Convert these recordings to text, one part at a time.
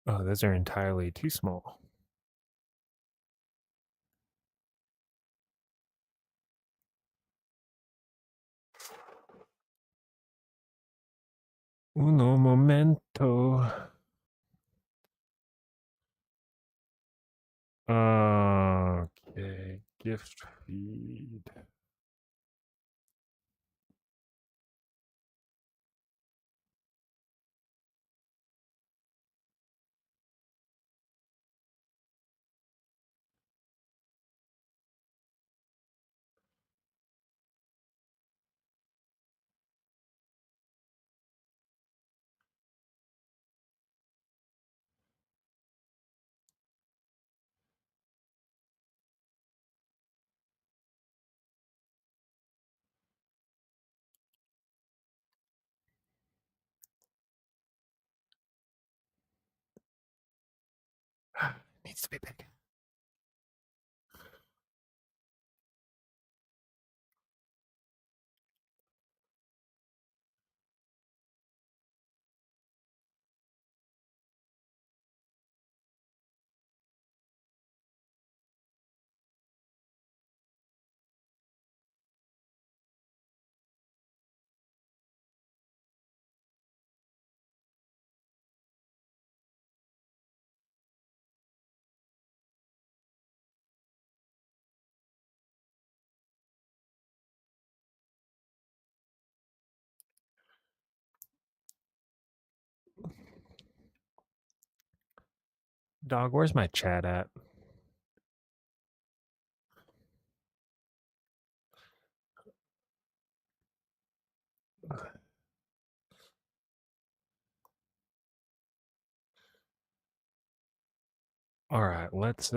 Oh, those are entirely too small. Uno momento. Okay, gift feed. Needs to be big. Dog, where's my chat at? All right, let's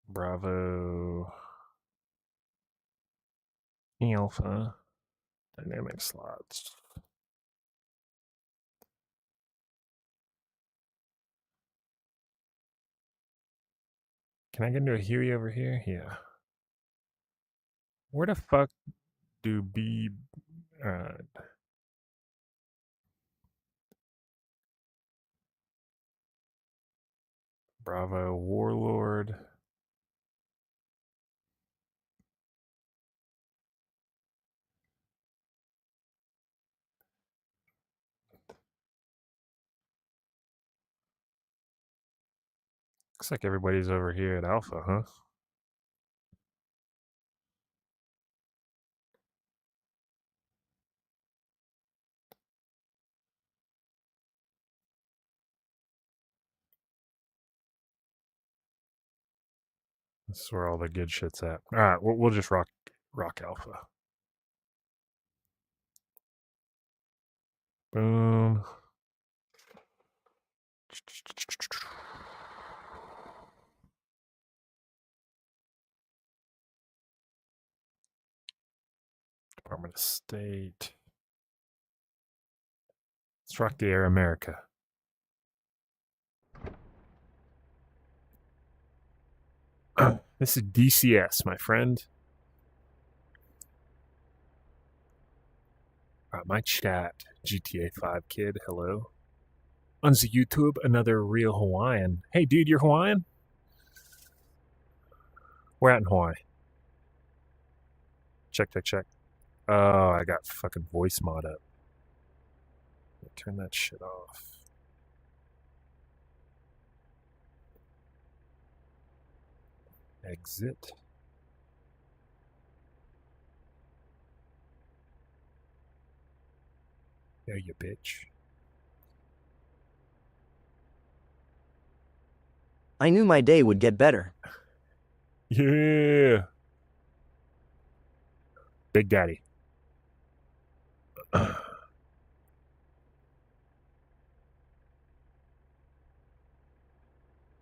Bravo Alpha dynamic slots. Can I get into a Huey over here? Yeah. Where the fuck do B? Bravo Warlord. Looks like everybody's over here at Alpha, huh? This is where all the good shit's at. All right, we'll just rock Alpha. Boom. Department of State. Let's rock the Air America. This is DCS, my friend. My chat, GTA 5 kid, hello. On the YouTube, another real Hawaiian. Hey, dude, you're Hawaiian? We're at in Hawaii. Check. Oh, I got fucking voice mod up. Turn that shit off. Exit. There you bitch. I knew my day would get better. Yeah. Big Daddy.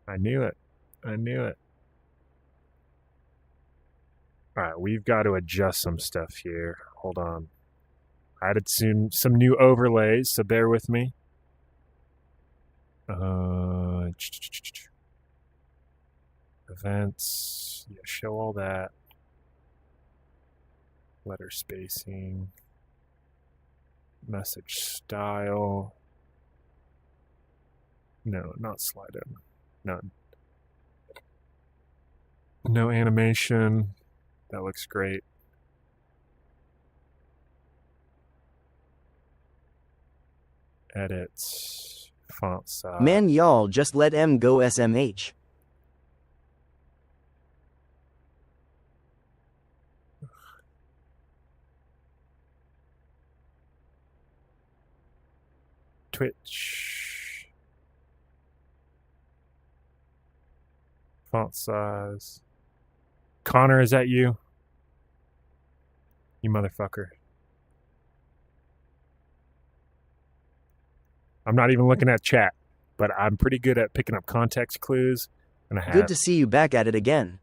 I knew it. All right, we've got to adjust some stuff here. Hold on. I added some new overlays, so bear with me. Events. Yeah, show all that. Letter spacing. Message style. No, not slide in. None. No animation. That looks great. Edits. Font size. Man, y'all just let M go SMH. Twitch. Font size. Connor, is that you? You motherfucker. I'm not even looking at chat, but I'm pretty good at picking up context clues. And I have, Good to see you back at it again.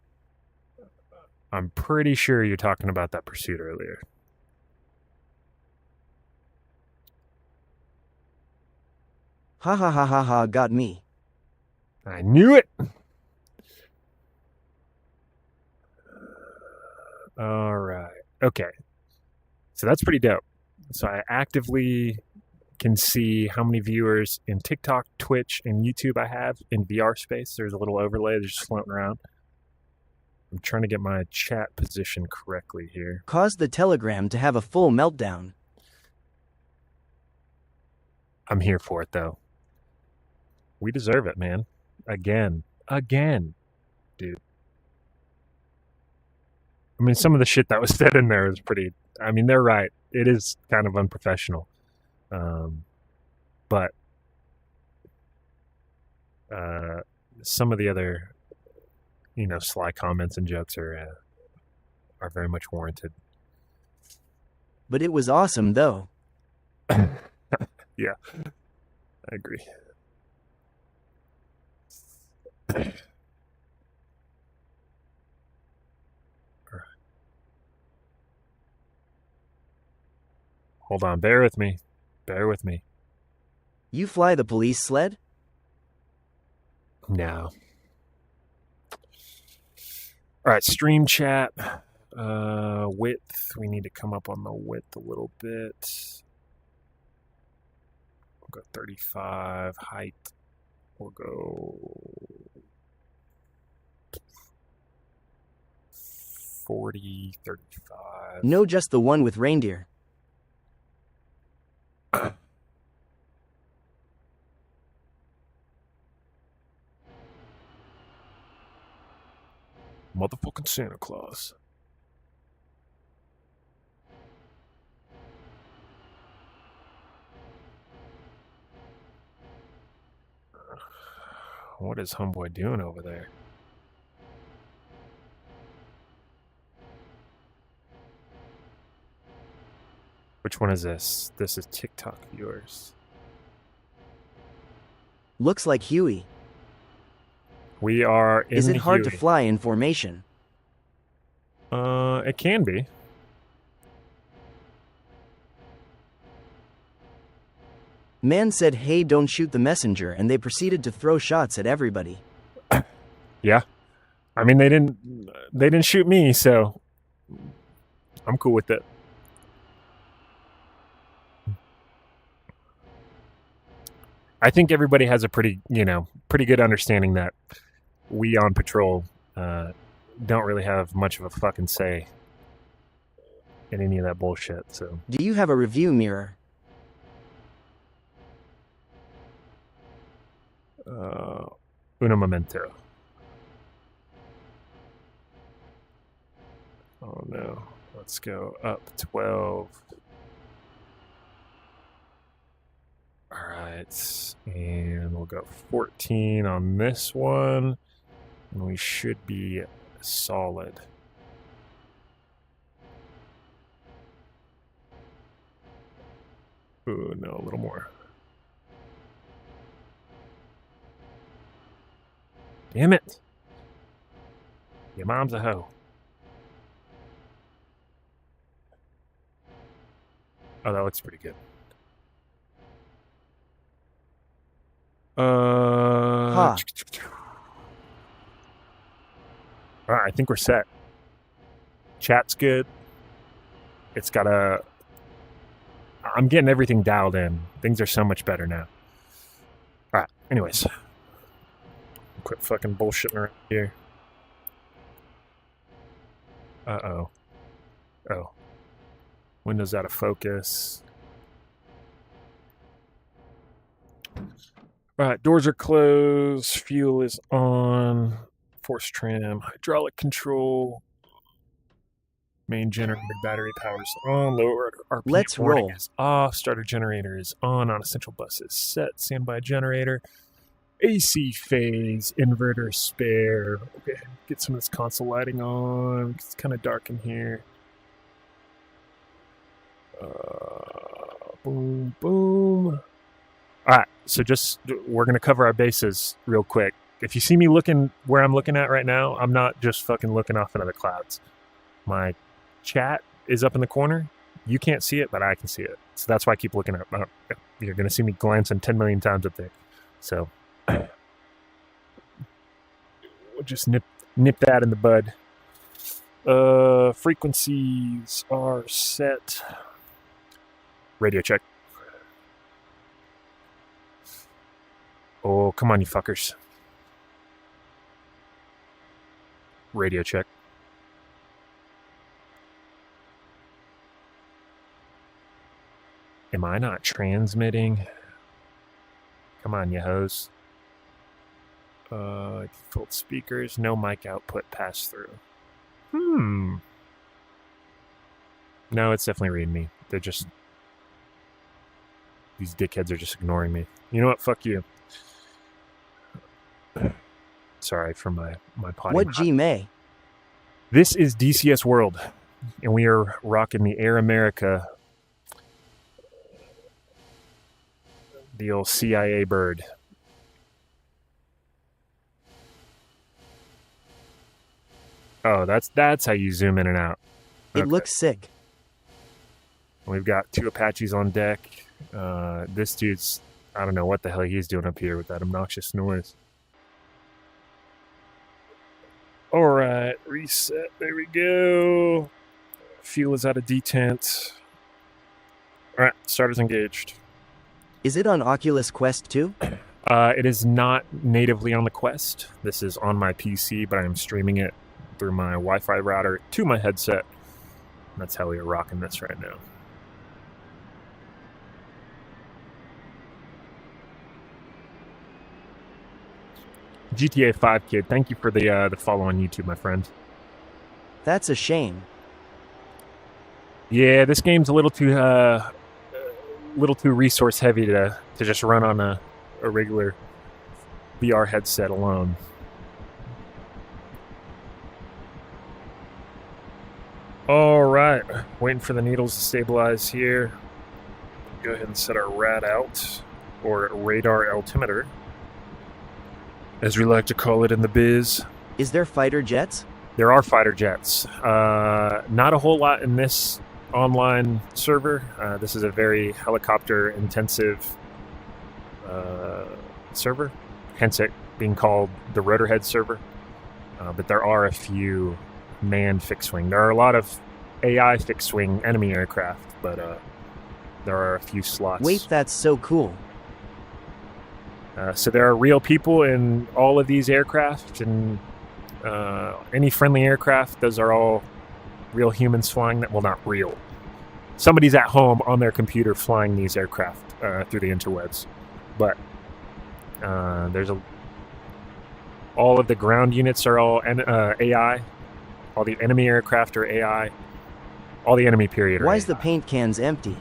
I'm pretty sure you're talking about that pursuit earlier. Ha ha ha ha ha, got me. I knew it! All right. Okay. So that's pretty dope. So I actively can see how many viewers in TikTok, Twitch, and YouTube I have in VR space. There's a little overlay that's just floating around. I'm trying to get my chat position correctly here. Caused the Telegram to have a full meltdown. I'm here for it, though. We deserve it, man. Again, dude. I mean, some of the shit that was said in there is pretty... I mean, they're right. It is kind of unprofessional. But some of the other, sly comments and jokes are very much warranted. But it was awesome, though. Yeah, I agree. Hold on, bear with me. You fly the police sled? No. All right, stream chat. Width. We need to come up on the width a little bit. We'll go 35. Height. We'll go 40, 35. No, just the one with reindeer. Motherfucking Santa Claus. What is homeboy doing over there? Which one is this? This is TikTok viewers. Looks like Huey. We are in Is it the hard to Huey. fly in formation? It can be. Man said, hey, don't shoot the messenger, and they proceeded to throw shots at everybody. Yeah. I mean, they didn't shoot me, so I'm cool with it. I think everybody has a pretty good understanding that we on patrol don't really have much of a fucking say in any of that bullshit. So, Do you have a review mirror? uno momento. Oh no. Let's go up 12. All right. And we'll go 14 on this one. And we should be solid. Ooh, no, a little more. Damn it. Your mom's a hoe. Oh, that looks pretty good. Ha. All right, I think we're set. Chat's good. It's got a... I'm getting everything dialed in. Things are so much better now. All right. Anyways, quit fucking bullshitting around here. Uh-oh. Oh. Windows out of focus. All right, doors are closed. Fuel is on. Force trim. Hydraulic control. Main generator battery powers on. Lower RPM Let's warning roll. is off. Starter generator is on. Non-essential bus is set. Standby generator. AC phase. Inverter spare. Okay, get some of this console lighting on. It's kind of dark in here. Boom, boom. All right, so we're going to cover our bases real quick. If you see me looking where I'm looking at right now, I'm not just fucking looking off into the clouds. My chat is up in the corner. You can't see it, but I can see it. So that's why I keep looking up. You're going to see me glancing 10 million times up there. So we'll just nip that in the bud. Frequencies are set. Radio check. Oh, come on, you fuckers. Radio check. Am I not transmitting? Come on, you hoes. Default speakers, no mic output pass through. No, it's definitely reading me. They're just... These dickheads are just ignoring me. You know what? Fuck you. Sorry for my potty. What G May? This is DCS World, and we are rocking the Air America, the old CIA bird. Oh, that's how you zoom in and out. It looks sick. We've got 2 Apaches on deck. This dude's, I don't know what the hell he's doing up here with that obnoxious noise. All right, reset. There we go. Fuel is out of detent. All right, starters engaged. Is it on Oculus Quest 2? It is not natively on the Quest. This is on my PC, but I'm streaming it through my Wi-Fi router to my headset. That's how we are rocking this right now. GTA 5 Kid, thank you for the follow on YouTube, my friend. That's a shame. Yeah, this game's a little too resource heavy to just run on a regular VR headset alone. All right, waiting for the needles to stabilize here. Go ahead and set our rad out, or radar altimeter, as we like to call it in the biz. Is there fighter jets? There are fighter jets. Not a whole lot in this online server. This is a very helicopter-intensive server, hence it being called the Rotorhead server. But there are a few manned fixed-wing. There are a lot of AI fixed-wing enemy aircraft, but there are a few slots. Wait, that's so cool. So there are real people in all of these aircraft, and any friendly aircraft, those are all real humans flying that. Well, not real. Somebody's at home on their computer flying these aircraft through the interwebs. But all of the ground units are all AI. All the enemy aircraft are AI. All the enemy period are Why AI. is the paint cans empty?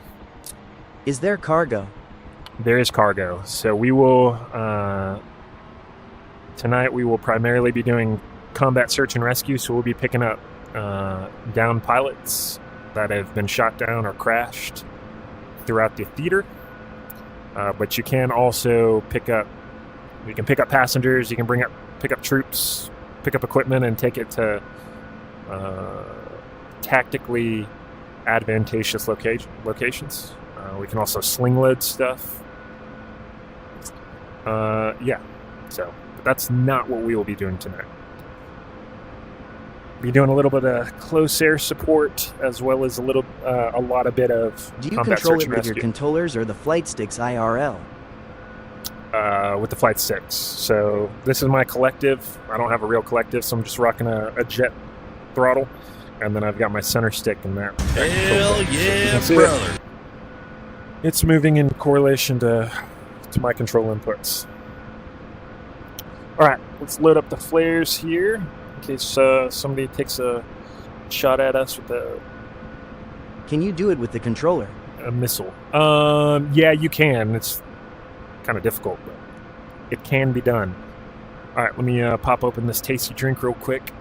Is there cargo? There is cargo. So we will, tonight we will primarily be doing combat search and rescue. So we'll be picking up downed pilots that have been shot down or crashed throughout the theater. But you can also pick up passengers. You can pick up troops, pick up equipment, and take it to tactically advantageous locations. We can also sling load stuff. Yeah, so but that's not what we will be doing tonight. Be doing a little bit of close air support as well as a lot of bit of Do you combat control search it and with your rescue controllers or the flight sticks IRL? with the Flight 6. So this is my collective. I don't have a real collective, so I'm just rocking a jet throttle, and then I've got my center stick in that. Hell yeah, So brother. it's moving in correlation to my control inputs. All right, let's load up the flares here in case somebody takes a shot at us with Can you do it with the controller? a missile. Yeah, you can. It's kind of difficult, but it can be done. All right, let me pop open this tasty drink real quick.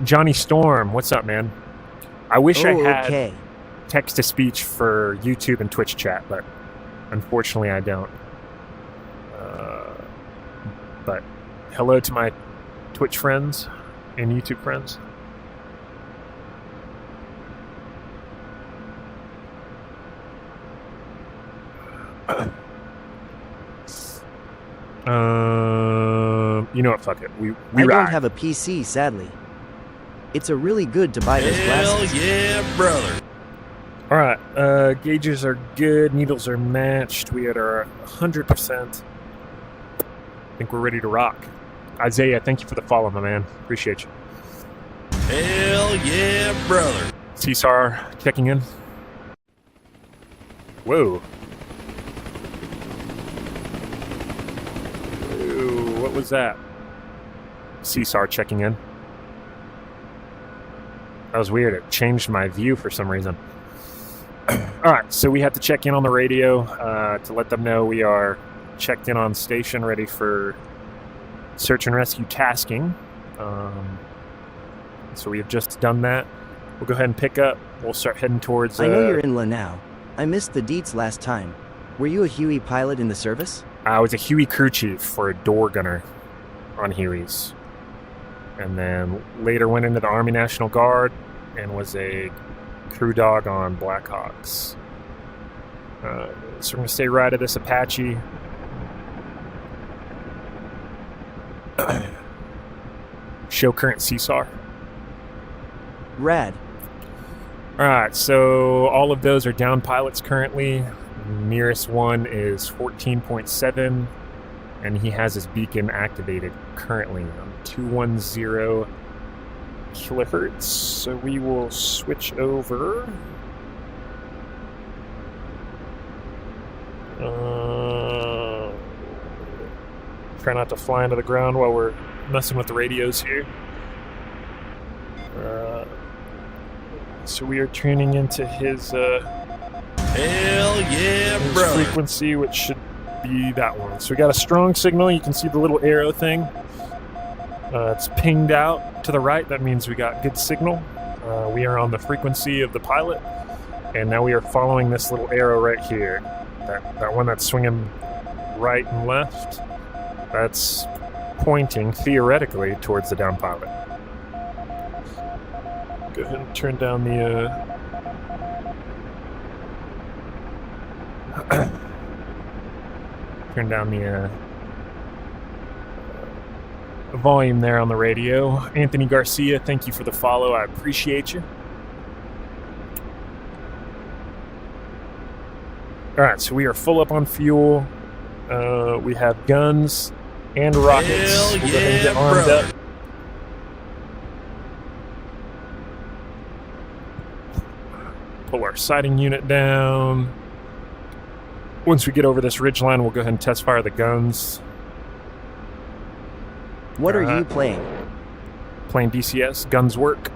Johnny Storm, what's up, man? I wish I had Okay. text-to-speech for YouTube and Twitch chat, but unfortunately I don't. But hello to my Twitch friends and YouTube friends. You know what? Fuck it. We I don't ride. have a PC, sadly. It's a really good to buy those Hell glasses. yeah, brother. All right, gauges are good. Needles are matched. We had our 100%. I think we're ready to rock. Isaiah, thank you for the follow, my man. Appreciate you. Hell yeah, brother. Cesar checking in. Whoa. Whoa, what was that? Cesar checking in. That was weird. It changed my view for some reason. All right, so we have to check in on the radio to let them know we are checked in on station, ready for search and rescue tasking. So we have just done that. We'll go ahead and pick up. We'll start heading towards... I know you're in Lanao. I missed the deets last time. Were you a Huey pilot in the service? I was a Huey crew chief for a door gunner on Hueys. And then later went into the Army National Guard and was a crew dog on Blackhawks. So we're going to stay right at this Apache. Show current CSAR. Rad. Alright, so all of those are down pilots currently. Nearest one is 14.7, and he has his beacon activated currently on 210 kilohertz. So we will switch over. Try not to fly into the ground while we're messing with the radios here. So we are tuning into his Hell yeah, his brother. frequency, which should be that one. So we got a strong signal. You can see the little arrow thing. It's pinged out to the right. That means we got good signal. We are on the frequency of the pilot, and now we are following this little arrow right here. That one that's swinging right and left. That's pointing theoretically towards the down pilot. Go ahead and turn down the volume there on the radio. Anthony Garcia, thank you for the follow. I appreciate you. All right, so we are full up on fuel. We have guns and rockets. Hell We'll go ahead and get yeah, armed brother. up. Pull our sighting unit down. Once we get over this ridge line, we'll go ahead and test fire the guns. What are you Alright. playing? Playing DCS, guns work.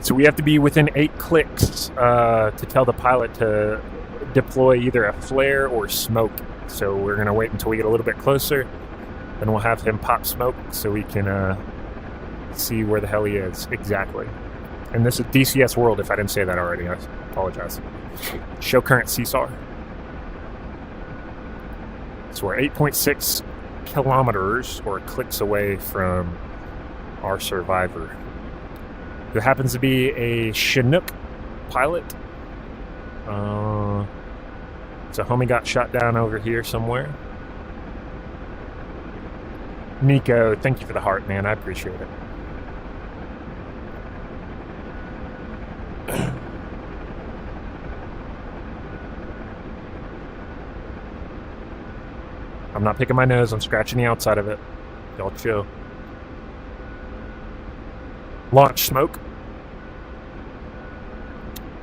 So we have to be within 8 clicks to tell the pilot to deploy either a flare or smoke. So we're going to wait until we get a little bit closer, then we'll have him pop smoke so we can see where the hell he is exactly. And this is DCS World, if I didn't say that already. I apologize. Show current CSAR. So we're 8.6 kilometers or clicks away from our survivor. There happens to be a Chinook pilot. So homie got shot down over here somewhere. Nico, thank you for the heart, man. I appreciate it. I'm not picking my nose. I'm scratching the outside of it. Y'all chill. Launch smoke.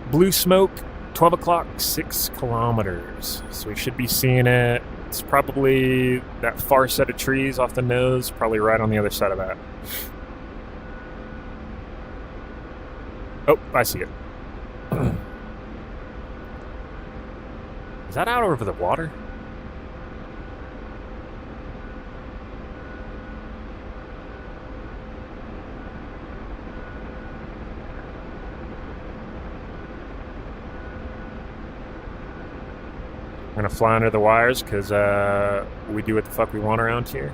Blue smoke, 12 o'clock, 6 kilometers. So we should be seeing it. It's probably that far set of trees off the nose, probably right on the other side of that. Oh, I see it. Is that out over the water? I'm gonna fly under the wires because we do what the fuck we want around here.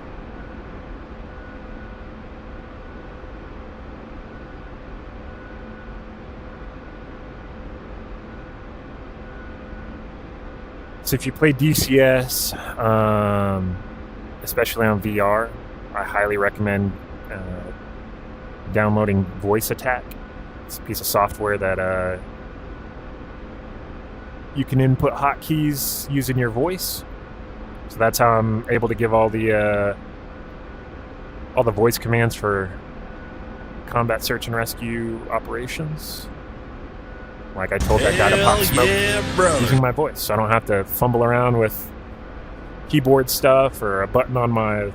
So if you play DCS, especially on VR, I highly recommend downloading Voice Attack. It's a piece of software that you can input hotkeys using your voice. So that's how I'm able to give all the voice commands for combat search and rescue operations. Like I told that guy to pop smoke using my voice, so I don't have to fumble around with keyboard stuff or a button on my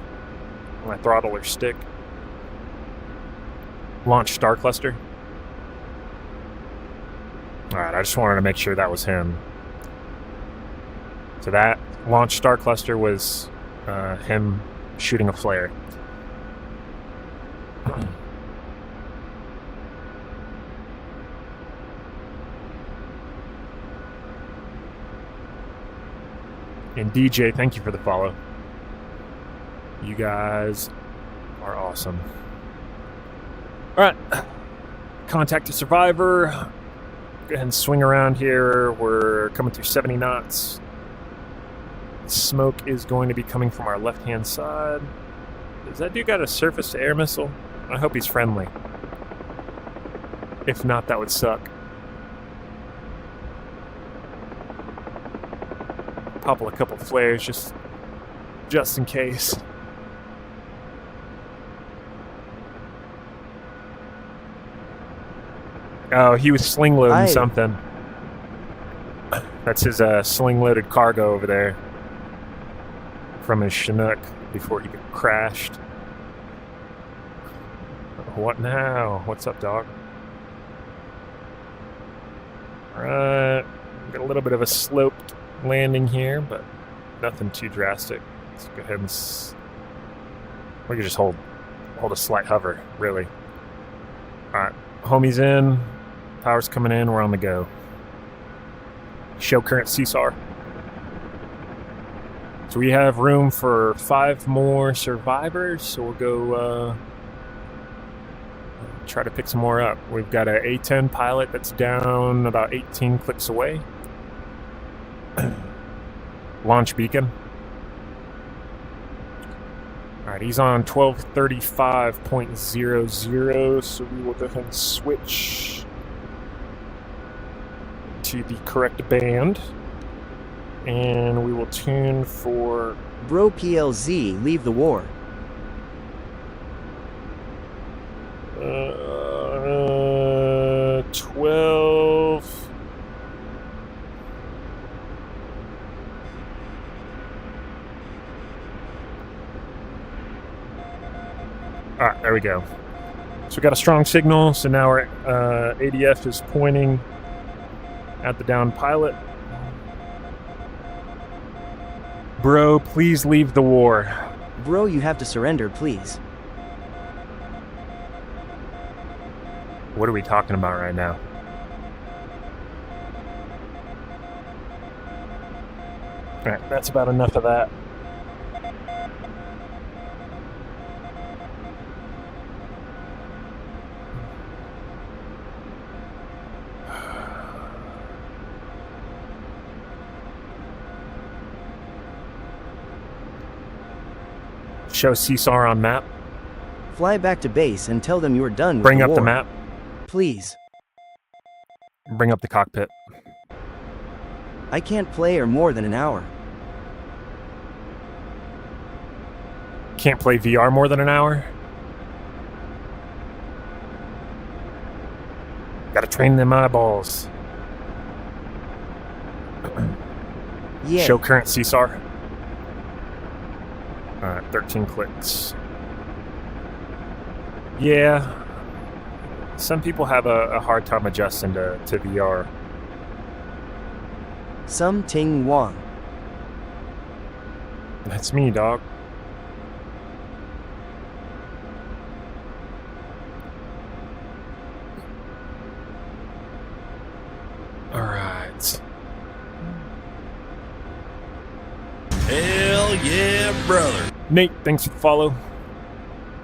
throttle or stick. Launch Star Cluster. Alright, I just wanted to make sure that was him. So that launch Star Cluster was him shooting a flare. And DJ, thank you for the follow. You guys are awesome. Alright. Contact a survivor. Go ahead and swing around here. We're coming through 70 knots. Smoke is going to be coming from our left-hand side. Does that dude got a surface-to-air missile? I hope he's friendly. If not, that would suck. Pop a couple flares just in case. Oh, he was sling loading something. That's his sling-loaded cargo over there from his Chinook before he crashed. What now? What's up, dog? Alright, got a little bit of a sloped landing here, but nothing too drastic. Let's go ahead and we can just hold a slight hover, really. Alright, homie's in, power's coming in, we're on the go. Show current CSAR. So we have room for 5 more survivors, so we'll go try to pick some more up. We've got an A-10 pilot that's down about 18 clicks away. Launch beacon. Alright, he's on 1235.00, so we will go ahead and switch to the correct band. And we will tune for... Bro PLZ, leave the war. 12... Alright, there we go. So we got a strong signal, so now our ADF is pointing at the downed pilot. Bro, please leave the war. Bro, you have to surrender, please. What are we talking about right now? Alright, that's about enough of that. Show CSAR on map. Fly back to base and tell them you're done with Bring the up war. the map. Please. Bring up the cockpit. I can't play or more than an hour. Can't play VR more than an hour. Gotta train them eyeballs. Yeah. Show current CSAR. 13 clicks. Yeah. Some people have a hard time adjusting to VR. Some Ting Wang. That's me, dog. All right. Hell yeah, brother. Nate, thanks for the follow.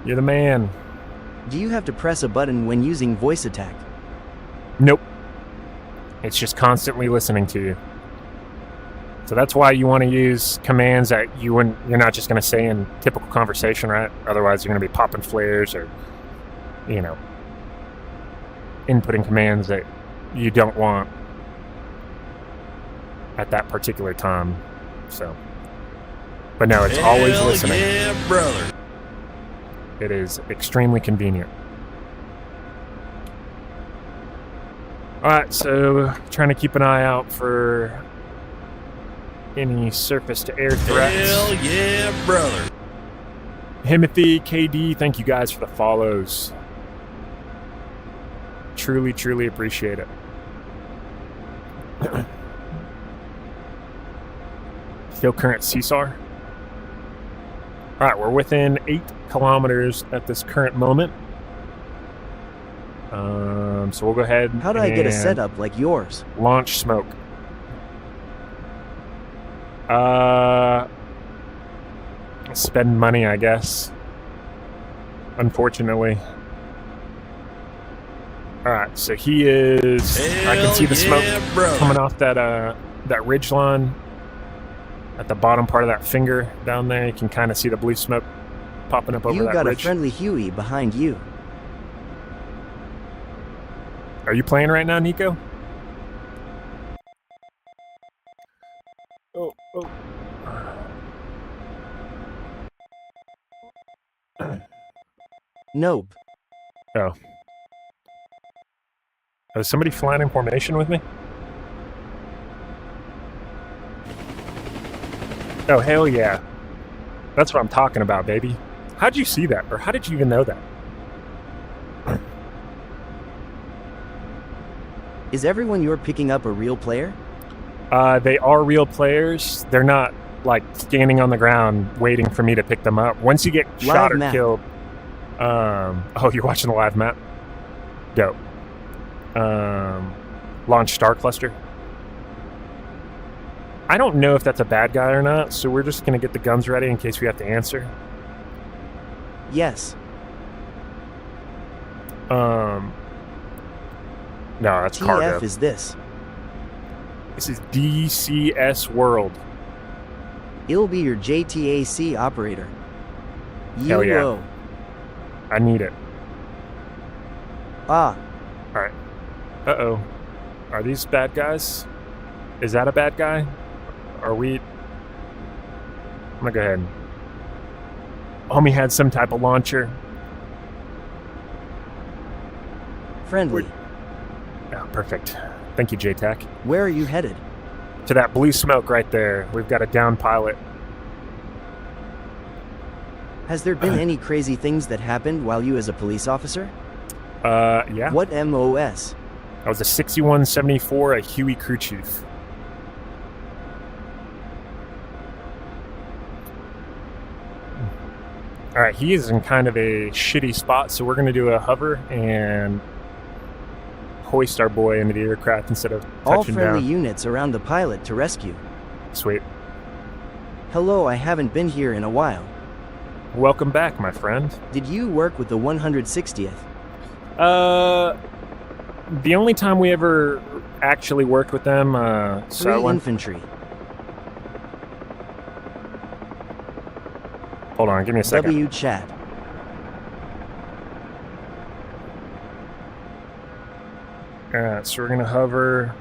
You're the man. Do you have to press a button when using voice attack? Nope. It's just constantly listening to you. So that's why you want to use commands that you're not just going to say in typical conversation, right? Otherwise, you're going to be popping flares or, inputting commands that you don't want at that particular time. So, but no, it's always Hell listening. Yeah, brother. It is extremely convenient. All right, so trying to keep an eye out for any surface-to-air threats. Hell yeah, brother. Himothy, KD, thank you guys for the follows. Truly, truly appreciate it. Still current CSAR. All right, we're within 8 kilometers at this current moment. So we'll go ahead. How do I get a setup like yours? Launch smoke. Spend money, I guess. Unfortunately. All right, so he is. I can see the smoke coming off that ridge line at the bottom part of that finger down there. You can kind of see the blue smoke popping up over You that got ridge. a friendly Huey behind you. Are you playing right now, Nico? Oh. Nope. Oh. Is somebody flying in formation with me? Oh, hell yeah. That's what I'm talking about, baby. How'd you see that? Or how did you even know that? Is everyone you're picking up a real player? They are real players. They're not, standing on the ground waiting for me to pick them up. Once you get shot or killed... oh, you're watching the live map? Dope. Launch Star Cluster. I don't know if that's a bad guy or not, so we're just going to get the guns ready in case we have to answer. Yes. No, that's cargo. TF is this? This is DCS World. It'll be your JTAC operator. Hell yeah. I need it. Ah. Alright. Uh-oh. Are these bad guys? Is that a bad guy? Are we... I'm gonna go ahead. Homie had some type of launcher. Friendly. Oh, perfect. Thank you, JTAC. Where are you headed? To that blue smoke right there. We've got a down pilot. Has there been any crazy things that happened while you as a police officer? Yeah. What MOS? I was a 6174, a Huey crew chief. All right, he is in kind of a shitty spot, so we're going to do a hover and hoist our boy into the aircraft instead of touching All friendly down. units around the pilot to rescue. Sweet. Hello, I haven't been here in a while. Welcome back, my friend. Did you work with the 160th? The only time we ever actually worked with them, so I Free went... infantry. Hold on, give me a second. W chat. Alright, so we're going to hover.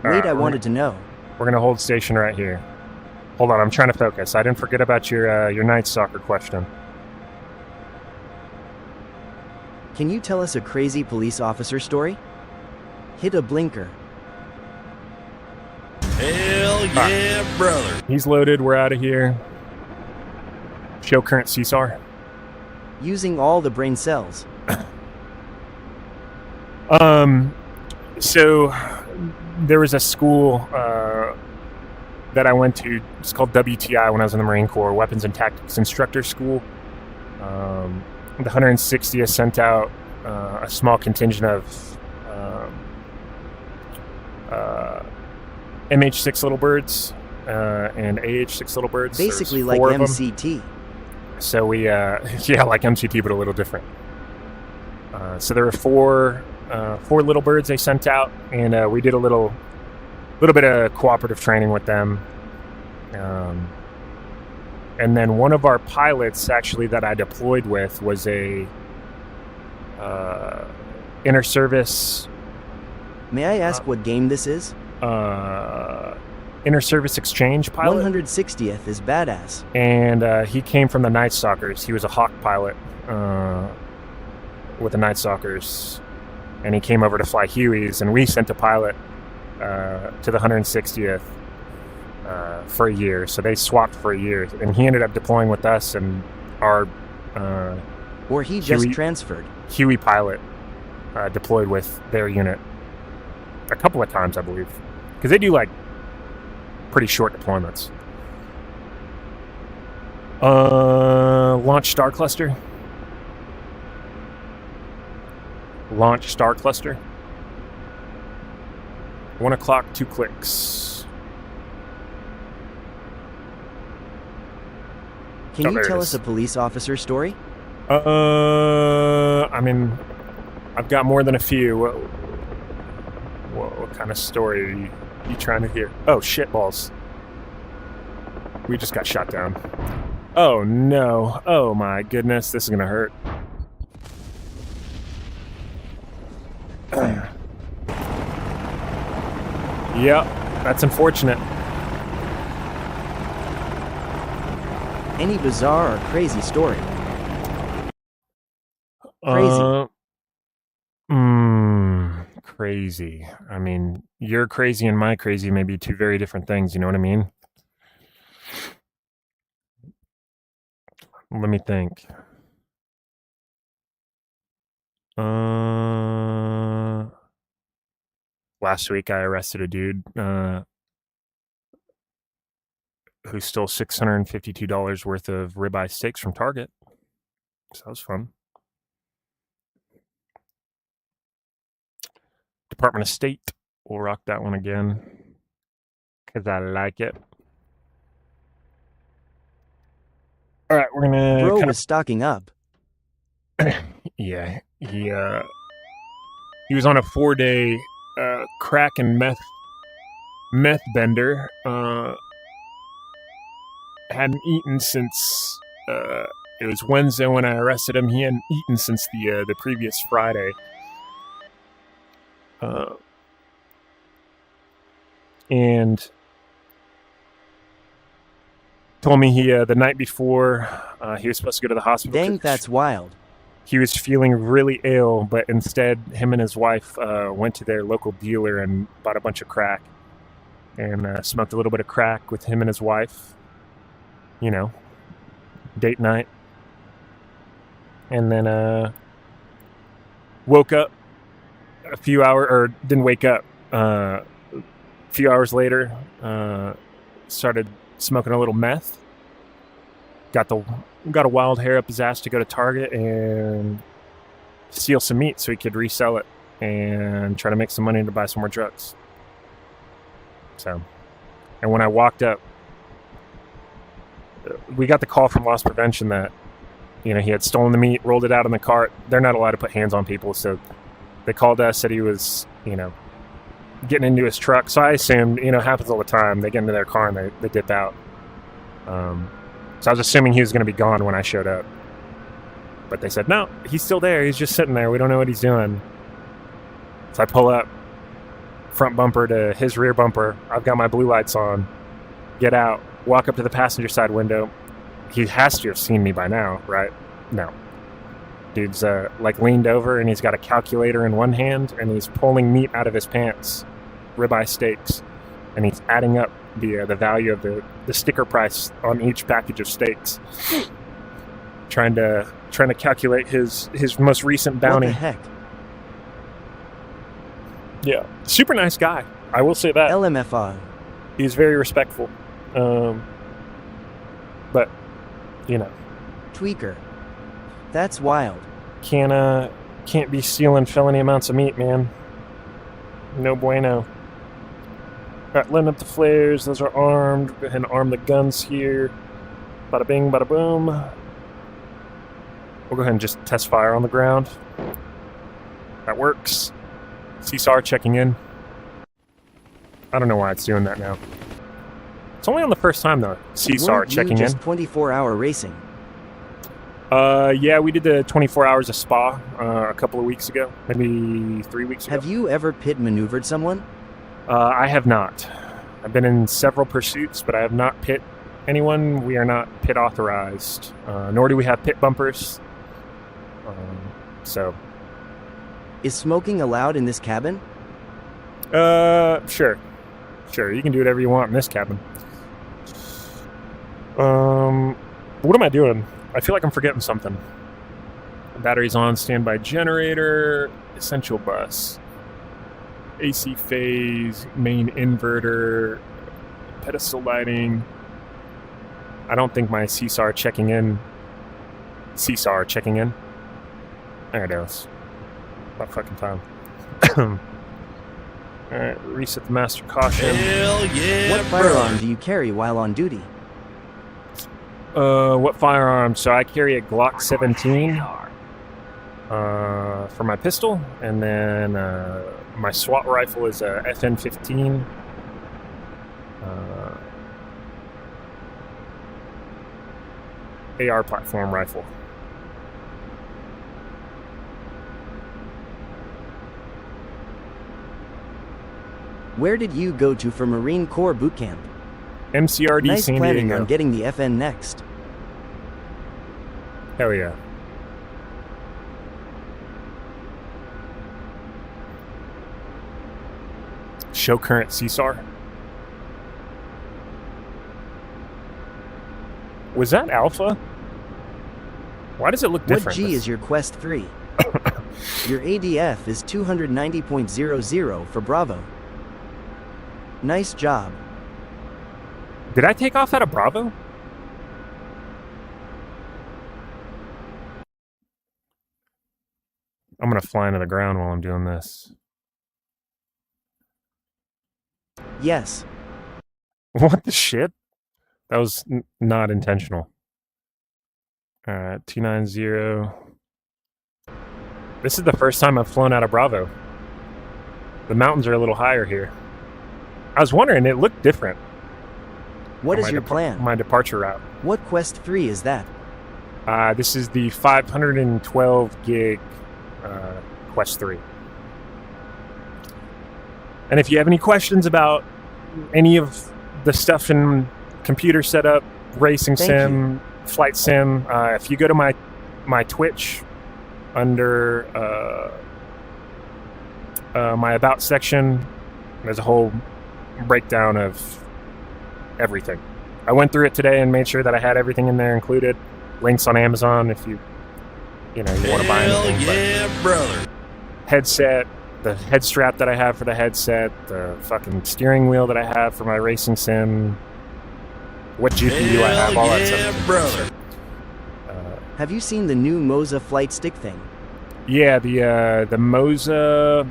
Wait, I wanted to know. We're going to hold station right here. Hold on, I'm trying to focus. I didn't forget about your night soccer question. Can you tell us a crazy police officer story? Hit a blinker. Hell yeah, brother. He's loaded. We're out of here. Show current CSAR. Using all the brain cells. So there was a school that I went to. It's called WTI when I was in the Marine Corps, Weapons and Tactics Instructor School. The 160th sent out a small contingent of MH6 Little Birds and AH6 Little Birds. Basically There's like 4 of them. MCT. So we, yeah, like MCT, but a little different. So there were four Little Birds they sent out, and we did a little bit of cooperative training with them. And then one of our pilots, actually, that I deployed with was a inter-service. May I ask what game this is? Inter-service exchange pilot. 160th is badass. And he came from the Night Stalkers. He was a Hawk pilot with the Night Stalkers. And he came over to fly Hueys, and we sent a pilot to the 160th for a year. So they swapped for a year. And he ended up deploying with us, and our Or he just Huey- transferred. Huey pilot deployed with their unit a couple of times, I believe. Because they do, like, pretty short deployments. Launch Star Cluster. Launch Star Cluster. 1 o'clock, 2 clicks. Can Oh, you there it tell is. us a police officer story? I mean, I've got more than a few. What kind of story are you trying to hear? Oh, shitballs. We just got shot down. Oh, no. Oh, my goodness. This is going to hurt. Yep, that's unfortunate. Any bizarre or crazy story? Crazy. Crazy. I mean, your crazy and my crazy may be two very different things. You know what I mean? Let me think. Last week I arrested a dude who stole $652 worth of ribeye steaks from Target. So that was fun. Department of State. We'll rock that one again because I like it. All right, we're gonna. Bro was stocking up. Yeah, he was on a 4-day crack and meth bender. Hadn't eaten since it was Wednesday when I arrested him. He hadn't eaten since the previous Friday. And told me he the night before he was supposed to go to the hospital. Dang, that's wild. He was feeling really ill, but instead him and his wife went to their local dealer and bought a bunch of crack and smoked a little bit of crack with him and his wife. You know, date night. And then woke up a few hours, or didn't wake up. A few hours later, started smoking a little meth. Got a wild hair up his ass to go to Target and steal some meat so he could resell it and try to make some money to buy some more drugs. So, and when I walked up, we got the call from loss prevention that, you know, he had stolen the meat, rolled it out in the cart. They're not allowed to put hands on people, so they called us, said he was, you know, getting into his truck. So I assumed, you know, it happens all the time. They get into their car and they dip out. So I was assuming he was going to be gone when I showed up. But they said, no, he's still there. He's just sitting there. We don't know what he's doing. So I pull up, front bumper to his rear bumper. I've got my blue lights on. Get out, walk up to the passenger side window. He has to have seen me by now, right? No. Dude's like leaned over and he's got a calculator in one hand and he's pulling meat out of his pants, ribeye steaks, and he's adding up the value of the sticker price on each package of steaks. trying to calculate his most recent bounty. What the heck? Yeah, super nice guy. I will say that. LMFAO. He's very respectful. But you know, Tweaker. That's wild. Can't be stealing felony amounts of meat, man. No bueno. Alright, letting up the flares. Those are armed. Go ahead and arm the guns here. Bada bing, bada boom. We'll go ahead and just test fire on the ground. That works. CSAR checking in. I don't know why it's doing that now. It's only on the first time though. CSAR Weren't checking you in. just 24-hour racing? Yeah, we did the 24 hours of Spa a couple of weeks ago, maybe 3 weeks ago. Have you ever pit maneuvered someone? I have not. I've been in several pursuits, but I have not pit anyone. We are not pit authorized, nor do we have pit bumpers. So, Is smoking allowed in this cabin? sure. You can do whatever you want in this cabin. What am I doing? I feel like I'm forgetting something. Batteries on, standby generator, essential bus, AC phase, main inverter, pedestal lighting. I don't think my CSAR checking in. There it is. About fucking time. Alright, reset the master caution. Hell yeah, What firearm brother. do you carry while on duty? What firearm? So I carry a Glock 17 for my pistol, and then my SWAT rifle is a FN-15. AR platform rifle. Where did you go to for Marine Corps boot camp? MCRD Nice San planning Diego. on getting the FN next. Hell yeah. Show current CSAR. Was that alpha? Why does it look What different? G is your Quest 3? Your ADF is 290.00 for Bravo. Nice job. Did I take off out of Bravo? I'm gonna fly into the ground while I'm doing this. Yes. What the shit? That was not intentional. Alright, 290. This is the first time I've flown out of Bravo. The mountains are a little higher here. I was wondering, it looked different. What on is my your plan? My departure route. What Quest 3 is that? This is the 512 gig Quest 3. And if you have any questions about any of the stuff in computer setup, racing Thank sim, flight sim, if you go to my Twitch under my About section, there's a whole breakdown of everything. I went through it today and made sure that I had everything in there included. Links on Amazon if you want to buy anything. Hell yeah, brother. Headset, the head strap that I have for the headset, the fucking steering wheel that I have for my racing sim, what GPU I have, all that yeah, stuff. brother. Have you seen the new Moza flight stick thing? Yeah, the Moza,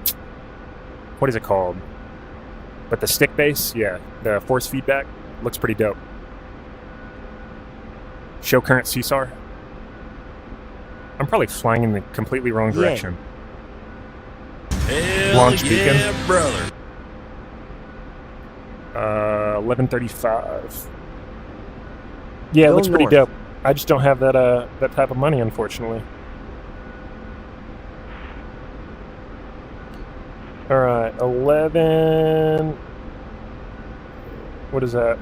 what is it called? But the stick base, yeah, the force feedback looks pretty dope. Show current CSAR. I'm probably flying in the completely wrong Yeah. direction. Hell Launch yeah, beacon. brother. 11:35. Yeah, it Go looks pretty north. dope. I just don't have that type of money, unfortunately. All right, 11. What is that?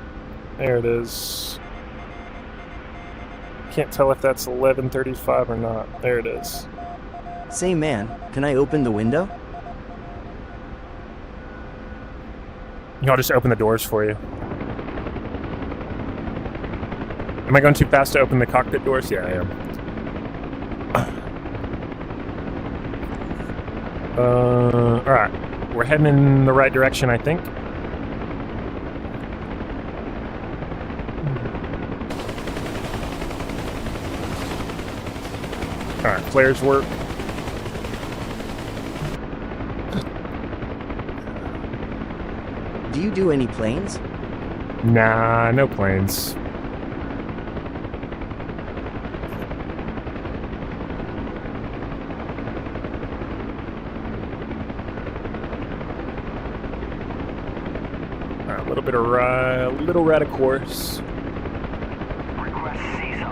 There it is. Can't tell if that's 11:35 or not. There it is. Say man, can I open the window? I'll just open the doors for you. Am I going too fast to open the cockpit doors? Yeah, I am. All right. We're heading in the right direction, I think. All right, flares work. Do you do any planes? Nah, no planes. All right, a little bit of little right of course. Request Caesar.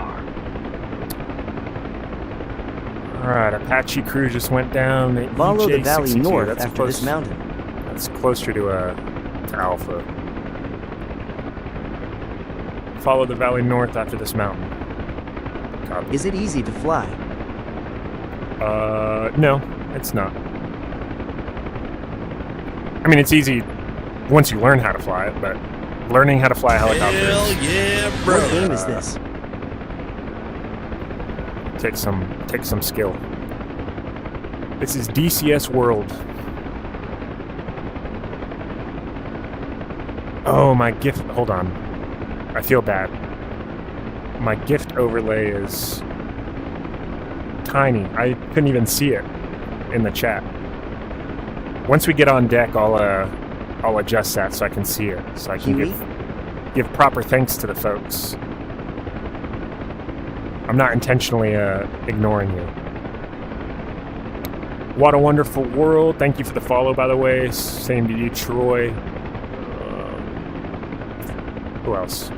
All right, Apache crew just went down the Follow the valley EJ62. north That's after close. this mountain. That's closer to Alpha. Follow the valley north after this mountain. Copy. Is it easy to fly? No, it's not. I mean, it's easy once you learn how to fly it, but learning how to fly a helicopter Hell yeah, What brother. game is this? takes some skill. This is DCS World. Oh, my gift. Hold on. I feel bad. My gift overlay is tiny. I couldn't even see it in the chat. Once we get on deck, I'll adjust that so I can see it, so I can Huey? give proper thanks to the folks. I'm not intentionally ignoring you. What a wonderful world. Thank you for the follow, by the way. Same to you, Troy. Who else?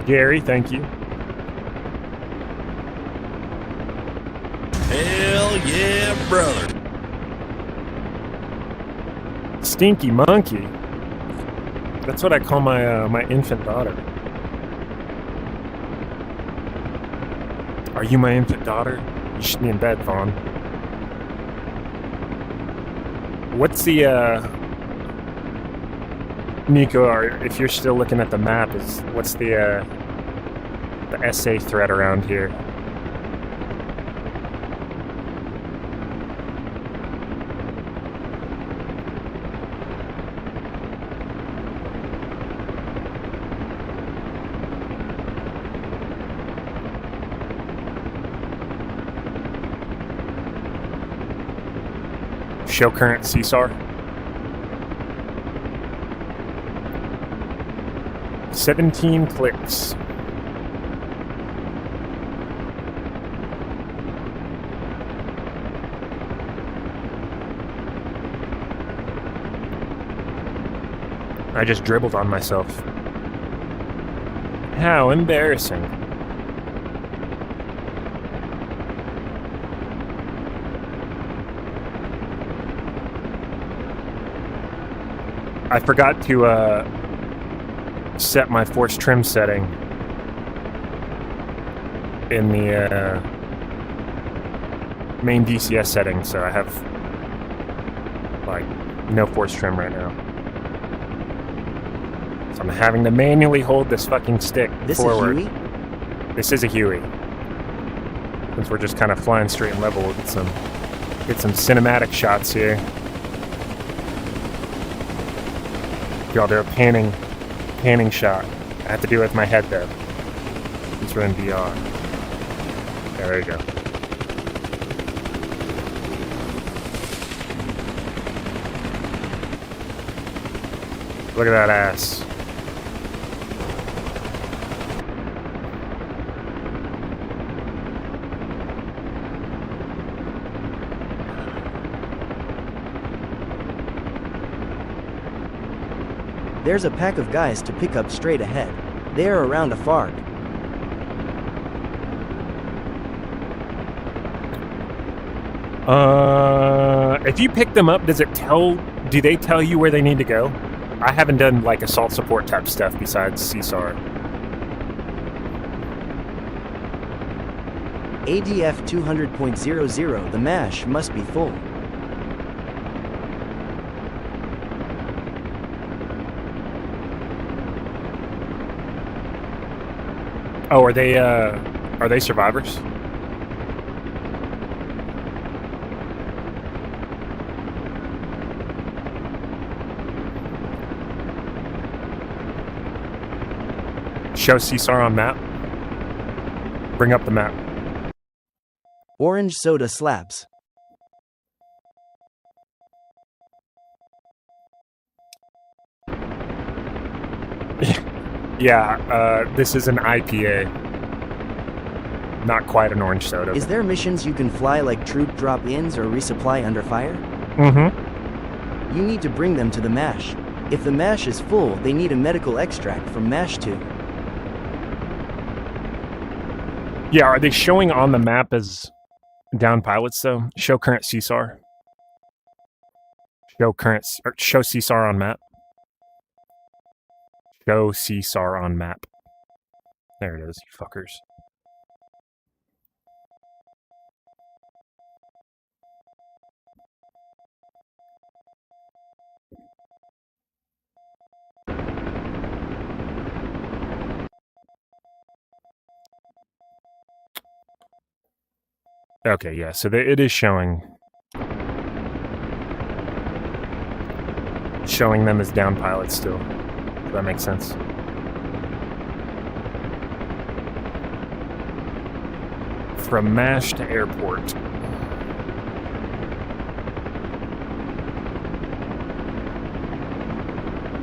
Gary, thank you. Hell yeah, brother. Stinky Monkey. That's what I call my infant daughter. Are you my infant daughter? You should be in bed, Vaughn. What's the Nico? Or if you're still looking at the map, what's the SA threat around here? Show current CSAR. 17 clicks. I just dribbled on myself. How embarrassing. I forgot to set my force trim setting in the main DCS setting, so I have like no force trim right now. So I'm having to manually hold this fucking stick This forward. is Huey? This is a Huey. Since we're just kind of flying straight and level, we'll get some cinematic shots here. Y'all do a panning shot. I have to do it with my head though. Since we're in VR. There we go. Look at that ass. There's a pack of guys to pick up straight ahead. They are around a FARC. If you pick them up, do they tell you where they need to go? I haven't done like assault support type stuff besides CSAR. ADF 200.00, the MASH must be full. Oh, are they survivors? Show CSAR on map. Bring up the map. Orange soda slaps. Yeah, this is an IPA. Not quite an orange soda. Is there missions you can fly like troop drop-ins or resupply under fire? Mm-hmm. You need to bring them to the MASH. If the MASH is full, they need a medical extract from MASH 2. Yeah, are they showing on the map as down pilots though? Show current CSAR. Show CSAR on map. Show CSAR on map. There it is, you fuckers. Okay, yeah, so it is showing them as down pilots still. Does that make sense? From MASH to airport.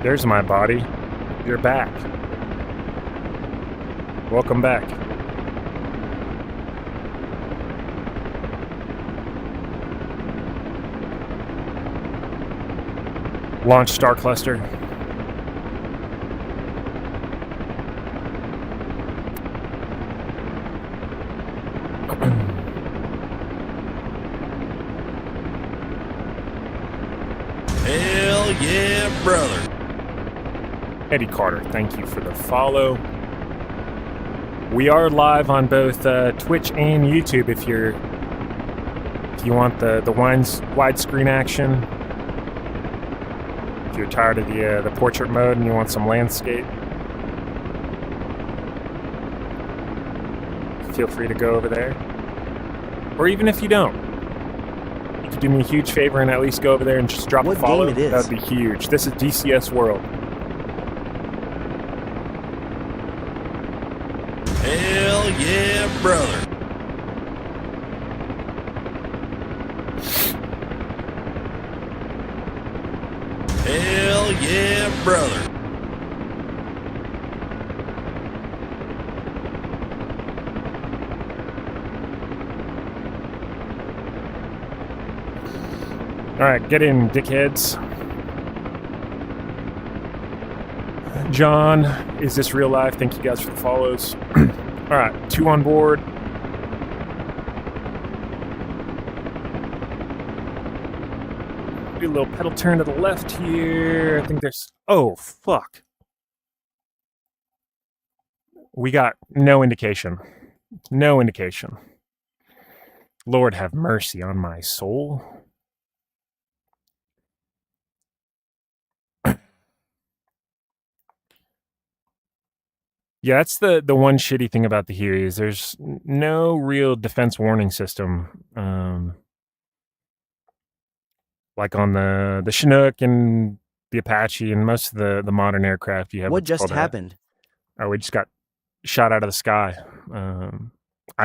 There's my body. You're back. Welcome back. Launch Star Cluster. Hell yeah, brother. Eddie Carter, thank you for the follow. We are live on both Twitch and YouTube if you want the widescreen action. If you're tired of the portrait mode and you want some landscape, feel free to go over there. Or even if you don't, you could do me a huge favor and at least go over there and just drop a follow. What game it is? That'd be huge. This is DCS World. Hell yeah, brother. Hell yeah, brother. Alright, get in, dickheads. John, is this real life? Thank you guys for the follows. Alright, 2 on board. Do a little pedal turn to the left here. I think there's... Oh, fuck. We got no indication. No indication. Lord have mercy on my soul. Yeah, that's the one shitty thing about the Huey is there's no real defense warning system. Like on the Chinook and the Apache and most of the modern aircraft you have. What just happened? Oh, we just got shot out of the sky. I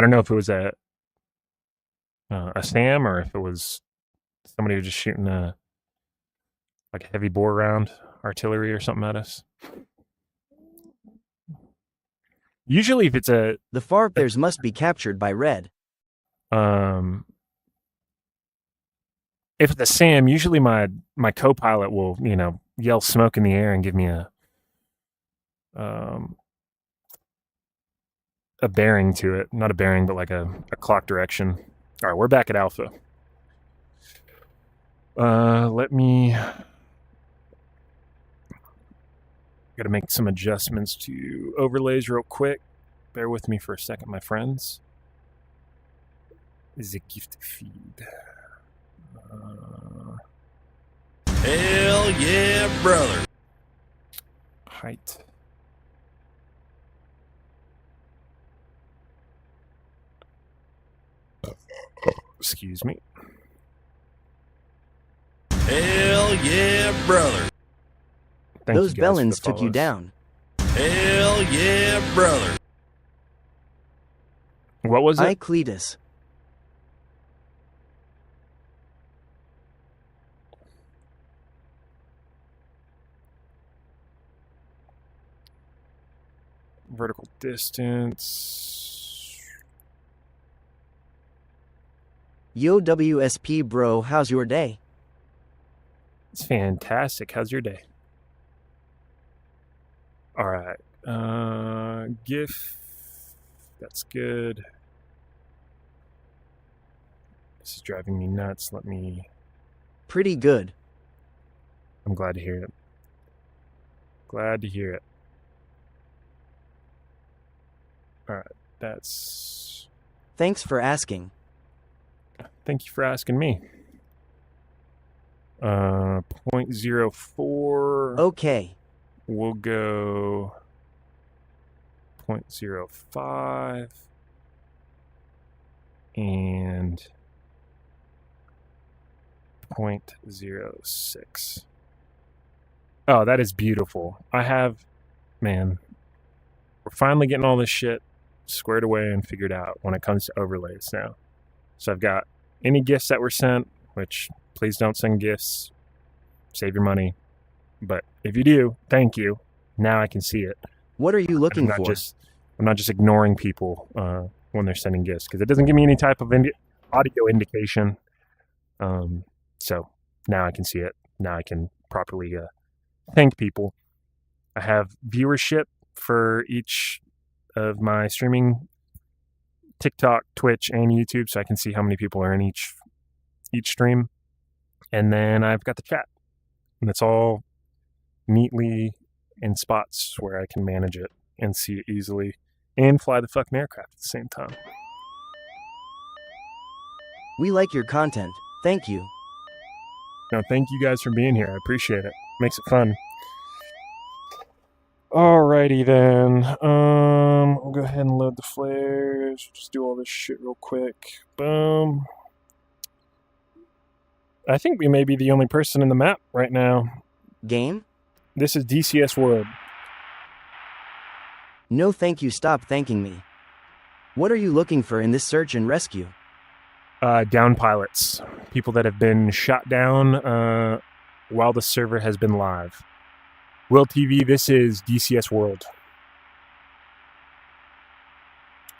don't know if it was a SAM or if it was somebody who was just shooting a heavy bore round artillery or something at us. Usually if it's The FARC bears must be captured by Red. if it's a SAM, usually my co-pilot will, yell smoke in the air and give me a bearing to it. Not a bearing, but like a clock direction. All right, we're back at Alpha. Let me... Got to make some adjustments to overlays real quick. Bear with me for a second, my friends. The gift feed. Hell yeah, brother. Height. Excuse me. Hell yeah, brother. Thank Those you guys for the bellends took you follows. down. Hell yeah, brother. What was it? I, Cletus. Vertical distance. Yo, WSP bro, how's your day? It's fantastic. How's your day? All right. GIF. That's good. This is driving me nuts. Let me... Pretty good. I'm glad to hear it. Glad to hear it. All right. That's... Thanks for asking. Thank you for asking me. 0.04. Okay. We'll go 0.05 and 0.06. Oh, that is beautiful. Man, we're finally getting all this shit squared away and figured out when it comes to overlays now. So I've got any gifts that were sent, which please don't send gifts. Save your money. But if you do, thank you. Now I can see it. What are you looking for? I'm not just ignoring people when they're sending gifts because it doesn't give me any type of audio indication. So now I can see it. Now I can properly thank people. I have viewership for each of my streaming TikTok, Twitch, and YouTube, so I can see how many people are in each stream. And then I've got the chat, and it's all neatly in spots where I can manage it and see it easily and fly the fucking aircraft at the same time. We like your content. Thank you. No, thank you guys for being here. I appreciate it. Makes it fun. Alrighty then. We'll go ahead and load the flares. Just do all this shit real quick. Boom. I think we may be the only person in the map right now. Game? This is DCS World. No thank you, stop thanking me. What are you looking for in this search and rescue? Down pilots. People that have been shot down while the server has been live. Will TV, this is DCS World.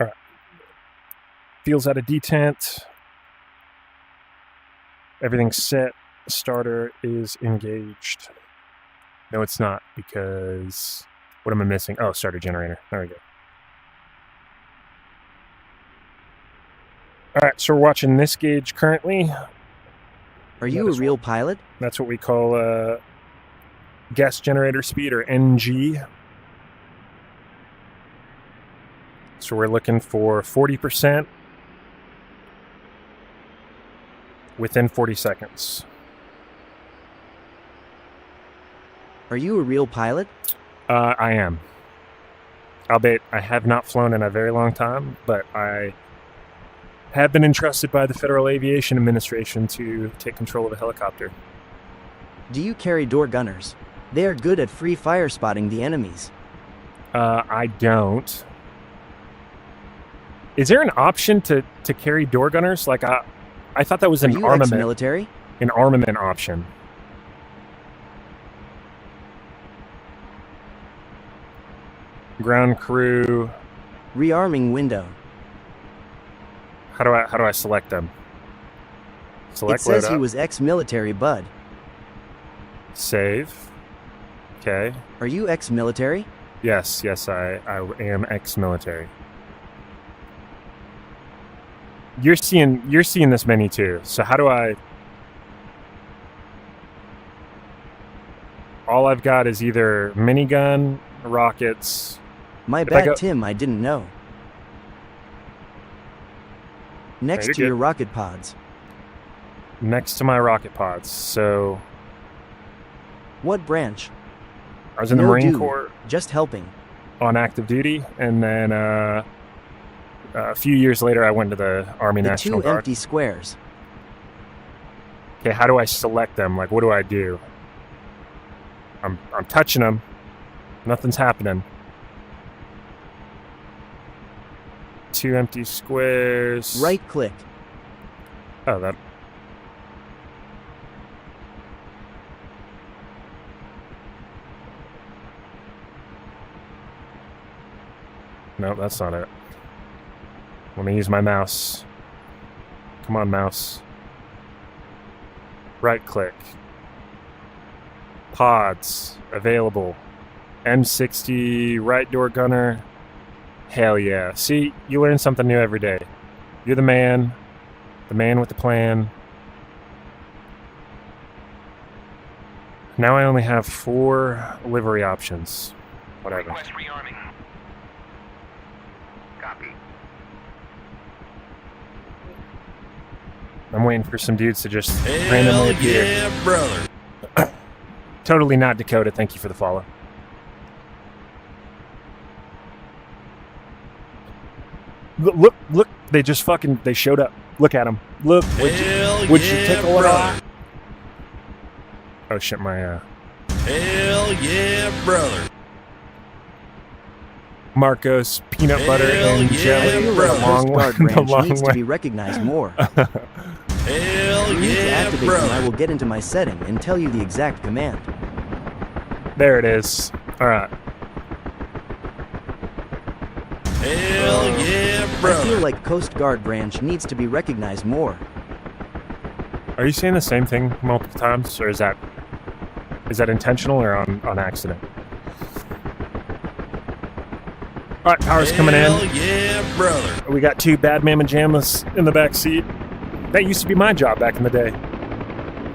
Alright. Fuel's out of detent. Everything's set. Starter is engaged. No, it's not, because... What am I missing? Oh, starter generator. There we go. Alright, so we're watching this gauge currently. Are you a real pilot? That's what we call gas generator speed, or NG. So we're looking for 40% within 40 seconds. Are you a real pilot? I am. Albeit I have not flown in a very long time, but I have been entrusted by the Federal Aviation Administration to take control of a helicopter. Do you carry door gunners? They are good at free fire spotting the enemies. I don't. Is there an option to carry door gunners? Like I thought that was Are you ex-military? An armament option. Ground crew. Rearming window. How do I select them? Select It says loadout. he was ex-military, bud. Save. Okay. Are you ex-military? Yes, I am ex-military. You're seeing this menu too. So how do I? All I've got is either minigun, rockets. My If I bad, go- Tim, I didn't know. Next you're to good. your rocket pods. Next to my rocket pods. So What branch? I was in the No, Marine dude. Corps Just helping. on active duty, and then a few years later, I went to the Army The National two Guard. empty squares. Okay, how do I select them? Like, what do I do? I'm touching them. Nothing's happening. Two empty squares. Right click. Oh, that. No, that's not it. Let me use my mouse. Come on, mouse. Right click. Pods available. M60 right door gunner. Hell yeah. See, you learn something new every day. You're the man with the plan. Now I only have 4 livery options. Whatever. Request rearming. Copy. I'm waiting for some dudes to just Hell randomly appear. yeah, brother. Totally not Dakota. Thank you for the follow. Look. They just they showed up. Look at them. Look. Hell Would yeah, you take a look? brother. Oh shit, my Hell yeah, brother. Marcos peanut butter Hell and yeah, jelly. I feel The like long Coast way. Guard The branch long needs to way. be recognized more. Hell You need to yeah, activate them. I brother. will get into my setting and tell you the exact command. There it is. All right. Hell yeah, I feel brother. like Coast Guard branch needs to be recognized more. Are you saying the same thing multiple times, or is that intentional or on accident? All right, power's coming in. Hell yeah, brother. We got 2 bad mamma jammas in the back seat. That used to be my job back in the day.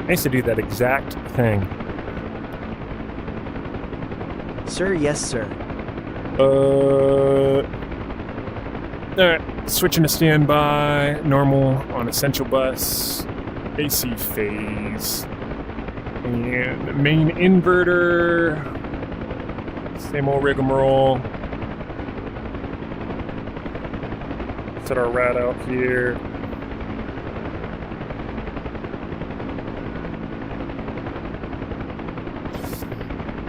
I used to do that exact thing. Sir, yes, sir. All right, switching to standby, normal on essential bus, AC phase, and main inverter, same old rigmarole. Set our rat out here.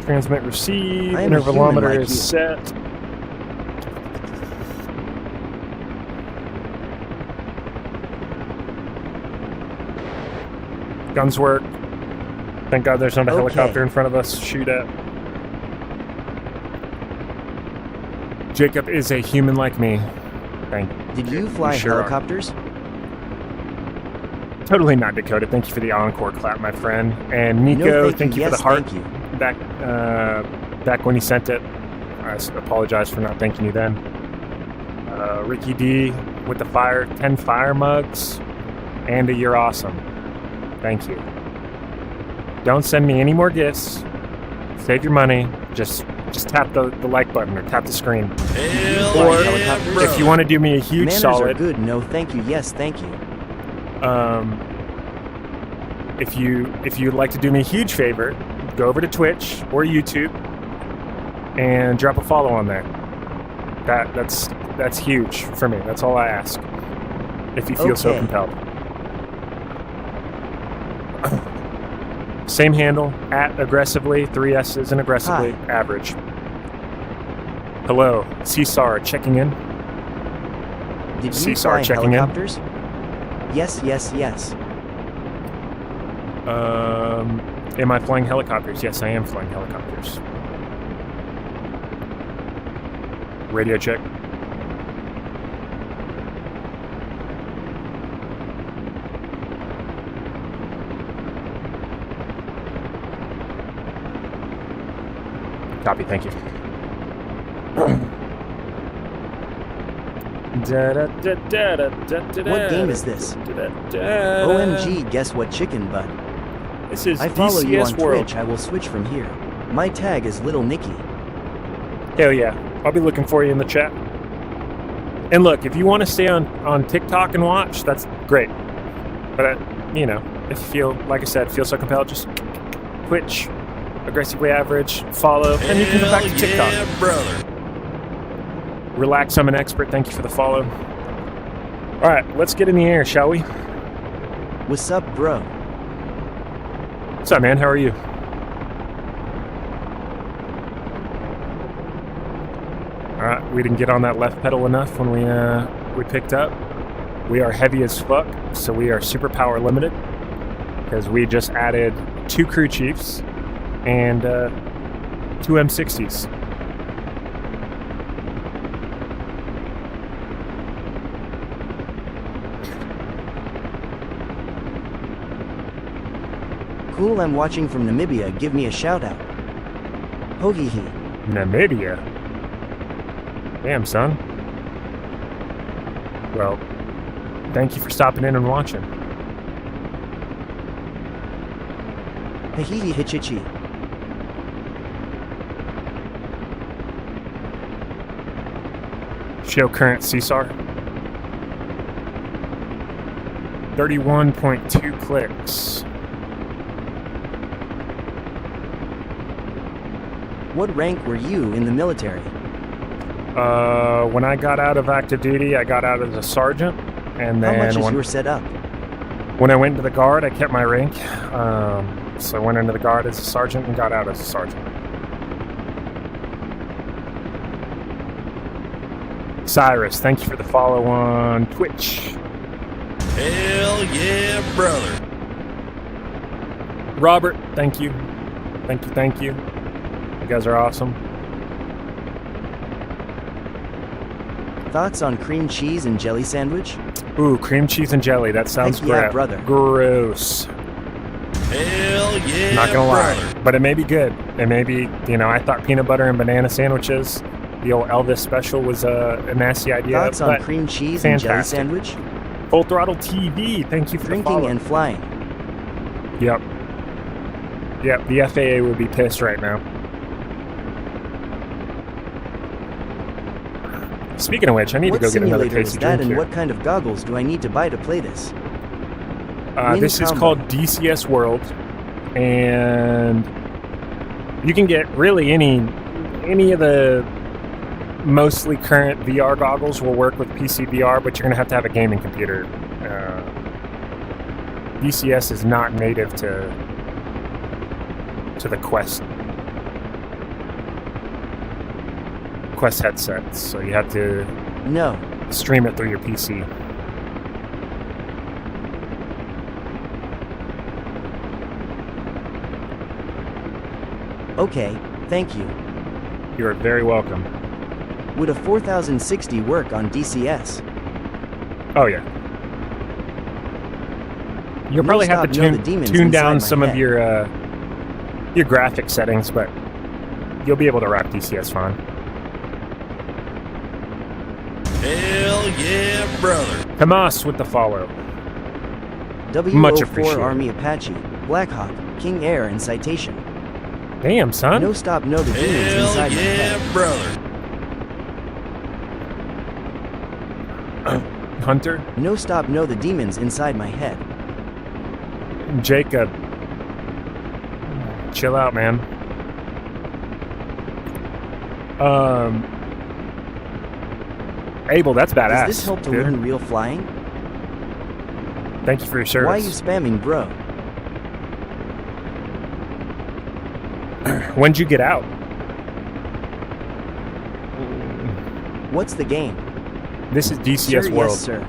Transmit receive, I am a intervalometer human like is you. set. Guns work. Thank God there's not a Okay. helicopter in front of us to shoot at. Jacob is a human like me. Did you fly sure are. helicopters? Totally not Dakota. Thank you for the encore clap, my friend. And Nico, No, thank you yes, for the heart thank you. back when you sent it. I apologize for not thanking you then. Ricky D with the 10 fire mugs, and a you're awesome. Thank you. Don't send me any more gifts. Save your money. Just tap the like button or tap the screen. Hell Or yeah, if brother. you want to do me a huge Manners are solid, good. No, thank you. Yes, thank you. if you'd like to do me a huge favor, go over to Twitch or YouTube and drop a follow on there. That's huge for me. That's all I ask. If you feel so Okay. compelled. Same handle, @aggressively, 3 S's and aggressively, Hi. average. Hello, Cesar checking in. Did you Cesar fly checking in. helicopters? Yes, yes, yes. Am I flying helicopters? Yes, I am flying helicopters. Radio check. Copy, thank you. What game is this? OMG, guess what, chicken butt? This is I follow you on DCS World. Twitch. I will switch from here. My tag is Little Nicky. Hell yeah. I'll be looking for you in the chat. And look, if you want to stay on TikTok and watch, that's great. But, you know, if you feel, like I said, feel so compelled, just Twitch, Aggressively Average, follow, and you can come back to TikTok. Yeah, brother. Relax, I'm an expert. Thank you for the follow. All right, let's get in the air, shall we? What's up, bro? What's up, man? How are you? All right, we didn't get on that left pedal enough when we picked up. We are heavy as fuck, so we are super power limited because we just added 2 crew chiefs and 2 M60s. Cool, I'm watching from Namibia. Give me a shout out. Ho hee hee. Namibia? Damn, son. Well, thank you for stopping in and watching. Hahihi hichichi. Show current CSAR. 31.2 clicks. What rank were you in the military? When I got out of active duty, I got out as a sergeant, and How much then is your setup? when I went into the guard, I kept my rank. So I went into the guard as a sergeant and got out as a sergeant. Cyrus, thank you for the follow on Twitch. Hell yeah, brother. Robert, thank you. Thank you. You guys are awesome. Thoughts on cream cheese and jelly sandwich? Ooh, cream cheese and jelly. That sounds Heck yeah, great. brother. Gross. Hell yeah, Not gonna brother. lie, but it may be good. It may be, you know, I thought peanut butter and banana sandwiches, the old Elvis special, was a nasty idea. Thoughts on but cream cheese and jelly fantastic. sandwich? Full Throttle TV, thank you for the Drinking follow. and flying. Yep, the FAA would be pissed right now. Speaking of which, I need What to go get another simulator is tasty that, drink and here. what kind of goggles do I need to buy to play this? This is Combo. called DCS World, and you can get really any of the mostly current VR goggles will work with PC VR, but you're going to have a gaming computer. DCS is not native to the Quest headsets, so you have to No. stream it through your PC. Okay, thank you. You are very welcome. Would a 4060 work on DCS? Oh yeah. You'll No probably have stop, to know the demons tune inside down my some of head. your graphic settings, but you'll be able to rock DCS fine. Hell yeah, brother. Hamas with the follow. Much W04 appreciated. Army Apache, Blackhawk, King Air, and Citation. Damn, son. No stop, know the demons Hell inside my yeah, head. brother. Hunter, No stop, know the demons inside my head. Jacob. Chill out, man. Abel, that's badass. Does this help to dude. learn real flying? Thank you for your service. Why are you spamming, bro? When'd you get out? What's the game? This is DCS Sure, World. yes, sir.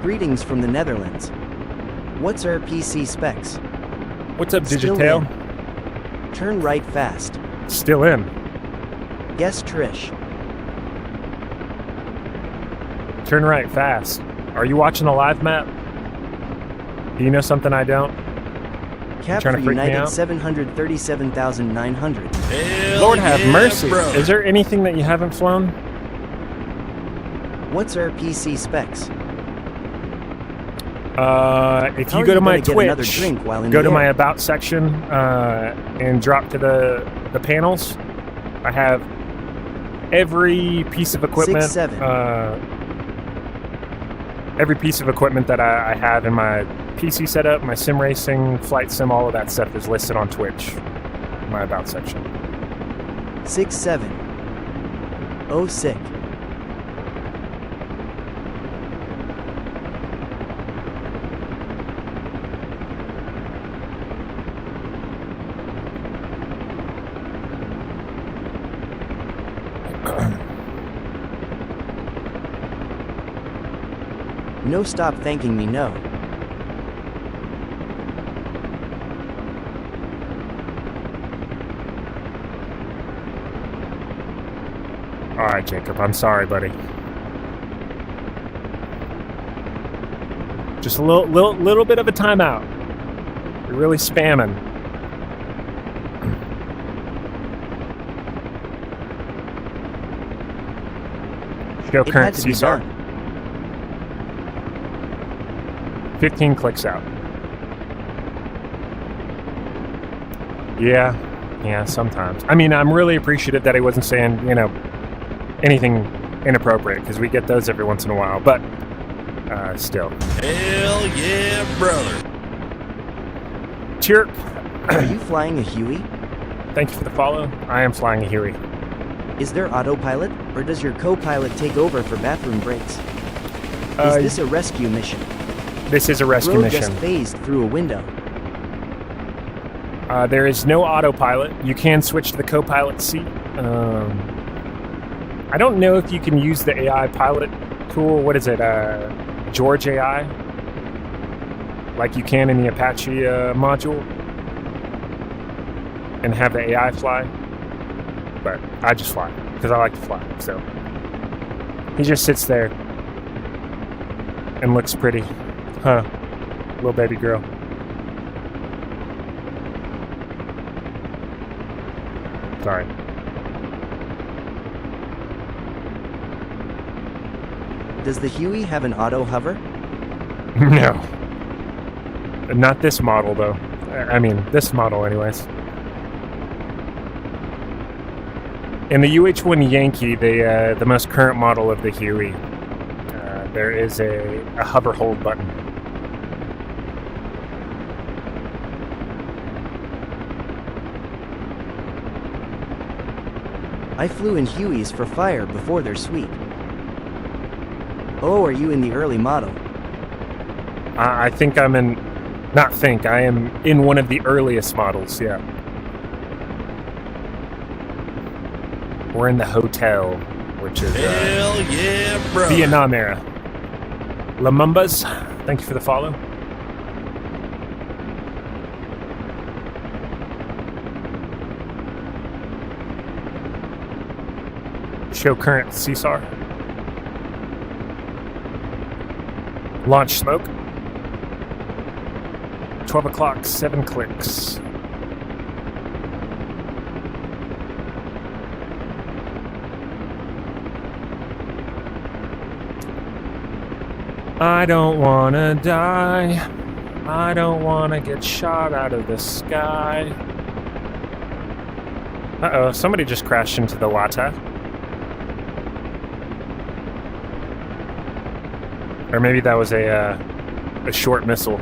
Greetings from the Netherlands. What's our PC specs? What's up, Still Digitail? in. Turn right fast. Still in. Yes, Trish. Turn right fast. Are you watching the live map? Do you know something I don't? Cap trying for to freak me United out? 737,900. Hell Lord have yeah, mercy. brother. Is there anything that you haven't flown? What's our PC specs? If How you are go to you my gonna get another Twitch, drink while in go the to my air? About section and drop to the panels. I have every piece of equipment. 6'7". Every piece of equipment that I have in my PC setup, my sim racing, flight sim, all of that stuff is listed on Twitch. My About section. 6'7". Oh, sick. No, stop thanking me, no. All right, Jacob. I'm sorry, buddy. Just a little bit of a timeout. You're really spamming. Show It had current to be CSAR. done. 15 clicks out. Yeah, sometimes. I mean, I'm really appreciative that he wasn't saying, anything inappropriate, because we get those every once in a while, but still. Hell yeah, brother. Chirp, Are you flying a Huey? thank you for the follow. I am flying a Huey. Is there autopilot, or does your co-pilot take over for bathroom breaks? Uh, Is this a rescue mission? This is a rescue Bro mission. just phased through a window. There is no autopilot. You can switch to the co-pilot seat. I don't know if you can use the AI pilot tool. What is it? George AI? Like you can in the Apache module. And have the AI fly. But I just fly. Because I like to fly. So he just sits there. And looks pretty. Huh. Little baby girl. Sorry. Does the Huey have an auto hover? No. Not this model, though. I mean, this model, anyways. In the UH-1 Yankee, the most current model of the Huey, there is a hover hold button. I flew in Hueys for fire before they're sweet. Oh, are you in the early model? I think I'm in... Not think, I am in one of the earliest models, yeah. We're in the hotel, which is Hell yeah, brother. Vietnam era. Lamumbas, thank you for the follow. Show current CSAR. Launch smoke. 12 o'clock, 7 clicks. I don't wanna die. I don't wanna get shot out of the sky. Uh-oh, somebody just crashed into the Wata. Or maybe that was a short missile.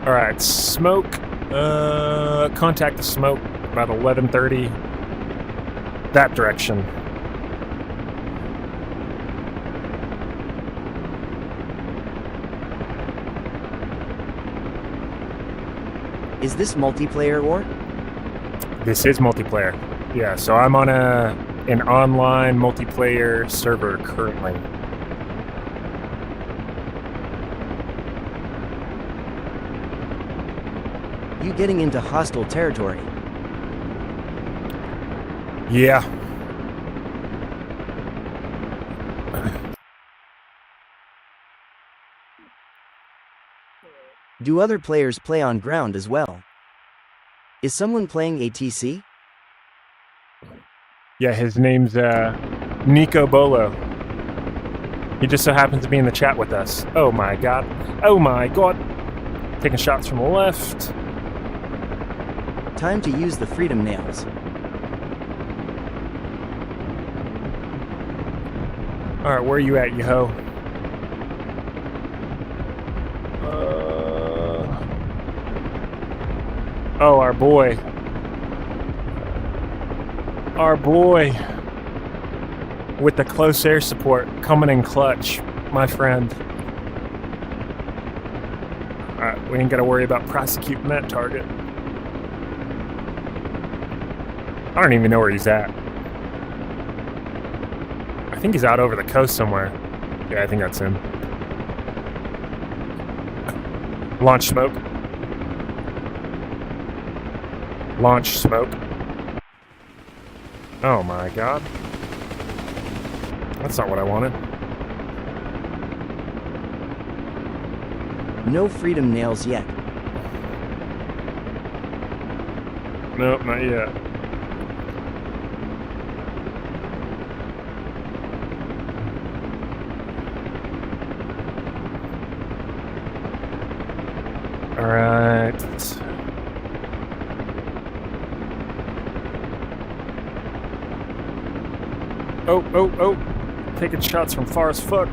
All right, smoke. Contact the smoke about 11:30. That direction. Is this multiplayer or? This is multiplayer. Yeah, so I'm on an online multiplayer server currently. You getting into hostile territory? Yeah. Do other players play on ground as well? Is someone playing ATC? Yeah, his name's Nico Bolo. He just so happens to be in the chat with us. Oh my god. Oh my god. Taking shots from the left. Time to use the freedom nails. Alright, where are you at, you ho? Oh, our boy. Our boy. With the close air support coming in clutch, my friend. Alright, we ain't gotta worry about prosecuting that target. I don't even know where he's at. I think he's out over the coast somewhere. Yeah, I think that's him. Launch smoke. Launch smoke. Oh my god. That's not what I wanted. No freedom nails yet. Nope, not yet. Alright. Oh. Taking shots from far as fuck.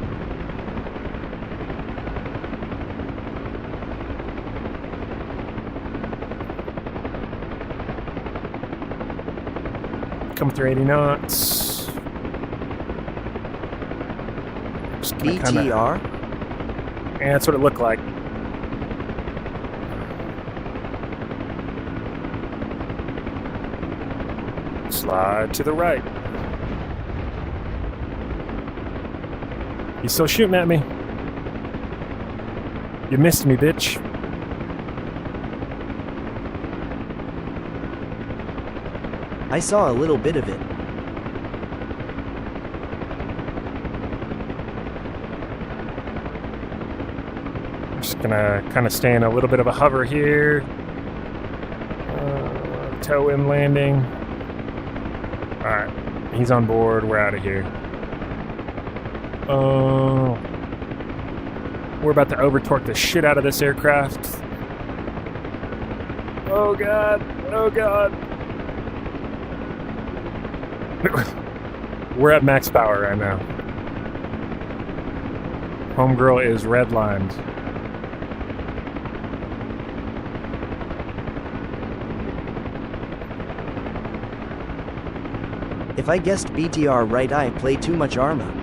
Coming through 80 knots. Just gonna BTR? Yeah, that's what it looked like. Slide to the right. You still shooting at me? You missed me, bitch. I saw a little bit of it. I'm just gonna kind of stay in a little bit of a hover here. Toe in landing. Alright, he's on board. We're out of here. We're about to over-torque the shit out of this aircraft. Oh god. Oh god. We're at max power right now. Homegirl is redlined. If I guessed BTR right, I play too much Arma.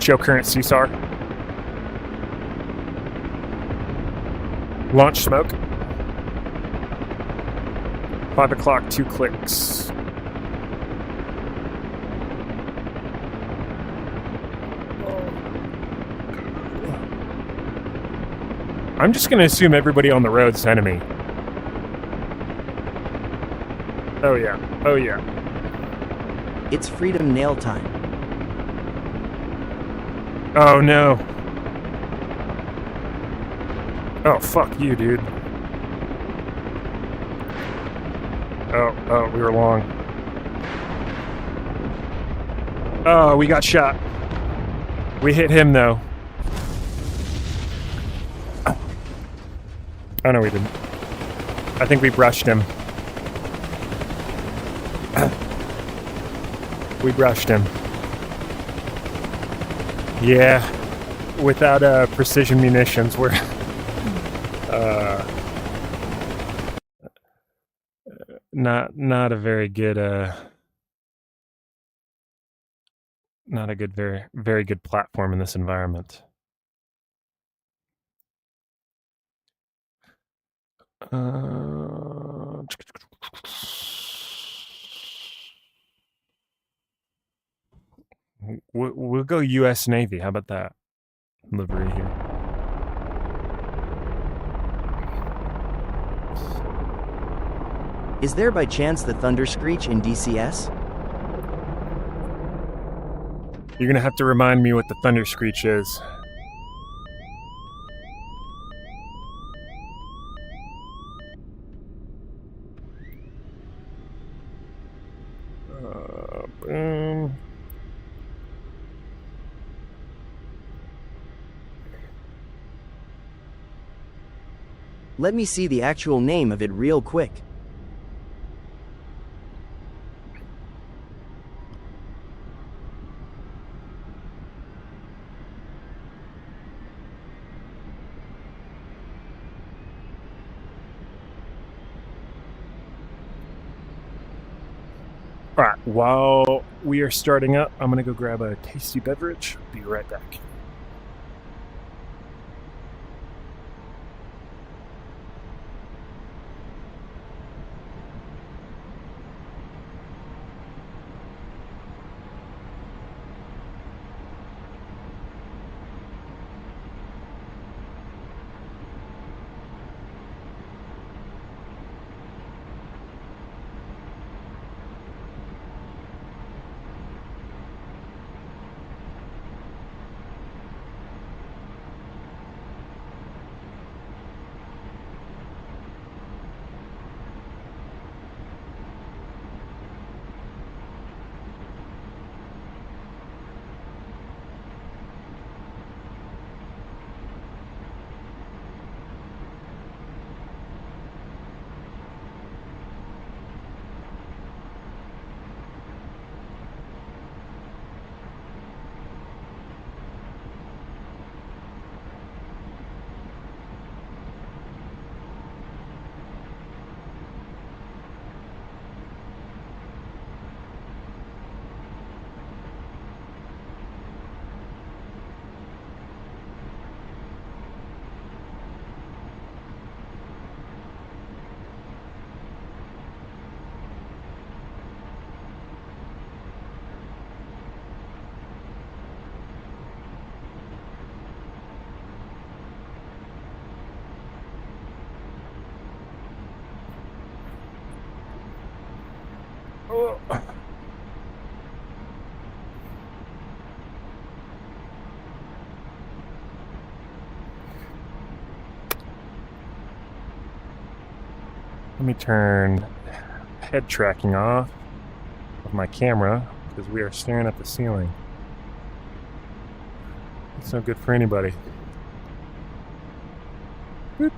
Show current CSAR. Launch smoke. 5 o'clock, 2 clicks. I'm just going to assume everybody on the road's enemy. Oh yeah, oh yeah. It's freedom nail time. Oh no. Oh, fuck you, dude. Oh, we were long. Oh, we got shot. We hit him, though. Oh, no, we didn't. I think we brushed him. We brushed him. Yeah. Without precision munitions, we're... not a very good not a good very good platform in this environment. We'll go U.S. Navy. How about that? Livery here. Is there by chance the Thunder Screech in DCS? You're gonna have to remind me what the thunder screech is. Boom. Let me see the actual name of it real quick. All right, while we are starting up, I'm going to go grab a tasty beverage. Be right back. Oh. Let me turn head tracking off of my camera because we are staring at the ceiling. It's no good for anybody. Boop.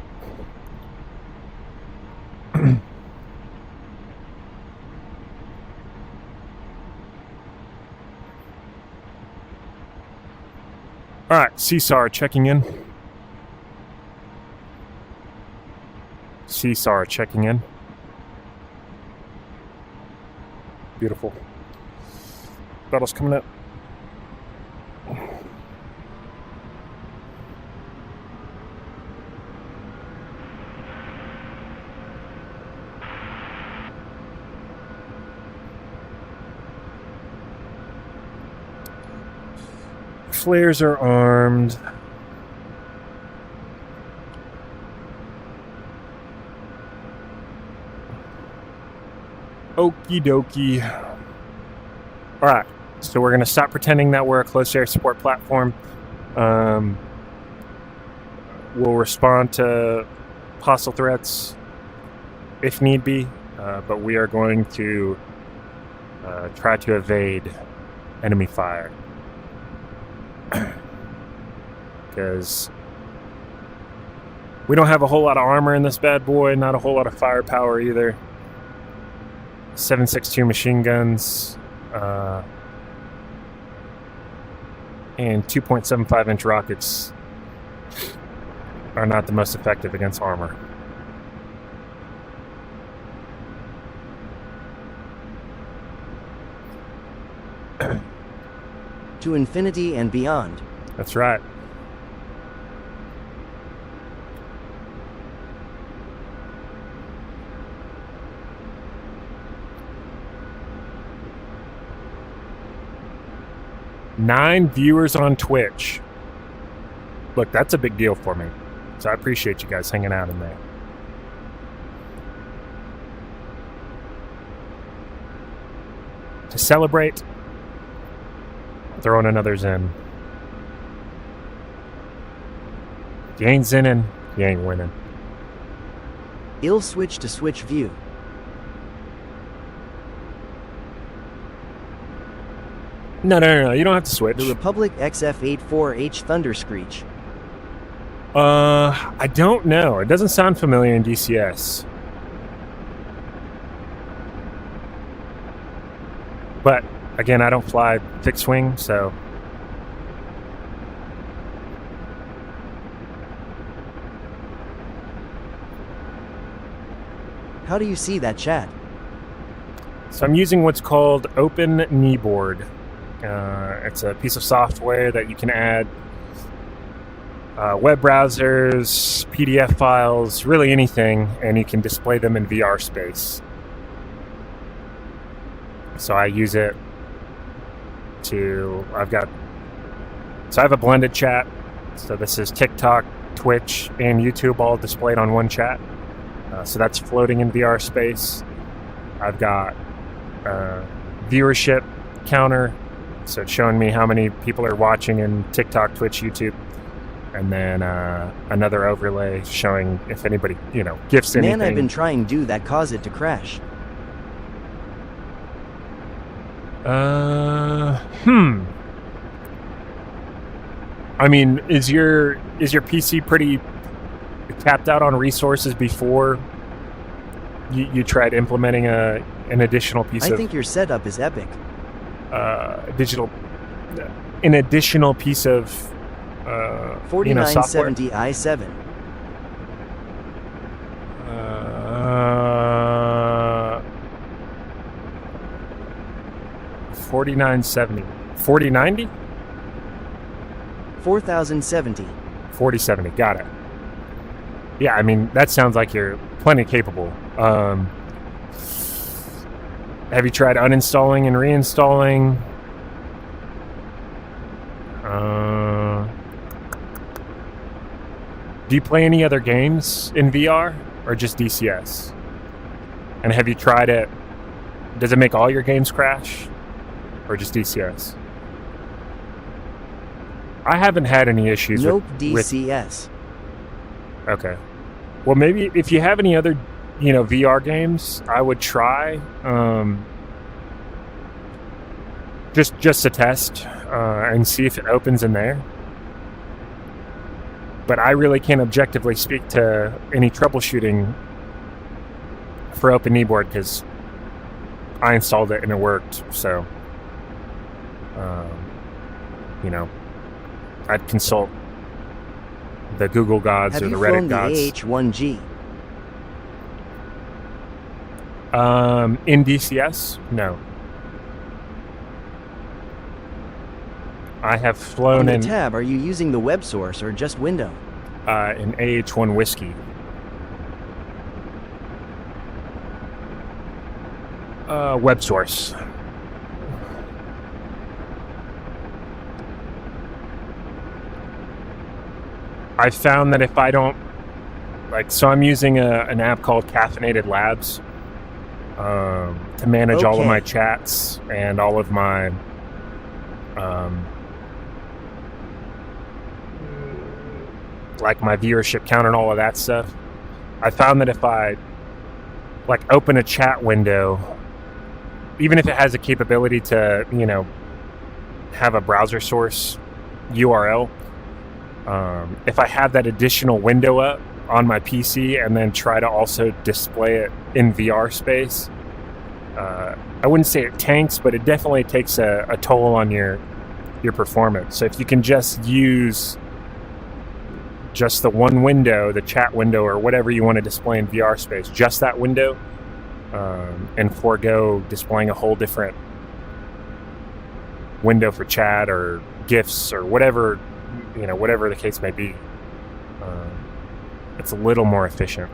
All right, CSAR checking in. CSAR checking in. Beautiful. Battle's coming up. Flares are armed. Okie dokie. All right, so we're going to stop pretending that we're a close air support platform. We'll respond to hostile threats if need be, but we are going to try to evade enemy fire. Because we don't have a whole lot of armor in this bad boy, not a whole lot of firepower either. 7.62 machine guns and 2.75 inch rockets are not the most effective against armor. To infinity and beyond. That's right. Nine viewers on Twitch. Look, that's a big deal for me. So I appreciate you guys hanging out in there. To celebrate, Throwing another Zen. You ain't zinning, you ain't winning. Ill switch to switch view. No. You don't have to switch. The Republic XF84H Thunder Screech. I don't know. It doesn't sound familiar in DCS. But again, I don't fly fixed wing, so. How do you see that chat? So I'm using what's called Open Kneeboard. It's a piece of software that you can add web browsers, PDF files, really anything, and you can display them in VR space. So I use it to, I have a blended chat. So this is TikTok, Twitch, and YouTube all displayed on one chat. So that's floating in VR space. I've got viewership counter. So it's showing me how many people are watching in TikTok, Twitch, YouTube. And then another overlay showing if anybody, gifts anything. Man, I've been trying to do that, cause it to crash. I mean, is your PC pretty tapped out on resources before you tried implementing an additional piece I think your setup is epic. an additional piece of 4970 i7. 4970. 4090? 4070. 4070. Got it. Yeah, I mean, that sounds like you're plenty capable. Have you tried uninstalling and reinstalling? Do you play any other games in VR or just DCS? And have you tried it? Does it make all your games crash or just DCS? I haven't had any issues Nope, with DCS. Okay. Well, maybe if you have any other, VR games, I would try just to test and see if it opens in there. But I really can't objectively speak to any troubleshooting for Open Kneeboard because I installed it and it worked. So, I'd consult the Google gods Have or the you Reddit flown the gods. AH-1G? In DCS, no. I have On flown the in tab, are you using the web source or just window? an AH-1 Whiskey. Web source. I found that if I don't so I'm using an app called Caffeinated Labs to manage all of Okay. my chats and all of my my viewership count and all of that stuff. I found that if I open a chat window, even if it has a capability to have a browser source URL, if I have that additional window up on my PC and then try to also display it in VR space, I wouldn't say it tanks, but it definitely takes a toll on your performance. So if you can just use just the one window, the chat window, or whatever you want to display in VR space, just that window, and forego displaying a whole different window for chat or GIFs or whatever, whatever the case may be, it's a little more efficient.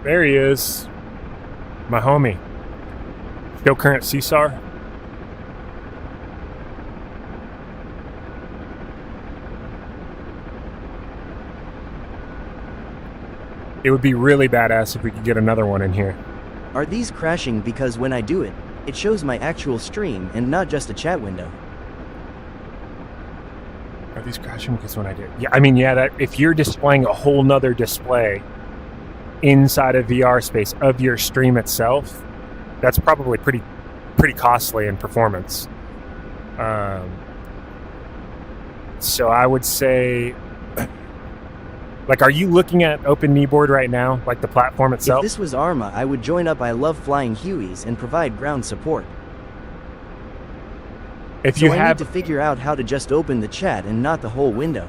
There he is. My homie. Still current CSAR. It would be really badass if we could get another one in here. Are these crashing because when I do it, it shows my actual stream and not just a chat window? Are these crashing because when I do it? Yeah, I mean, yeah, that if you're displaying a whole nother display inside of VR space of your stream itself, that's probably pretty costly in performance. So I would say, like, are you looking at Open Kneeboard right now, like the platform itself? If this was Arma, I would join up I Love Flying Hueys and provide ground support. If you I have need to figure out how to just open the chat and not the whole window.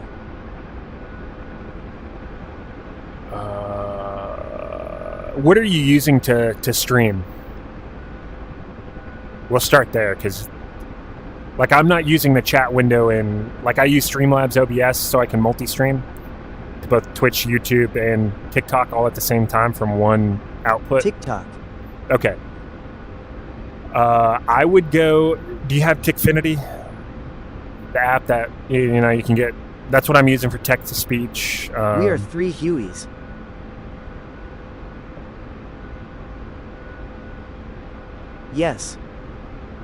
what are you using to stream? We'll start there, because like I'm not using the chat window in, like I use Streamlabs OBS so I can multi-stream to both Twitch, YouTube, and TikTok all at the same time from one output. TikTok. Okay. I would go, do you have Tickfinity? The app that, you know, you can get, that's what I'm using for text-to-speech. We are 3 Hueys. Yes.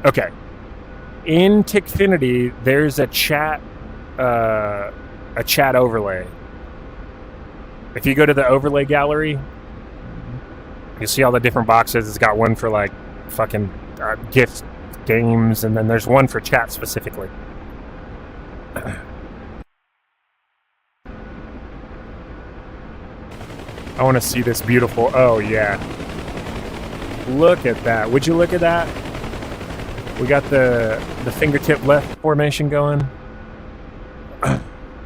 Okay. In Tickfinity, there's a chat overlay. If you go to the overlay gallery, you see all the different boxes. It's got one for like fucking gift games, and then there's one for chat specifically. I want to see this beautiful. Oh yeah. Look at that. Would you look at that? We got the fingertip left formation going.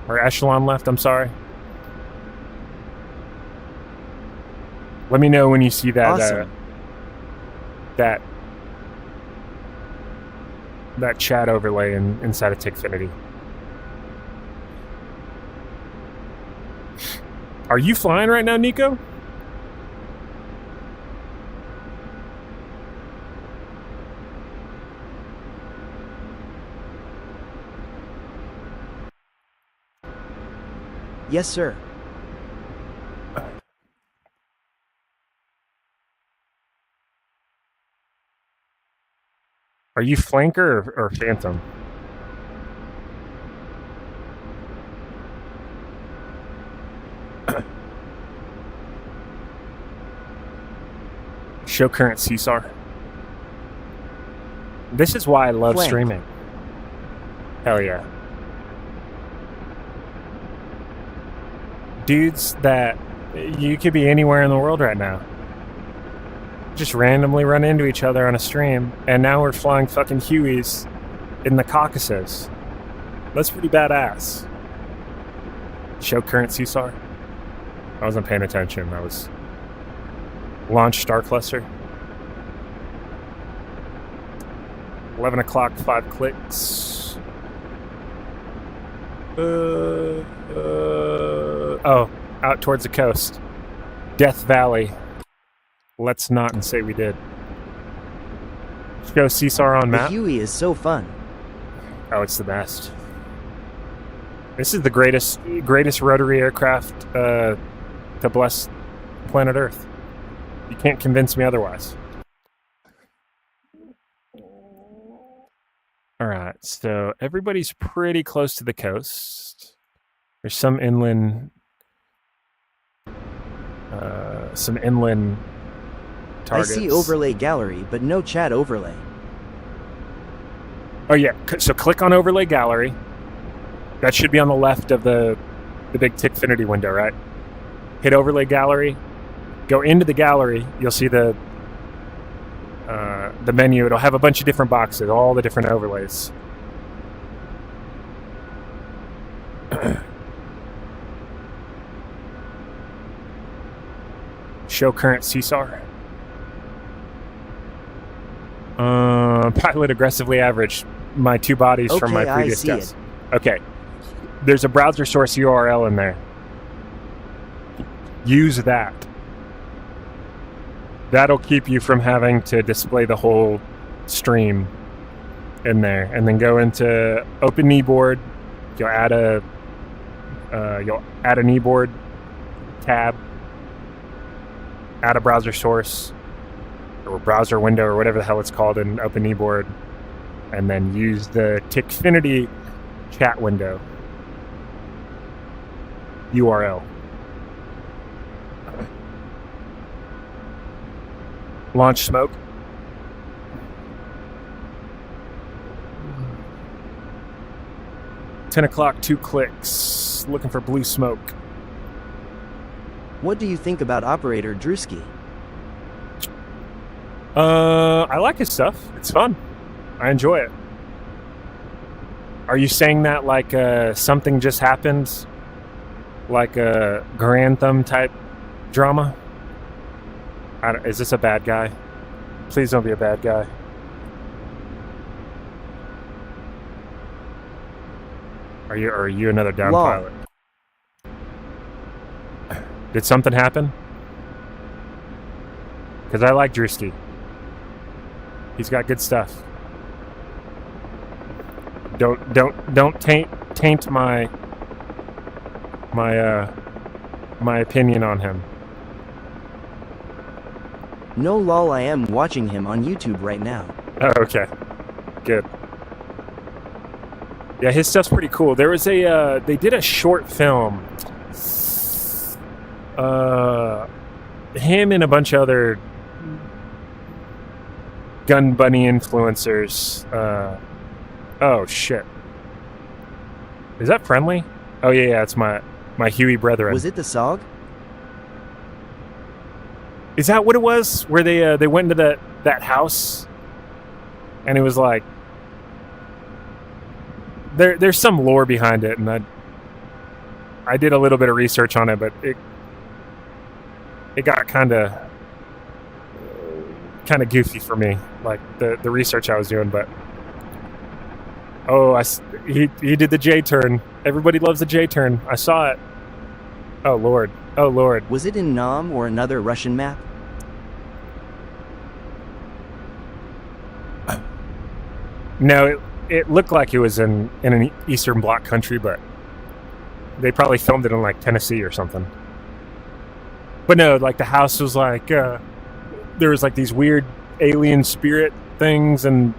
Or echelon left, I'm sorry. Let me know when you see that Awesome. that chat overlay inside of Tickfinity. Are you flying right now, Nico? Yes, sir. Are you flanker or phantom? Show current CSAR. This is why I love Flank. streaming. Hell yeah. Dudes that you could be anywhere in the world right now. Just randomly run into each other on a stream, and now we're flying fucking Hueys in the Caucasus. That's pretty badass. Show current CSAR. I wasn't paying attention. I was launch Star Cluster. 11 o'clock, 5 clicks. Oh, out towards the coast. Death Valley. Let's not and say we did. Show CSAR on The map. Huey is so fun. Oh, it's the best. This is the greatest rotary aircraft to bless planet Earth. You can't convince me otherwise. All right, so everybody's pretty close to the coast. There's some inland targets. I see overlay gallery, but no chat overlay. Oh yeah, so click on overlay gallery. That should be on the left of the big Tickfinity window, right? Hit overlay gallery. Go into the gallery. You'll see the menu. It'll have a bunch of different boxes, all the different overlays. Show current CSAR. Pilot aggressively average my 2 bodies from my Okay, I previous see test. Okay. There's a browser source URL in there. Use that. That'll keep you from having to display the whole stream in there. And then go into Open Kneeboard. You'll add a kneeboard tab. add a browser source or browser window or whatever the hell it's called in OpenEBoard, and then use the Tickfinity chat window URL. Launch smoke. $10, 2 clicks. Looking for blue smoke. What do you think about operator Drewski? I like his stuff. It's fun. I enjoy it. Are you saying that like something just happened? Like a Grantham type drama? Is this a bad guy? Please don't be a bad guy. Are you another down Law. pilot? Did something happen? Because I like Drewski. He's got good stuff. Don't taint my opinion on him. No lol, I am watching him on YouTube right now. Oh, okay. Good. Yeah, his stuff's pretty cool. There was they did a short film. Him and a bunch of other gun bunny influencers. Oh, shit. Is that friendly? Oh, yeah, it's my Huey brethren. Was it the SOG? Is that what it was? Where they went into that house, and it was like there's some lore behind it, and I did a little bit of research on it, but it got kind of goofy for me, like the research I was doing. But he did the J turn. Everybody loves the J turn. I saw it. Oh Lord. Was it in Nam or another Russian map? No, it looked like it was in an Eastern Bloc country, but they probably filmed it in like Tennessee or something. But no, like the house was like there was like these weird alien spirit things, and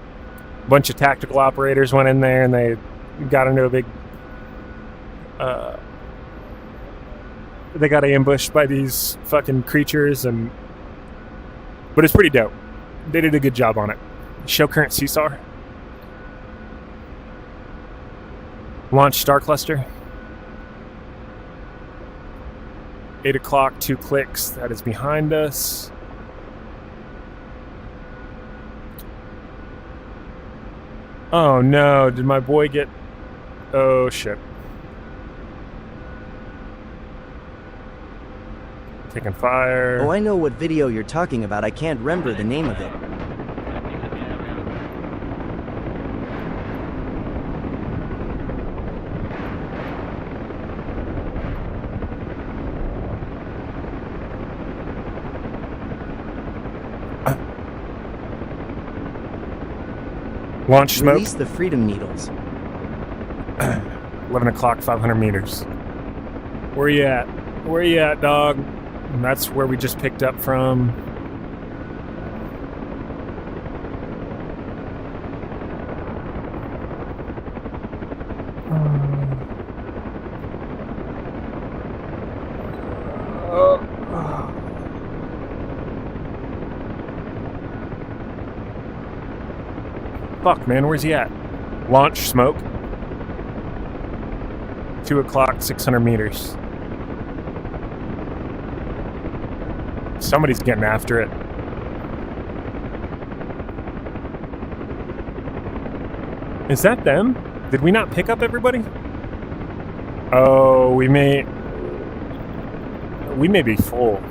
a bunch of tactical operators went in there, and they got into a big they got ambushed by these fucking creatures, but it's pretty dope. They did a good job on it. Show current CSAR. Launch Star Cluster. 8 2 clicks. That is behind us. Oh no, did my boy get... Oh shit. Taking fire. Oh, I know what video you're talking about. I can't remember the name of it. Launch smoke. Release the Freedom Needles. 11 o'clock, 500 meters. Where you at? Where you at, dog? And that's where we just picked up from. Fuck, man, where's he at? Launch smoke. 2 o'clock, 600 meters. Somebody's getting after it. Is that them? Did we not pick up everybody? Oh, we may be full.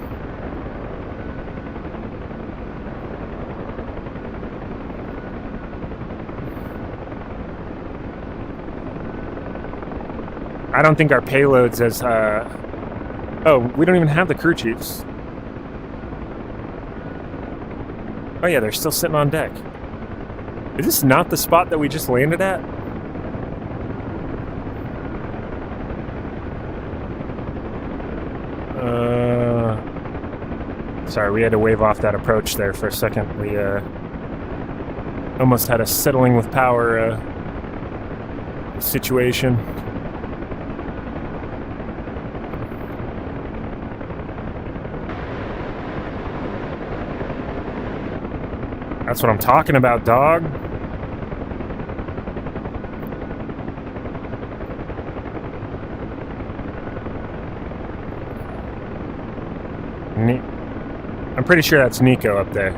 I don't think our payload's as oh, we don't even have the crew chiefs. Oh yeah, they're still sitting on deck. Is this not the spot that we just landed at? Sorry, we had to wave off that approach there for a second. We almost had a settling with power situation. That's what I'm talking about, dog. I'm pretty sure that's Nico up there.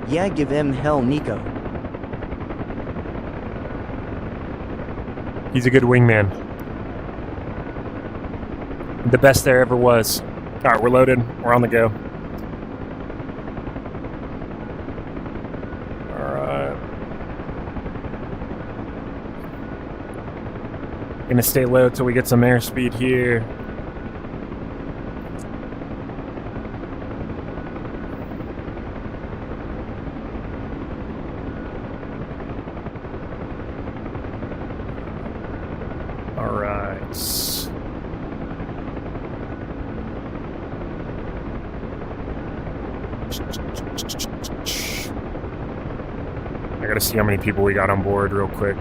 Yeah, give him hell, Nico. He's a good wingman. The best there ever was. All right, we're loaded. We're on the go. All right. Gonna stay low till we get some airspeed here. All right. I gotta see how many people we got on board real quick.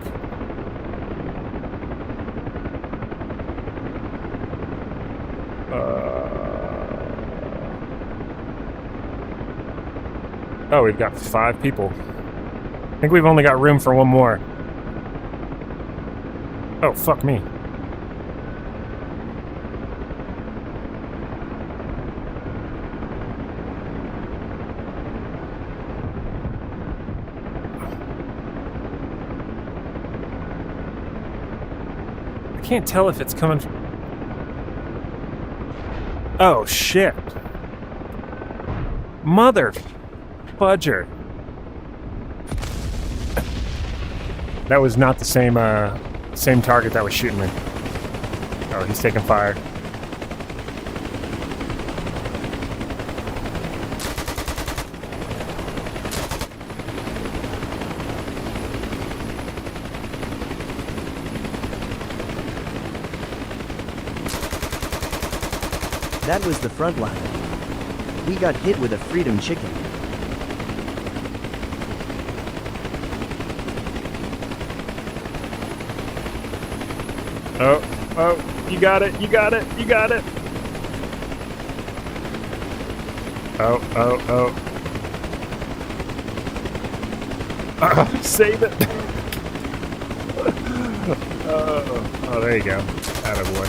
Oh, we've got 5 people. I think we've only got room for one more. Oh, fuck me. I can't tell if it's coming from... Oh, shit. Mother fudger. That was not the same target that was shooting me. Oh, he's taking fire. That was the front line. We got hit with a freedom chicken. Oh, you got it, you got it, you got it. Oh. Save it. Oh, there you go. Attaboy.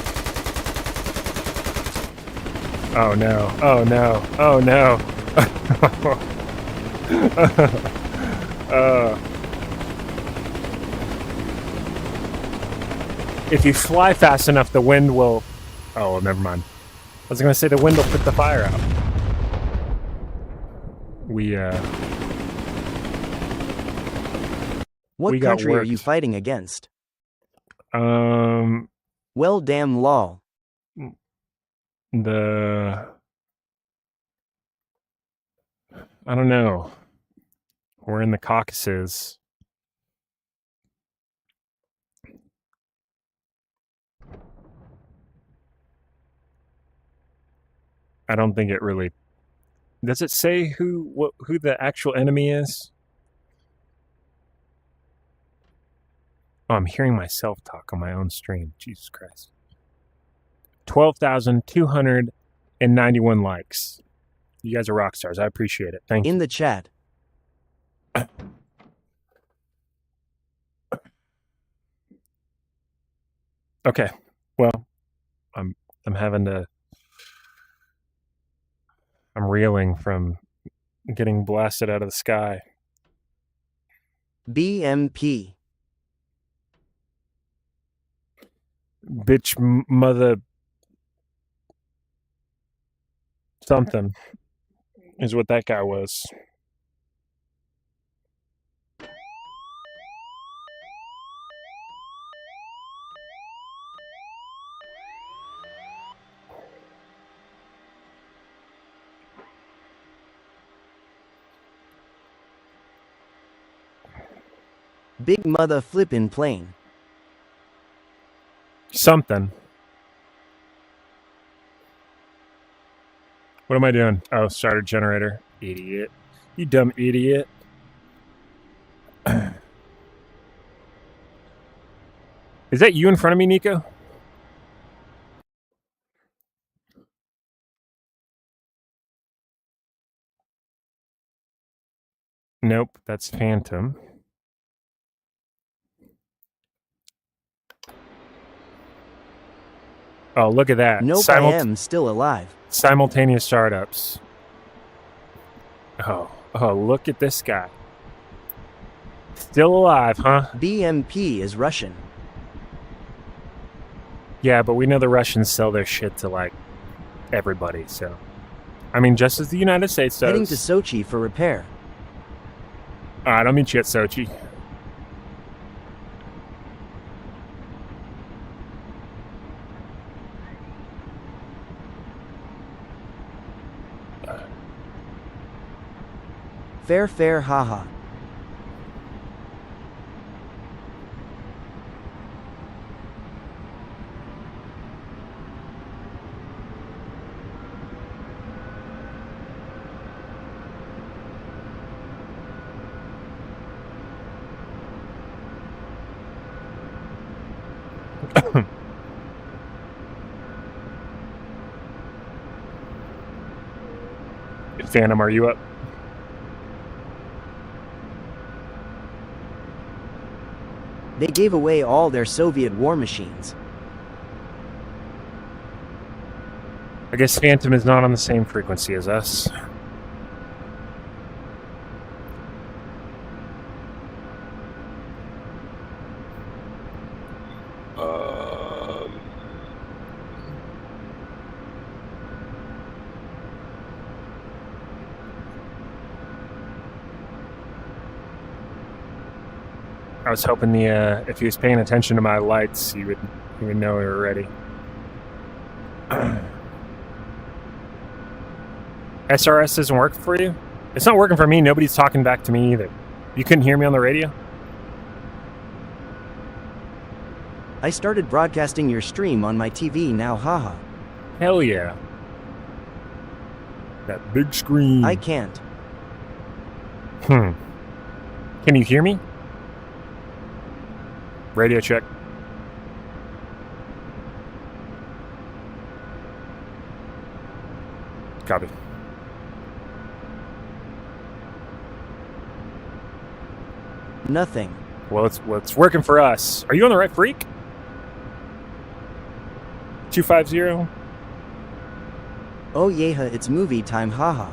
Oh no, oh no, oh no. If you fly fast enough, the wind will... Oh, never mind. I was going to say the wind will put the fire out. What got country are you worked. fighting against? Um, Well, damn lol. I don't know. We're in the Caucasus. I don't think it really... Does it say who the actual enemy is? Oh, I'm hearing myself talk on my own stream. Jesus Christ. 12,291 likes. You guys are rock stars. I appreciate it. Thank you. In the chat. Okay. Well, I'm having to... I'm reeling from getting blasted out of the sky. BMP. Bitch, mother... something is what that guy was. Big mother flippin' plane. Something. What am I doing? Oh, starter generator. Idiot. You dumb idiot. Is that you in front of me, Nico? Nope, that's Phantom. Oh, look at that. Nope, I am still alive. Simultaneous startups. Oh, look at this guy. Still alive, huh? BMP is Russian. Yeah, but we know the Russians sell their shit to, like, everybody, so. I mean, just as the United States does. Heading to Sochi for repair. Alright, I'll meet you at Sochi. Fair, haha. Phantom, are you up? They gave away all their Soviet war machines. I guess Phantom is not on the same frequency as us. I was hoping if he was paying attention to my lights, he would know we were ready. SRS doesn't work for you? It's not working for me. Nobody's talking back to me either. You couldn't hear me on the radio? I started broadcasting your stream on my TV now, haha. Hell yeah. That big screen. I can't. Can you hear me? Radio check. Copy. Nothing. Well, it's working for us. Are you on the right freak? 250? Oh yeah, it's movie time, haha.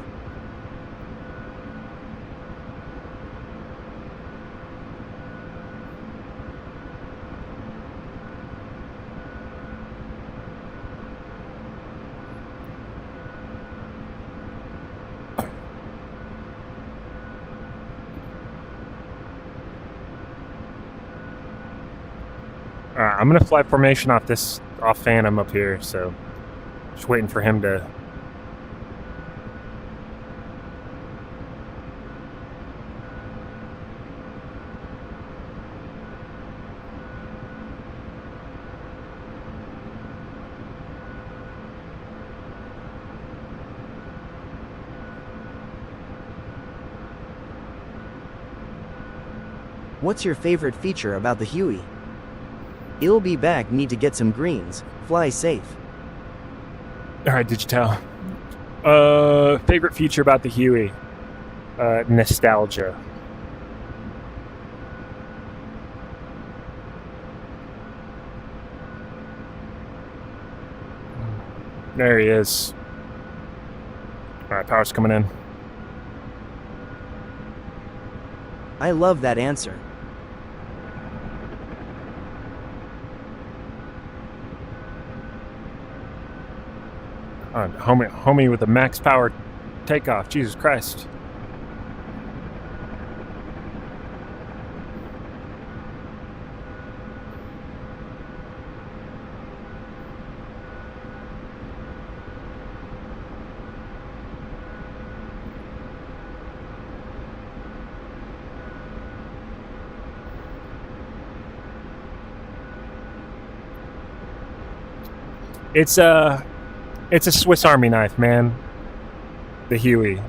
I'm gonna fly formation off Phantom up here, so just waiting for him to. What's your favorite feature about the Huey? I'll be back, need to get some greens. Fly safe. Alright, did you tell? Favorite feature about the Huey? Nostalgia. There he is. Alright, power's coming in. I love that answer. Homie with the max power takeoff. Jesus Christ. It's a Swiss Army knife, man. The Huey.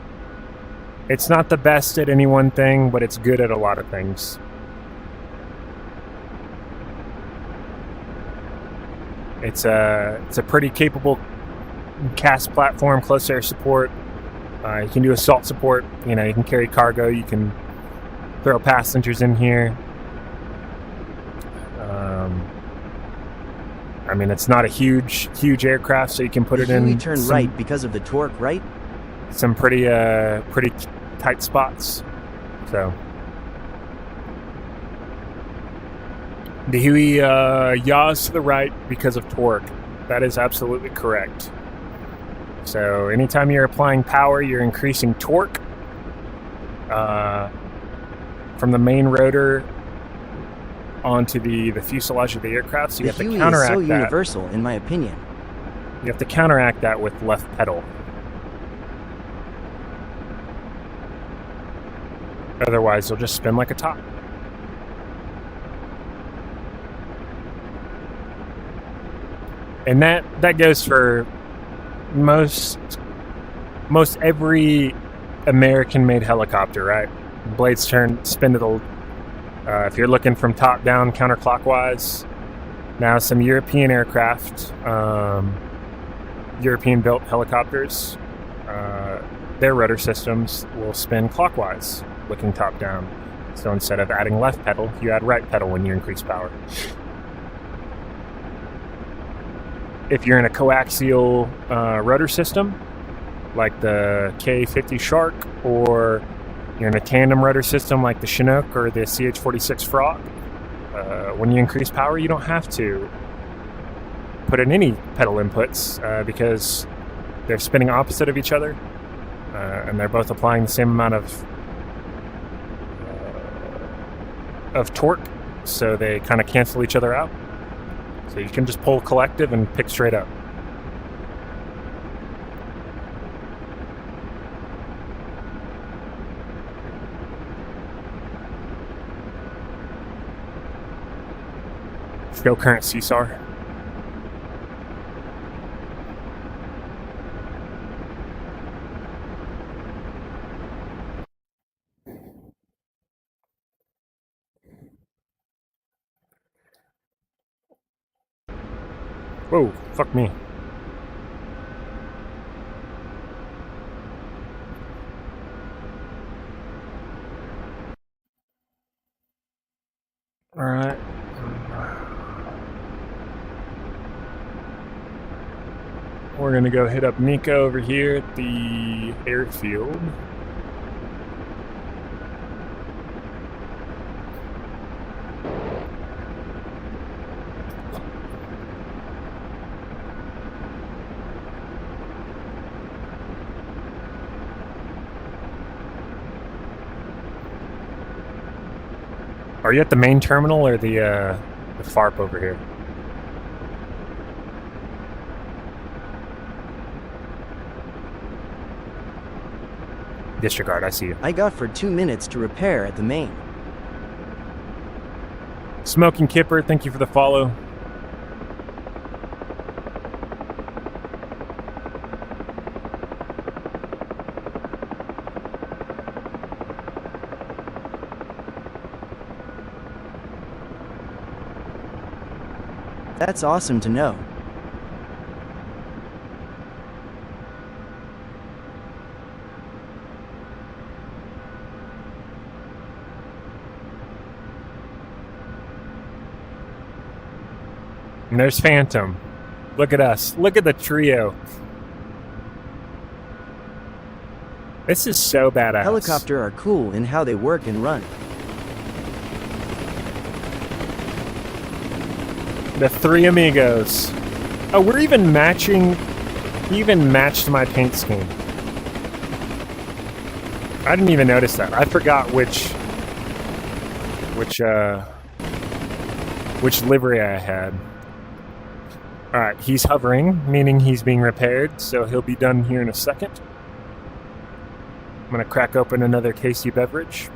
It's not the best at any one thing, but it's good at a lot of things. It's a pretty capable cast platform, close air support. You can do assault support. You know, you can carry cargo. You can throw passengers in here. I mean, it's not a huge aircraft, so you can put it in. You turn right because of the torque, right? Some pretty tight spots. So the Huey yaws to the right because of torque. That is absolutely correct. So anytime you're applying power, you're increasing torque from the main rotor onto the fuselage of the aircraft. So you have to Huey counteract is so that. universal, in my opinion. You have to counteract that with left pedal. Otherwise, you'll just spin like a top. And that goes for most every American-made helicopter, right? Blades spin to the. If you're looking from top down counterclockwise, now some European aircraft, European-built helicopters, their rotor systems will spin clockwise, looking top down. So instead of adding left pedal, you add right pedal when you increase power. If you're in a coaxial rotor system, like the K50 Shark, or you're in a tandem rotor system like the Chinook or the CH-46 Frog, when you increase power, you don't have to put in any pedal inputs because they're spinning opposite of each other, and they're both applying the same amount of torque, so they kind of cancel each other out. So you can just pull collective and pick straight up. Go current CSAR. Whoa, fuck me. All right. We're gonna go hit up Nico over here at the airfield. Are you at the main terminal or the FARP over here? Disregard, I see you. I got for 2 minutes to repair at the main. Smoking Kipper, thank you for the follow. That's awesome to know. And there's Phantom. Look at us. Look at the trio. This is so badass. Helicopters are cool in how they work and run. The three amigos. Oh, we're even matching. He even matched my paint scheme. I didn't even notice that. I forgot which livery I had. All right, he's hovering, meaning he's being repaired, so he'll be done here in a second. I'm gonna crack open another tasty beverage.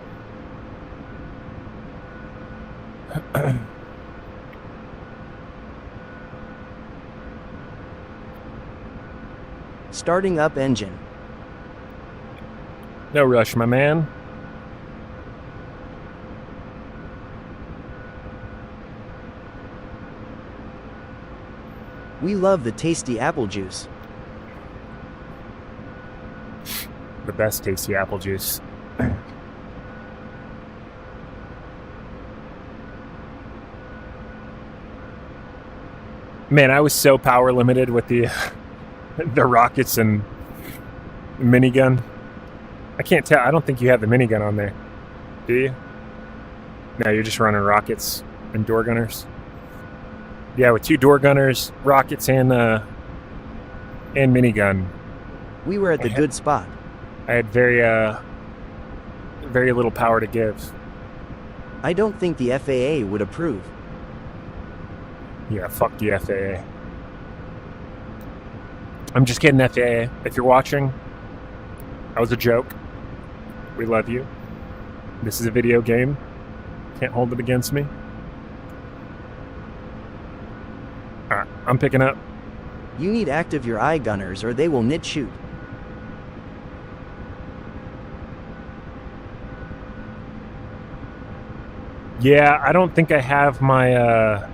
Starting up engine. No rush, my man. We love the tasty apple juice. The best tasty apple juice. Man, I was so power limited with the the rockets and minigun. I can't tell. I don't think you have the minigun on there, do you? No, you're just running rockets and door gunners. Yeah, with 2 door gunners, rockets, and minigun. We were at the good spot. I had very little power to give. I don't think the FAA would approve. Yeah, fuck the FAA. I'm just kidding, FAA. If you're watching, that was a joke. We love you. This is a video game. Can't hold it against me. Alright, I'm picking up. You need active your eye gunners or they will nit shoot. Yeah, I don't think I have my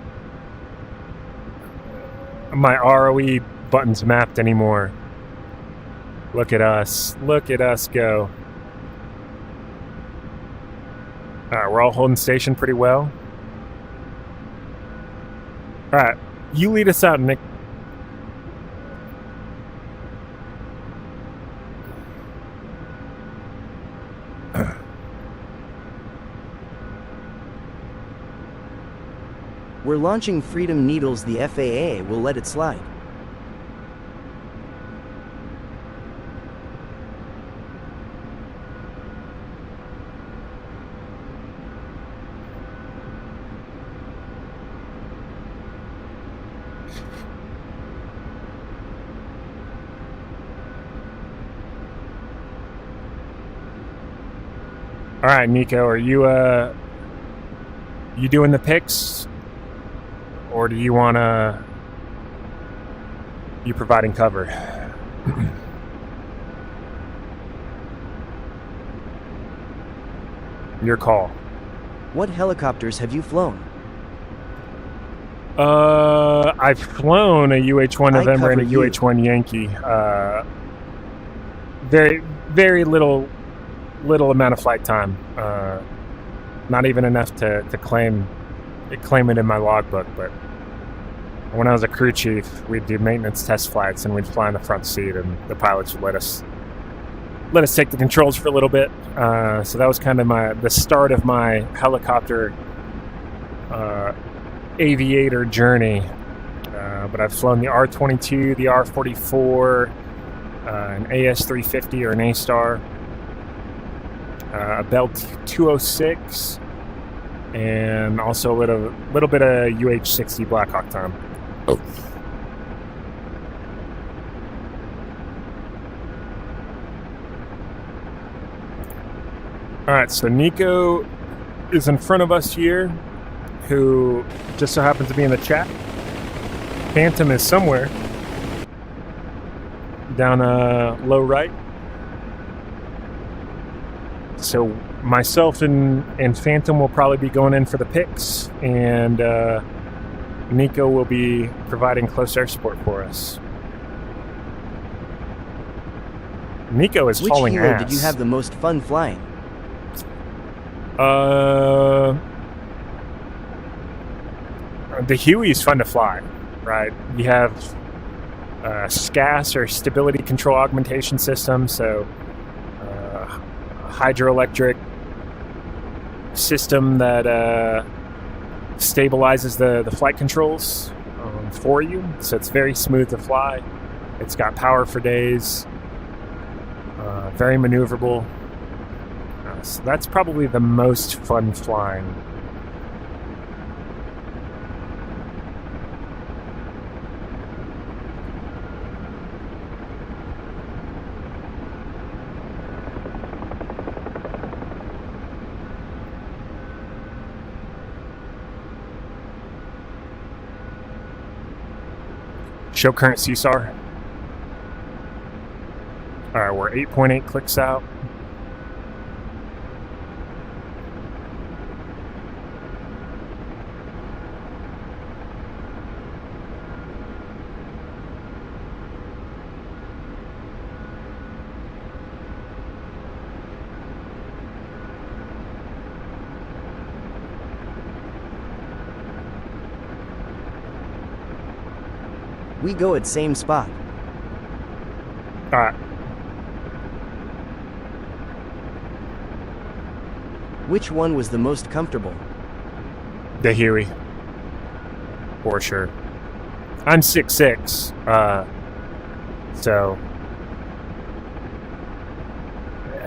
my ROE buttons mapped anymore. Look at us. Look at us go. Alright, we're all holding station pretty well. Alright, you lead us out, Nick. We're launching Freedom Needles. The FAA will let it slide. All right, Nico, are you doing the picks, or do you wanna you providing cover? Your call. What helicopters have you flown? I've flown a UH-1 I November and a cover you. UH-1 Yankee. Very little amount of flight time. Not even enough to claim it in my logbook. But when I was a crew chief, we'd do maintenance test flights and we'd fly in the front seat, and the pilots would let us take the controls for a little bit. So that was kind of the start of my helicopter aviator journey. But I've flown the R-22, the R-44, an AS-350 or an A-Star, a Bell 206, and also a little bit of UH-60 Black Hawk time. All right, so Nico is in front of us here, who just so happens to be in the chat. Phantom is somewhere down low right. So myself and Phantom will probably be going in for the picks, and Nico will be providing close air support for us. Nico is Which hauling hero ass. did you have the most fun flying? The Huey is fun to fly, right? You have SCAS, or Stability Control Augmentation System, so hydroelectric system that stabilizes the flight controls for you, so it's very smooth to fly. It's got power for days, very maneuverable. So that's probably the most fun flying. Show current CSAR. All right, we're 8.8 clicks out. We go at same spot. All right. Which one was the most comfortable? The Huey. For sure. I'm 6'6", so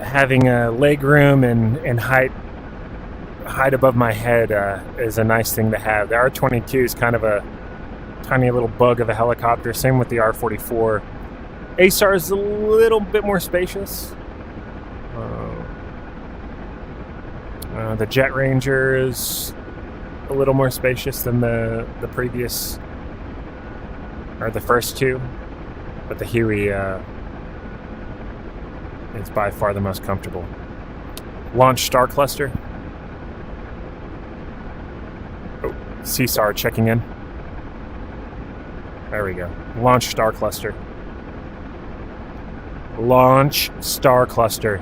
having a leg room and height above my head is a nice thing to have. The R-22 is kind of a tiny little bug of a helicopter. Same with the R-44. ASAR is a little bit more spacious. The Jet Ranger is a little more spacious than the previous, or the first two, but the Huey is by far the most comfortable. Launch Star Cluster. Oh, CSAR checking in. There we go. Launch Star Cluster. Launch Star Cluster.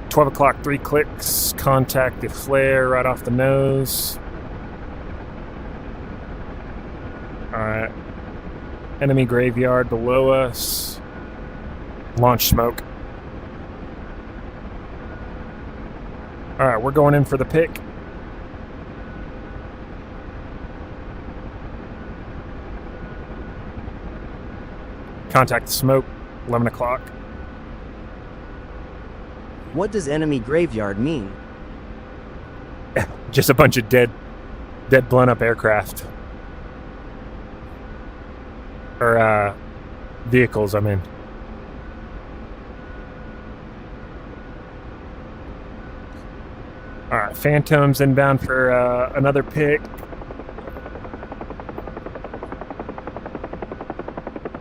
12 o'clock, 3 clicks. Contact the flare right off the nose. Alright. Enemy graveyard below us. Launch smoke. Alright, we're going in for the pick. Contact the smoke. 11 o'clock. What does enemy graveyard mean? Just a bunch of dead blown up aircraft. Or, vehicles, I mean. Alright, Phantom's inbound for another pick.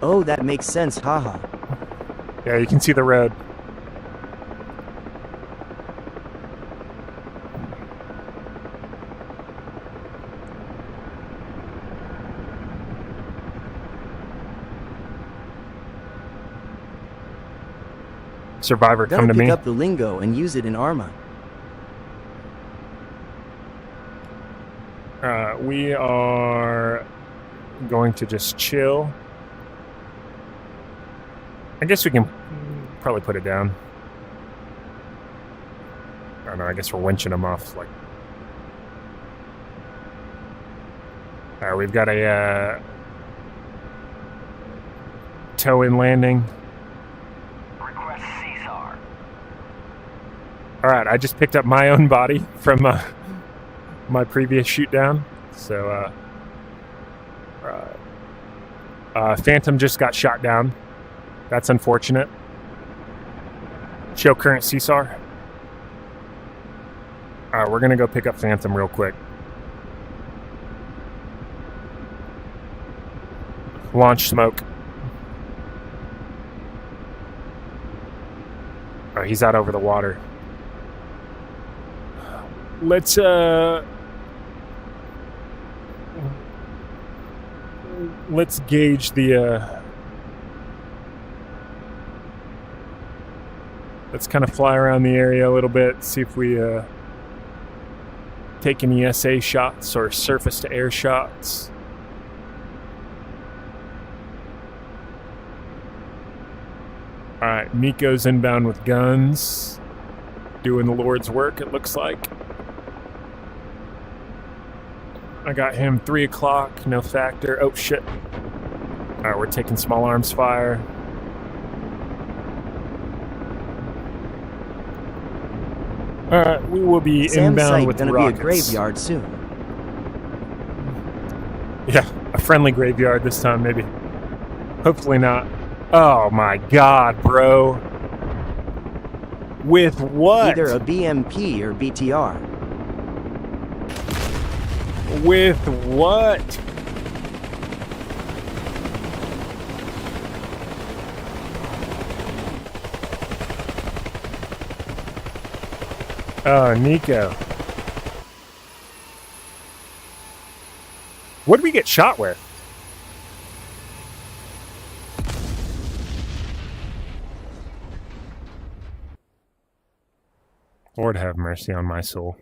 Oh, that makes sense, haha. Yeah, you can see the road. Survivor, Gotta come to pick me. up the lingo and use it in Arma. We are going to just chill. I guess we can probably put it down. I don't know, I guess we're winching them off. Like, we've got a tow-in landing. Request CSAR. All right, I just picked up my own body from my previous shoot down. So, Phantom just got shot down. That's unfortunate. Show current CSAR. All right, we're going to go pick up Phantom real quick. Launch smoke. Oh, he's out over the water. Let's gauge the let's kind of fly around the area a little bit, see if we take any SA shots or surface to air shots. All right, Nico's inbound with guns, doing the Lord's work, it looks like. I got him 3 o'clock, no factor. Oh, shit. All right, we're taking small arms fire. All right, we will be Sam inbound site with gonna rockets. be a graveyard soon. Yeah, a friendly graveyard this time, maybe. Hopefully not. Oh my God, bro. With what? Either a BMP or BTR. With what? Oh, Nico. What did we get shot with? Lord have mercy on my soul.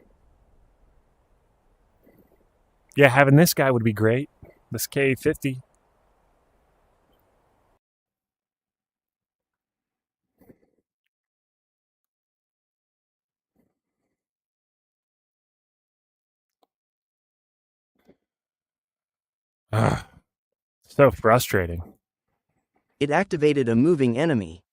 Yeah, having this guy would be great. This K50. Ugh. So frustrating. It activated a moving enemy.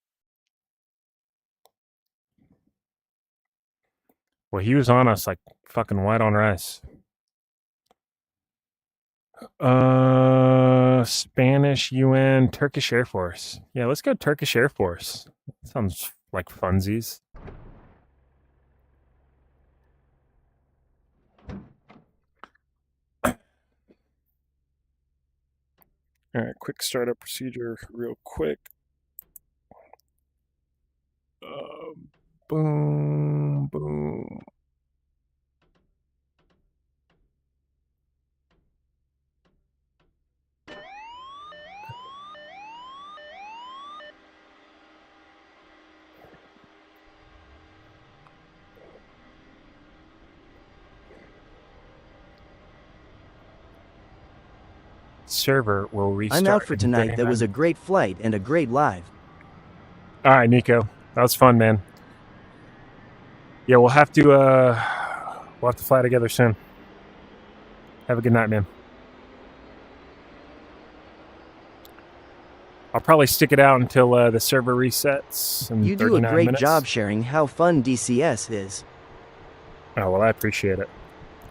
Well, he was on us like fucking white on rice. Spanish UN, Turkish Air Force. Yeah, let's go Turkish Air Force. Sounds like funsies. All right, quick startup procedure, real quick. Boom, boom. Server will restart. I'm out for in tonight. That 39 was a great flight and a great live. All right, Nico, that was fun, man. Yeah, we'll have to fly together soon. Have a good night, man. I'll probably stick it out until the server resets. In You do a 39 great minutes. job sharing how fun DCS is. Oh, well, I appreciate it.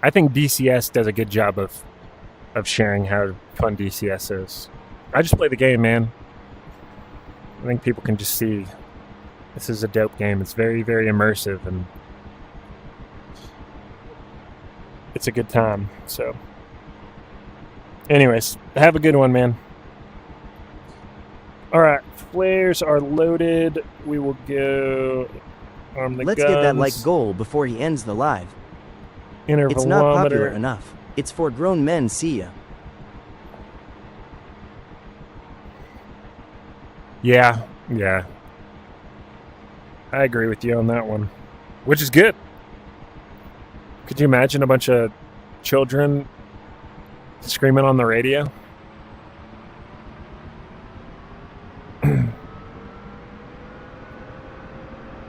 I think DCS does a good job of sharing how fun DCS is. I just play the game, man. I think people can just see this is a dope game. It's very, very immersive, and it's a good time. So, anyways, have a good one, man. All right, flares are loaded. We will go arm the Let's guns. get that like goal before he ends the live. It's not popular Intervalometer. enough. It's for grown men. See ya. Yeah. I agree with you on that one, which is good. Could you imagine a bunch of children screaming on the radio?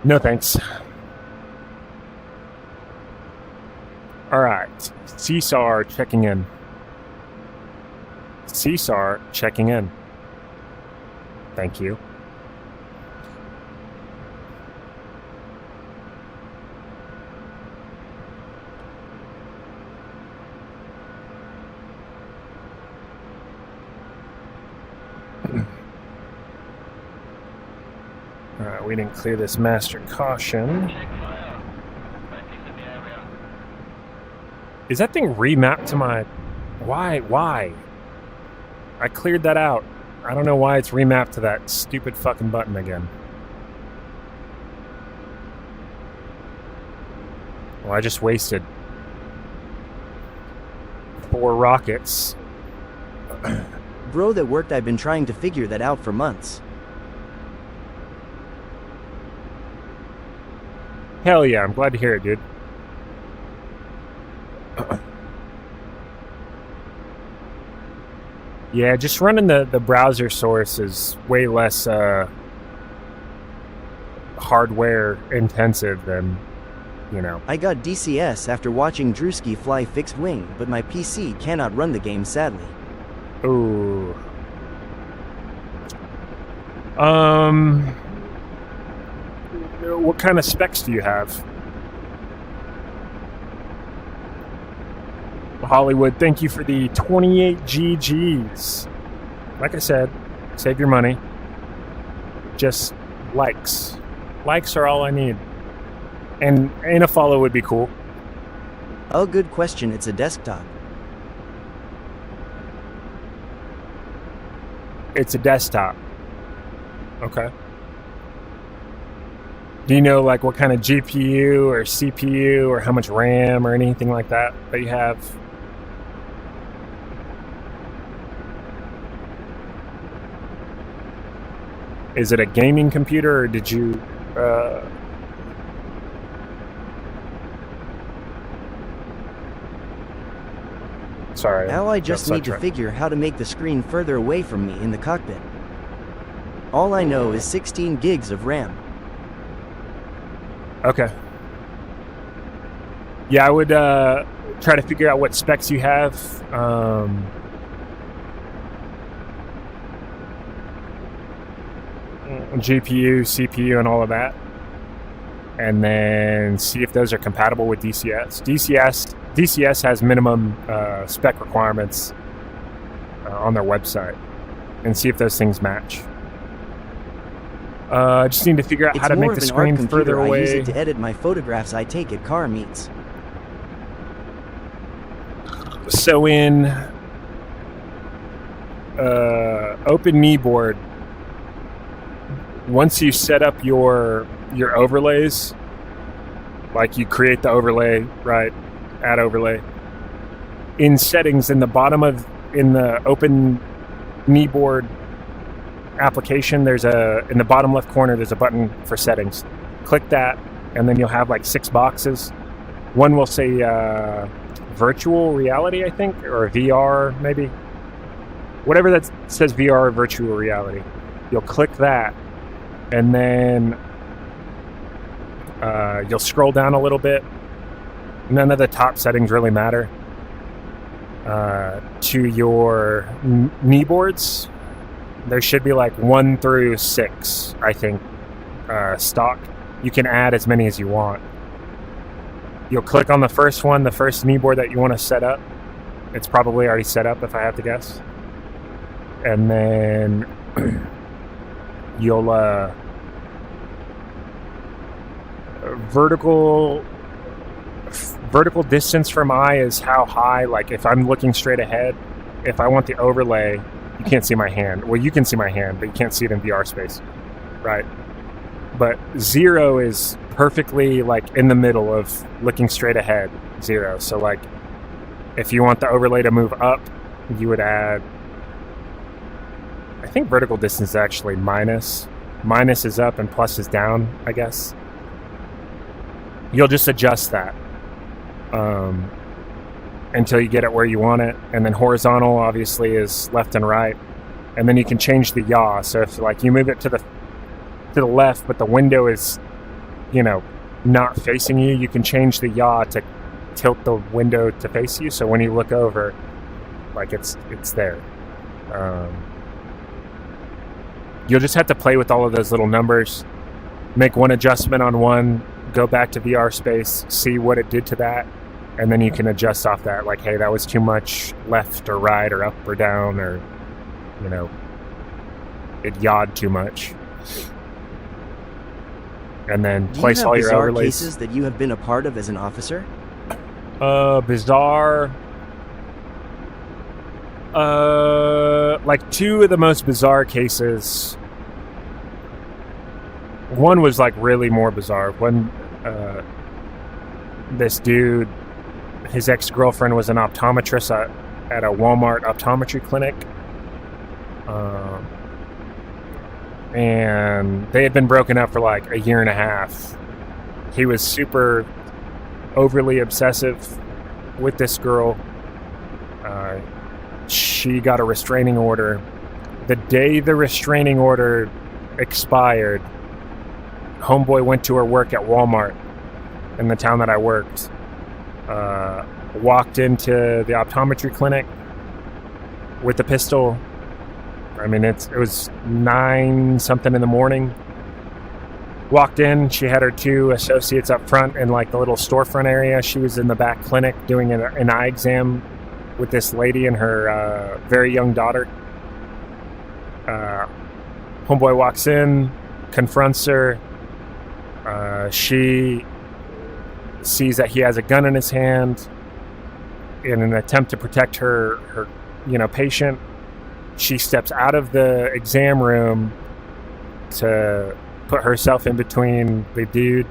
No thanks. All right. CSAR checking in. CSAR checking in. Thank you. All right, we didn't clear this master caution. Is that thing remapped to my... Why? I cleared that out. I don't know why it's remapped to that stupid fucking button again. Well, I just wasted 4 rockets. Bro, that worked. I've been trying to figure that out for months. Hell yeah, I'm glad to hear it, dude. Yeah, just running the browser source is way less hardware intensive than, you know. I got DCS after watching Drewski fly fixed wing, but my PC cannot run the game sadly. Ooh. What kind of specs do you have? Hollywood, thank you for the 28 GGs. Like I said, save your money. Just likes. Likes are all I need. And a follow would be cool. Oh, good question. It's a desktop. It's a desktop. Okay. Do you know like what kind of GPU or CPU or how much RAM or anything like that you have? Is it a gaming computer, or did you sorry. Now I just got need to sidetracked. figure how to make the screen further away from me in the cockpit. All I know is 16 gigs of RAM. Okay. Yeah, I would try to figure out what specs you have. GPU, CPU, and all of that. And then see if those are compatible with DCS. DCS has minimum spec requirements on their website. And see if those things match. I just need to figure out It's how to more make the of an art screen computer. further I away. use it to edit my photographs I take at car meets. So in Open Kneeboard, once you set up your overlays, like you create the overlay, right? Add overlay. In settings, in the Open Kneeboard application, in the bottom left corner, there's a button for settings. Click that, and then you'll have like 6 boxes. One will say virtual reality, I think, or VR maybe. Whatever that says VR or virtual reality. You'll click that, and then you'll scroll down a little bit. None of the top settings really matter. To your kneeboards, there should be like 1 through 6, I think, stock. You can add as many as you want. You'll click on the first one, the first kneeboard that you want to set up. It's probably already set up, if I have to guess. And then you'll vertical distance from eye is how high, like if I'm looking straight ahead. If I want the overlay, you can't see my hand. Well, you can see my hand, but you can't see it in VR space, right? But 0 is perfectly like in the middle of looking straight ahead, 0. So like if you want the overlay to move up, you would add, I think vertical distance is actually minus. Minus is up and plus is down, I guess. You'll just adjust that until you get it where you want it. And then horizontal obviously is left and right. And then you can change the yaw. So if like you move it to the left, but the window is, not facing you, you can change the yaw to tilt the window to face you. So when you look over, like it's there. You'll just have to play with all of those little numbers, make one adjustment on one, go back to VR space, see what it did to that, and then you can adjust off that. Like, hey, that was too much left or right or up or down, or, it yawed too much. And then place all your bizarre overlays. cases that you have been a part of as an officer? Bizarre. Like 2 of the most bizarre cases. One was like really more bizarre. When this dude, his ex-girlfriend was an optometrist at a Walmart optometry clinic. And they had been broken up for like a year and a half. He was super overly obsessive with this girl. She got a restraining order. The day the restraining order expired, homeboy went to her work at Walmart in the town that I worked. Walked into the optometry clinic with a pistol. I mean, it was 9 something in the morning. Walked in, she had her 2 associates up front in like the little storefront area. She was in the back clinic doing an eye exam with this lady and her very young daughter. Homeboy walks in, confronts her. She sees that he has a gun in his hand. In an attempt to protect her patient, she steps out of the exam room to put herself in between the dude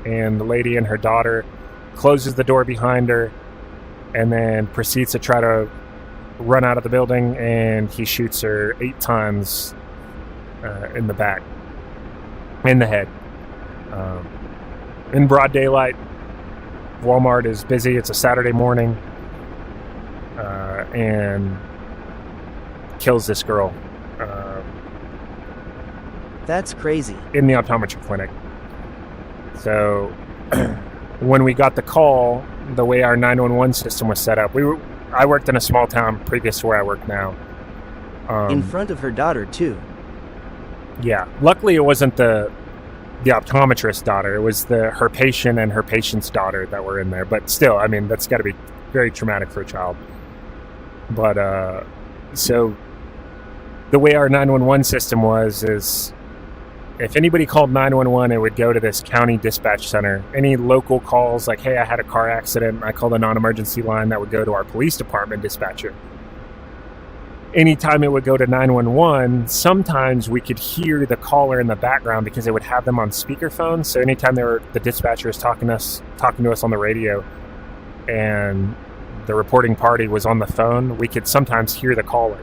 and the lady and her daughter, closes the door behind her, and then proceeds to try to run out of the building, and he shoots her 8 times in the back, in the head. In broad daylight. Walmart is busy. It's a Saturday morning, and kills this girl That's crazy. in the optometry clinic. So when we got the call, the way our 911 system was set up, I worked in a small town previous to where I work now. In front of her daughter, too. Yeah. Luckily, it wasn't the optometrist's daughter. It was her patient and her patient's daughter that were in there. But still, I mean, that's got to be very traumatic for a child. But so the way our 911 system is if anybody called 911, it would go to this county dispatch center. Any local calls, like, hey, I had a car accident, I called a non-emergency line, that would go to our police department dispatcher. Anytime it would go to 911, sometimes we could hear the caller in the background because they would have them on speakerphone. So anytime the dispatcher is talking to us on the radio and the reporting party was on the phone, we could sometimes hear the caller.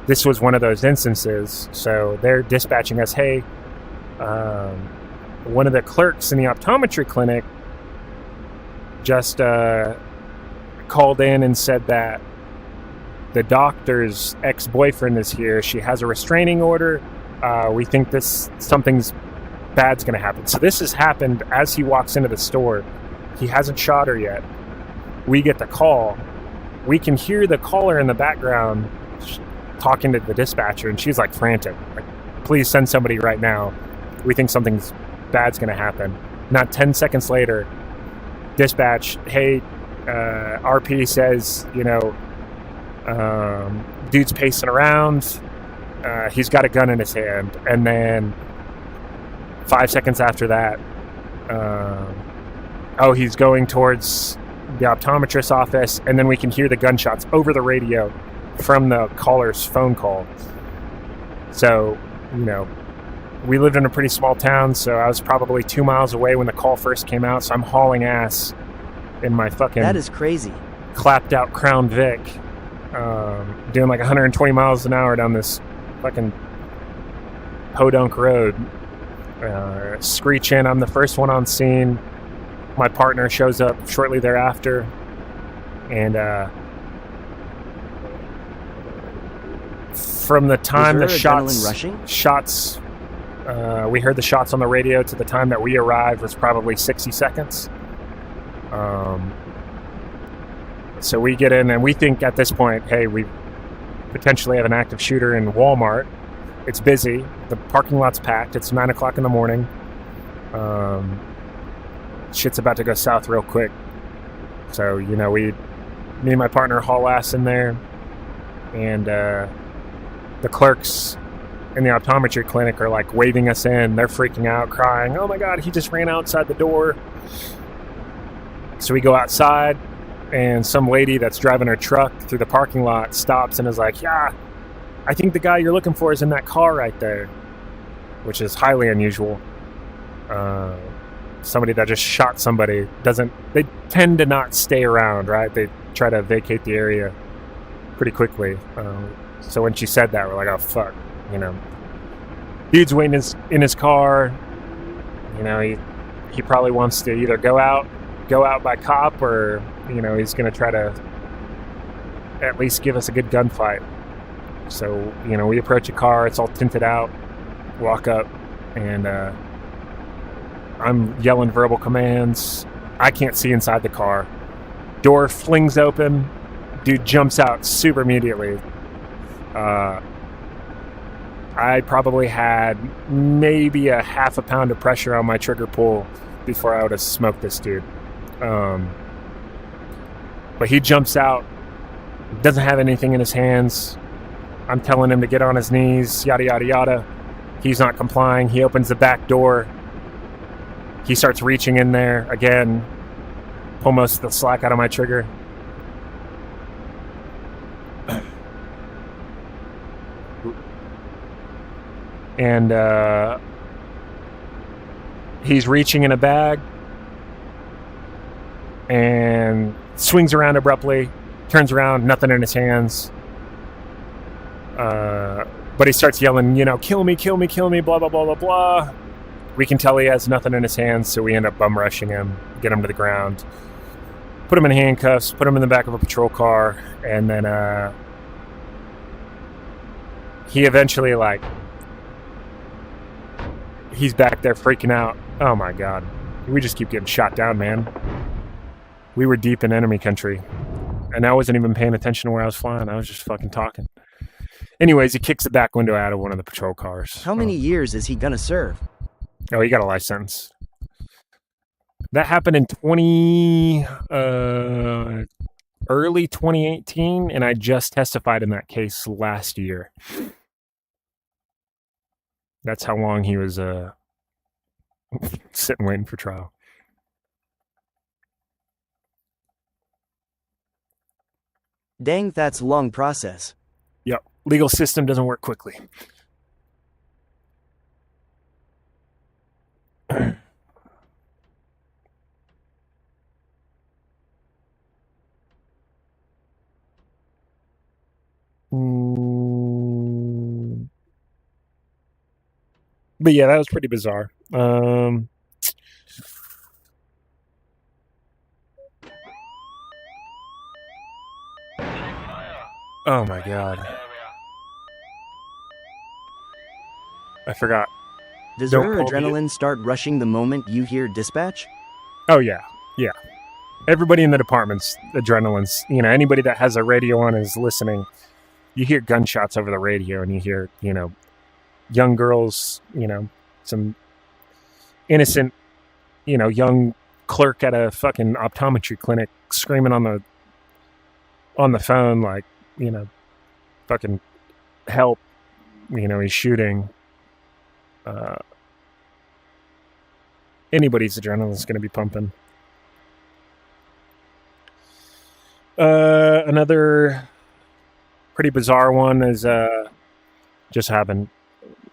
This was one of those instances. So they're dispatching us, hey, one of the clerks in the optometry clinic just called in and said that the doctor's ex-boyfriend is here. She has a restraining order. We think something's bad's going to happen. So this has happened as he walks into the store. He hasn't shot her yet. We get the call. We can hear the caller in the background talking to the dispatcher, and she's like frantic. Like, please send somebody right now. We think something's bad's going to happen. Not 10 seconds later, dispatch, hey, RP says, dude's pacing around. He's got a gun in his hand. And then 5 seconds after that, he's going towards the optometrist's office. And then we can hear the gunshots over the radio from the caller's phone call. So, we lived in a pretty small town, so I was probably 2 miles away when the call first came out. So I'm hauling ass in my fucking... That is crazy. Clapped out Crown Vic, doing like 120 miles an hour down this fucking podunk road, screeching. I'm the first one on scene. My partner shows up shortly thereafter, and from the time the shots we heard the shots on the radio to the time that we arrived was probably 60 seconds. So we get in and we think at this point, hey, we potentially have an active shooter in Walmart. It's busy. The parking lot's packed. It's 9 o'clock in the morning. Shit's about to go south real quick. So, me and my partner haul ass in there. And the clerks in the optometry clinic are like waving us in. They're freaking out, crying, oh my God, he just ran outside the door. So we go outside. And some lady that's driving her truck through the parking lot stops and is like, yeah, I think the guy you're looking for is in that car right there, which is highly unusual. Somebody that just shot somebody they tend to not stay around, right? They try to vacate the area pretty quickly. So when she said that, we're like, oh, fuck, Dude's waiting in his car. He probably wants to either go out by cop or... he's going to try to at least give us a good gunfight. So, we approach a car. It's all tinted out. Walk up, and I'm yelling verbal commands. I can't see inside the car. Door flings open. Dude jumps out super immediately. I probably had maybe a half a pound of pressure on my trigger pull before I would have smoked this dude. But he jumps out, doesn't have anything in his hands. I'm telling him to get on his knees, yada, yada, yada. He's not complying. He opens the back door. He starts reaching in there. Again, pull most of the slack out of my trigger. And He's reaching in a bag and swings around abruptly, turns around, nothing in his hands. But he starts yelling, kill me, kill me, kill me, blah, blah, blah, blah, blah. We can tell he has nothing in his hands, so we end up bum rushing him, get him to the ground, put him in handcuffs, put him in the back of a patrol car, and then he eventually, he's back there freaking out. Oh my God. We just keep getting shot down, man. We were deep in enemy country, and I wasn't even paying attention to where I was flying. I was just fucking talking. Anyways, he kicks the back window out of one of the patrol cars. How many years is he gonna serve? Oh, he got a life sentence. That happened in early 2018, and I just testified in that case last year. That's how long he was sitting waiting for trial. Dang, that's a long process. Yep. Legal system doesn't work quickly. But yeah, that was pretty bizarre. Oh my God. I forgot. Does Don't your call me- adrenaline start rushing the moment you hear dispatch? Oh yeah. Yeah. Everybody in the department's adrenaline's, anybody that has a radio on is listening. You hear gunshots over the radio, and you hear, young girls, some innocent, young clerk at a fucking optometry clinic screaming on the phone, like, fucking help, he's shooting. Anybody's adrenaline is going to be pumping. Another pretty bizarre one is just happened,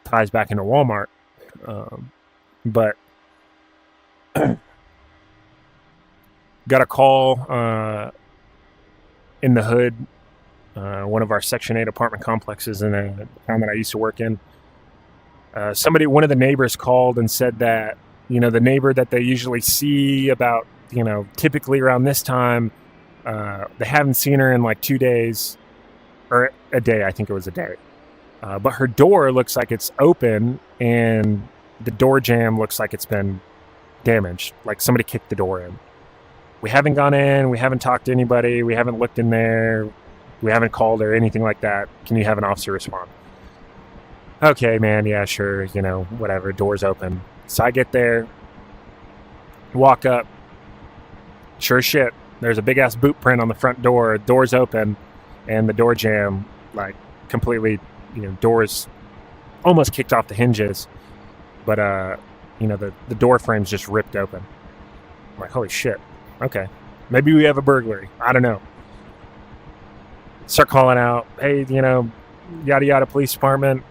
ties back into Walmart, but got a call in the hood, one of our Section 8 apartment complexes in a town that I used to work in. One of the neighbors called and said that, the neighbor that they usually see about, typically around this time, they haven't seen her in like 2 days, or a day. I think it was a day. But her door looks like it's open, and the door jamb looks like it's been damaged. Like somebody kicked the door in. We haven't gone in. We haven't talked to anybody. We haven't looked in there. We haven't called or anything like that. Can you have an officer respond? Okay, man. Yeah, sure. Whatever. Door's open. So I get there, walk up. Sure as shit, there's a big ass boot print on the front door. Door's open, and the door jamb, like, completely, doors almost kicked off the hinges, but the door frame's just ripped open. I'm like, holy shit. Okay, maybe we have a burglary. I don't know. Start calling out, hey, yada yada police department,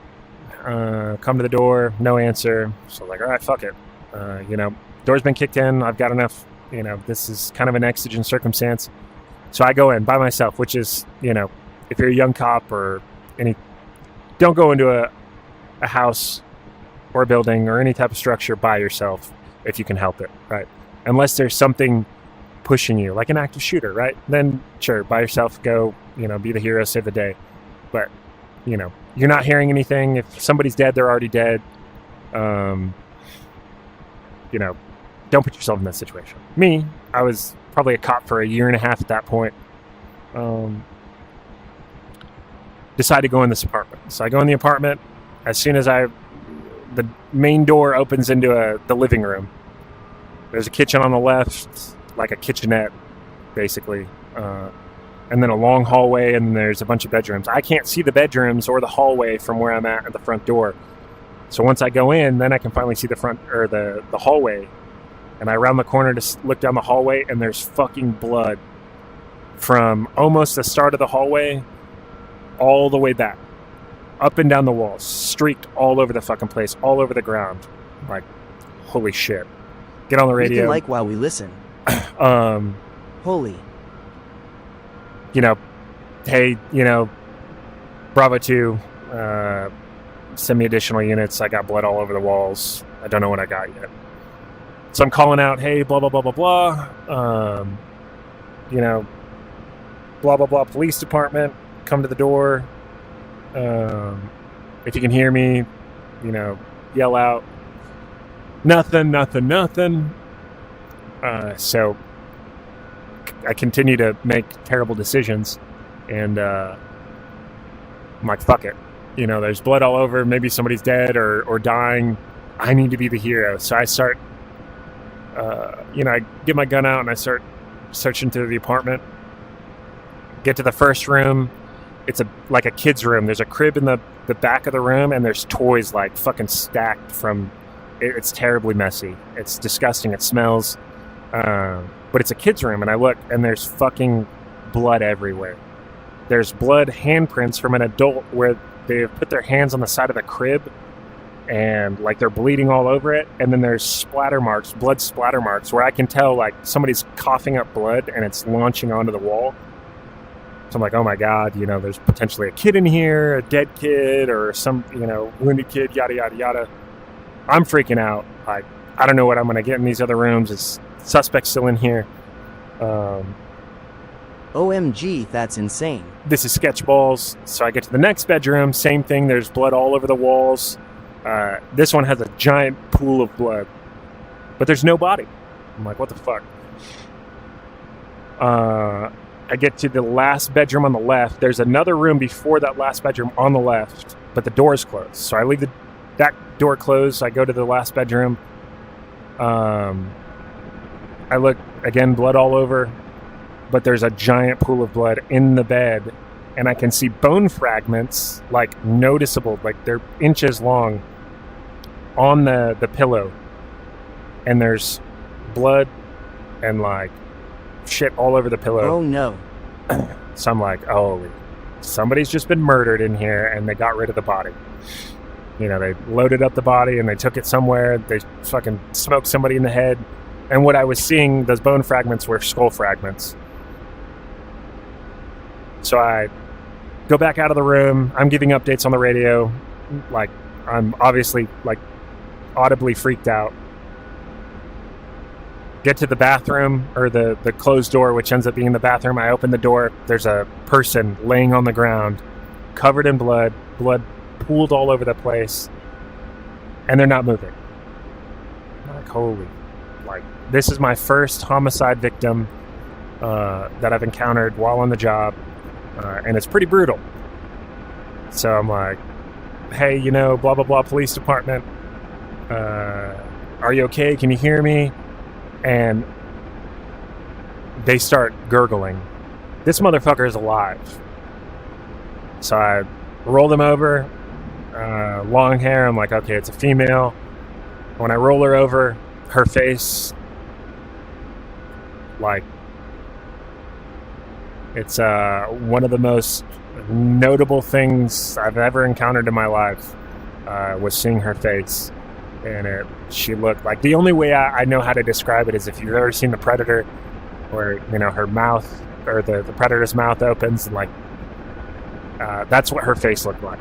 come to the door. No answer. So I'm like, all right, fuck it. Door's been kicked in. I've got enough. This is kind of an exigent circumstance. So I go in by myself, which is, if you're a young cop or don't go into a house or a building or any type of structure by yourself if you can help it, right? Unless there's something pushing you, like an active shooter, right? Then sure, by yourself, go, be the hero, save the day. But, you're not hearing anything. If somebody's dead, they're already dead. Don't put yourself in that situation. Me, I was probably a cop for a year and a half at that point. Decide to go in this apartment. So I go in the apartment. As soon as the main door opens into the living room. There's a kitchen on the left, like a kitchenette, basically. And then a long hallway, and there's a bunch of bedrooms. I can't see the bedrooms or the hallway from where I'm at the front door. So once I go in, then I can finally see the front or the hallway. And I round the corner to look down the hallway, and there's fucking blood from almost the start of the hallway all the way back, up and down the walls, streaked all over the fucking place, all over the ground. Like, holy shit. get on the We radio. can like while we listen. Um, Holy. you know, hey, Bravo 2, send me additional units. I got blood all over the walls. I don't know what I got yet. So I'm calling out, hey, blah, blah, blah, blah, blah. Blah, blah, blah, police department, come to the door. If you can hear me, yell out. Nothing. So I continue to make terrible decisions, and I'm like, fuck it. There's blood all over. Maybe somebody's dead or dying. I need to be the hero. So I start, I get my gun out and I start searching through the apartment. Get to the first room. It's like a kid's room. There's a crib in the back of the room, and there's toys like fucking stacked from... It's terribly messy. It's disgusting. It smells. But it's a kid's room, and I look, and there's fucking blood everywhere. There's blood handprints from an adult where they've put their hands on the side of the crib, and like they're bleeding all over it. And then there's blood splatter marks, where I can tell like somebody's coughing up blood, and it's launching onto the wall. So I'm like, oh my God, there's potentially a kid in here, a dead kid, or some, wounded kid, yada, yada, yada. I'm freaking out. Like, I don't know what I'm going to get in these other rooms. Is suspect still in here? OMG, that's insane. This is Sketchballs. So I get to the next bedroom. Same thing. There's blood all over the walls. This one has a giant pool of blood. But there's no body. I'm like, what the fuck? I get to the last bedroom on the left. There's another room before that last bedroom on the left, but the door's closed. So I leave that door closed. I go to the last bedroom. I look, again, blood all over, but there's a giant pool of blood in the bed, and I can see bone fragments, like noticeable, like they're inches long, on the pillow. And there's blood and like shit all over the pillow. Oh no. So I'm like, holy, somebody's just been murdered in here, and they got rid of the body. They loaded up the body and they took it somewhere. They fucking smoked somebody in the head. And what I was seeing, those bone fragments were skull fragments. So I go back out of the room. I'm giving updates on the radio. Like, I'm obviously like audibly freaked out. Get to the bathroom, or the closed door, which ends up being the bathroom. I open the door. There's a person laying on the ground, covered in blood pooled all over the place, and they're not moving. I'm like, holy, like, this is my first homicide victim that I've encountered while on the job, and it's pretty brutal. So I'm like, hey, blah, blah, blah, police department, are you okay? Can you hear me? And they start gurgling. This motherfucker is alive. So I roll them over. Long hair. I'm like, okay, it's a female. When I roll her over, her face, like, it's one of the most notable things I've ever encountered in my life, was seeing her face. And she looked like, the only way I know how to describe it is if you've ever seen The Predator, where her mouth, or the Predator's mouth opens, and like, that's what her face looked like.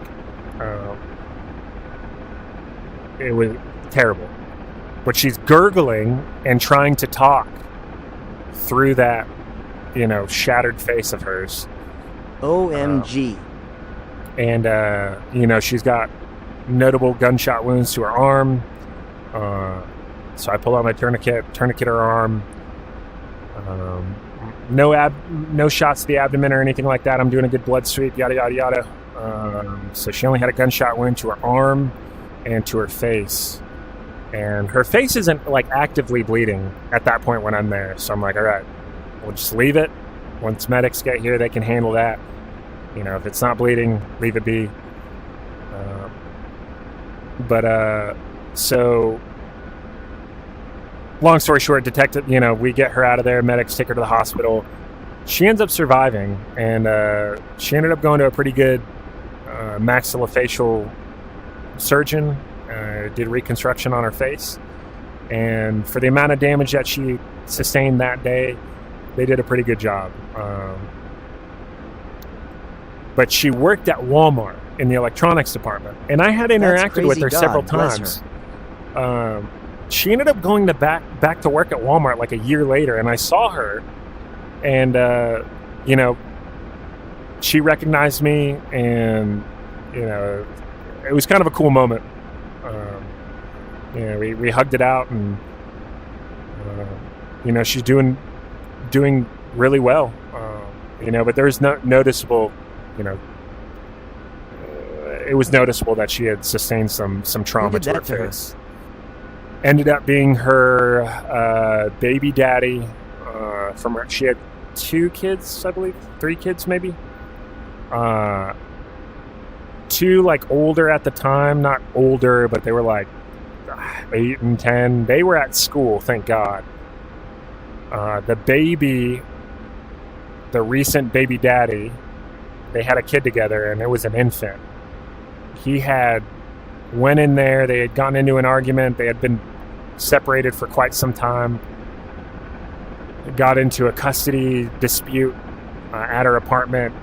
It was terrible. But she's gurgling and trying to talk through that, shattered face of hers. OMG. And she's got notable gunshot wounds to her arm. So I pull out my tourniquet her arm. No shots to the abdomen or anything like that. I'm doing a good blood sweep, yada, yada, yada. So she only had a gunshot wound to her arm and to her face. And her face isn't like actively bleeding at that point when I'm there. So I'm like, all right, we'll just leave it. Once medics get here, they can handle that. If it's not bleeding, leave it be. So long story short, detective, we get her out of there, medics take her to the hospital. She ends up surviving, and she ended up going to a pretty good maxillofacial surgeon, did reconstruction on her face, And for the amount of damage that she sustained that day, they did a pretty good job. But she worked at Walmart in the electronics department, and I had interacted with her several times. She ended up going back to work at Walmart like a year later, and I saw her, and she recognized me, and it was kind of a cool moment. We hugged it out, and she's doing really well. But there was no noticeable. It was noticeable that she had sustained some trauma to her face. Ended up being her baby daddy. She had 2 kids, I believe, 3 kids maybe. 2 like older at the time, not older, but they were like 8 and 10. They were at school, thank God. The baby, the recent baby daddy, they had a kid together, and it was an infant. He went in there, they had gotten into an argument, they had been separated for quite some time, got into a custody dispute at her apartment.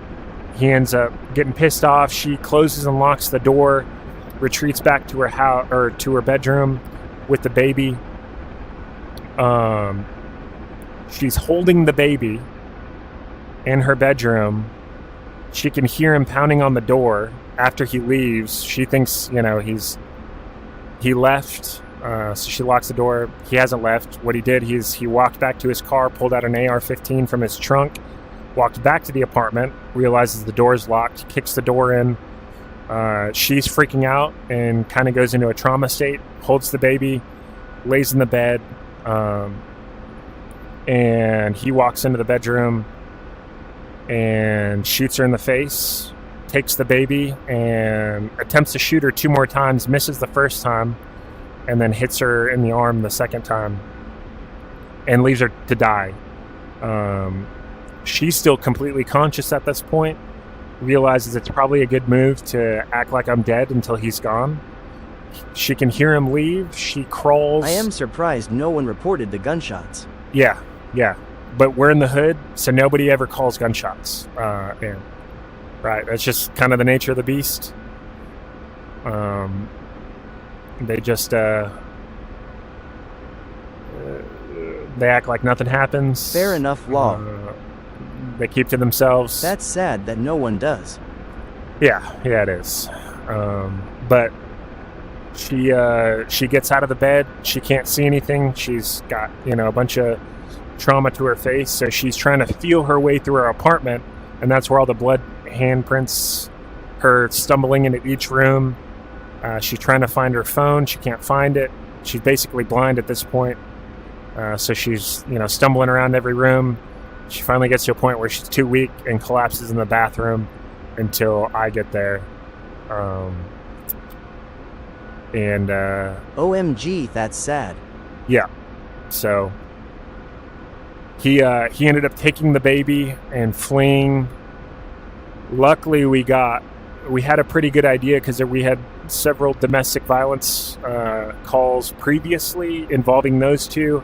He ends up getting pissed off. She closes and locks the door, retreats back to her house or to her bedroom with the baby. She's holding the baby in her bedroom. She can hear him pounding on the door after he leaves. She thinks, he left. So she locks the door. He hasn't left. What he did, he walked back to his car, pulled out an AR-15 from his trunk, walked back to the apartment, realizes the door's locked, kicks the door in. She's freaking out and kind of goes into a trauma state, holds the baby, lays in the bed, and he walks into the bedroom and shoots her in the face, takes the baby and attempts to shoot her 2 more times, misses the first time, and then hits her in the arm the second time and leaves her to die. She's still completely conscious at this point, realizes it's probably a good move to act like I'm dead until he's gone. She can hear him leave. She crawls. I am surprised no one reported the gunshots. Yeah. But we're in the hood, so nobody ever calls gunshots. Right, that's just kind of the nature of the beast. They just they act like nothing happens. Fair enough, law. They keep to themselves. That's sad that no one does. Yeah, it is. But she gets out of the bed. She can't see anything. She's got a bunch of trauma to her face, so she's trying to feel her way through her apartment, and that's where all the blood handprints, her stumbling into each room. She's trying to find her phone. She can't find it. She's basically blind at this point. So she's stumbling around every room. She finally gets to a point where she's too weak and collapses in the bathroom until I get there. OMG, that's sad. Yeah. So he ended up taking the baby and fleeing. Luckily, we had a pretty good idea because we had several domestic violence calls previously involving those 2.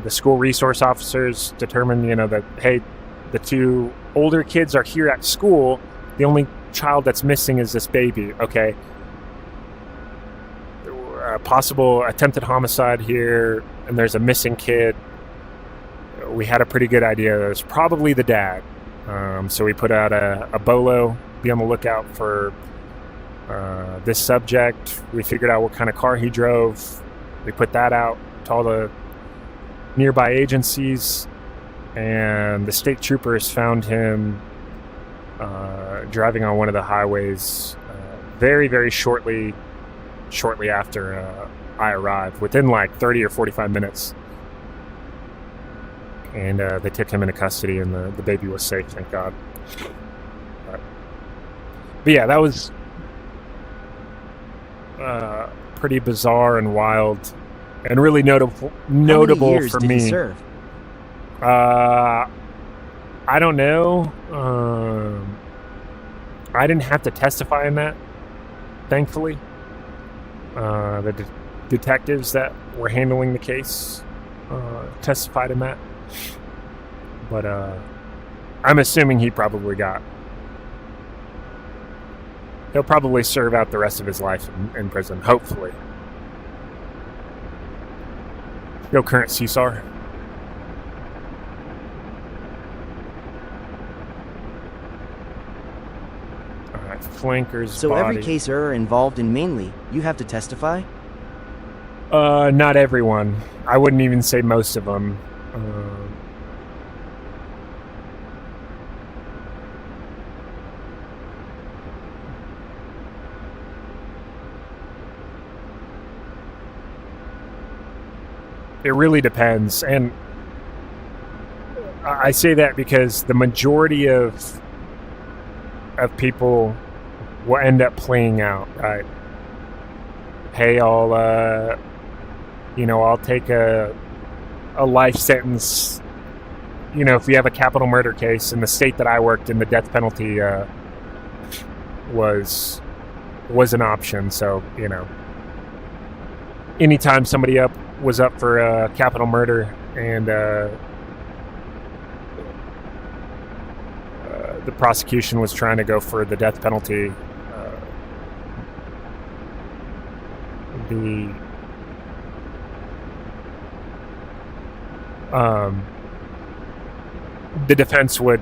The school resource officers determined, that, hey, the 2 older kids are here at school. The only child that's missing is this baby. Okay. Possible attempted homicide here, and there's a missing kid. We had a pretty good idea. It was probably the dad. So we put out a bolo, be on the lookout for this subject. We figured out what kind of car he drove. We put that out to all the nearby agencies, and the state troopers found him driving on one of the highways very, very shortly after I arrived, within like 30 or 45 minutes. And they took him into custody, and the baby was safe, thank God. But yeah, that was pretty bizarre and wild, and really notable How many years for did me. he serve? I don't know. I didn't have to testify in that, thankfully. The detectives that were handling the case testified in that. But I'm assuming he probably he'll probably serve out the rest of his life in prison, hopefully. Yo, current CSAR. Alright, flankers. So body. every case error involved in mainly, you have to testify? Not everyone. I wouldn't even say most of them. It really depends, and I say that because the majority of people will end up playing out, right? Hey, I'll take a life sentence. You know, if we have a capital murder case in the state that I worked in, the death penalty was an option. So, you know, anytime somebody was up for capital murder and the prosecution was trying to go for the death penalty, the defense would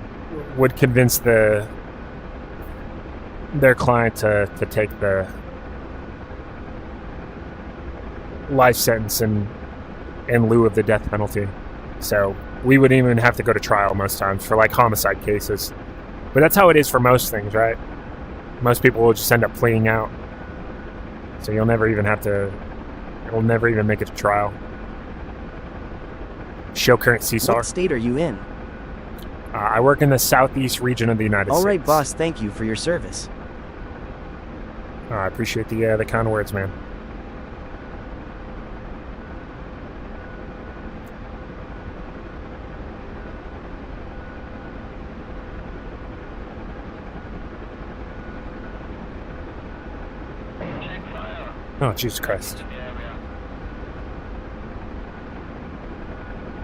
convince their client to take the life sentence in lieu of the death penalty. So we wouldn't even have to go to trial most times for like homicide cases. But that's how it is for most things, right? Most people will just end up pleading out. So you'll never even make it to trial. Show current CSAR. What state are you in? I work in the southeast region of the United States. All right, boss, thank you for your service. I appreciate the kind words, man. Oh, Jesus Christ.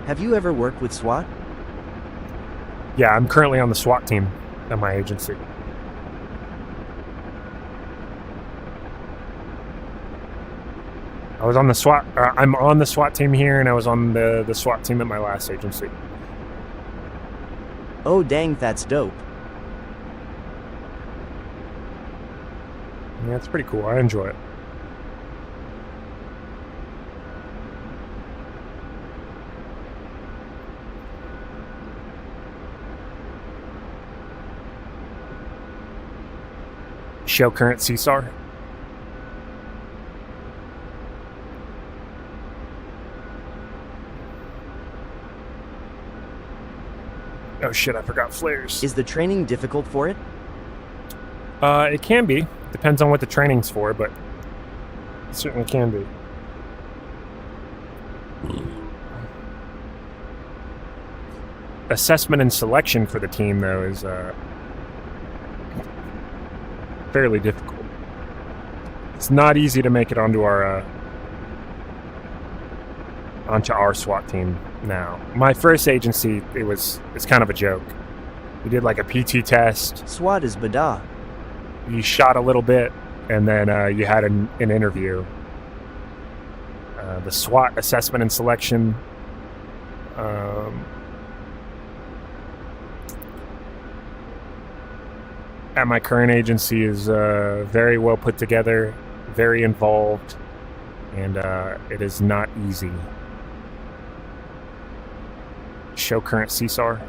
Have you ever worked with SWAT? Yeah, I'm currently on the SWAT team at my agency. I was on the SWAT. I'm on the SWAT team here, and I was on the SWAT team at my last agency. Oh, dang, that's dope. Yeah, it's pretty cool. I enjoy it. Show current CSAR. Oh shit, I forgot flares. Is the training difficult for it? It can be. Depends on what the training's for, but it certainly can be. Assessment and selection for the team, though, is fairly difficult. It's not easy to make it onto our SWAT team now. My first agency, it's kind of a joke. We did like a PT test. SWAT is bada. You shot a little bit, and then you had an interview. The SWAT assessment and selection. At my current agency is very well put together, very involved, and it is not easy. Show current CSAR.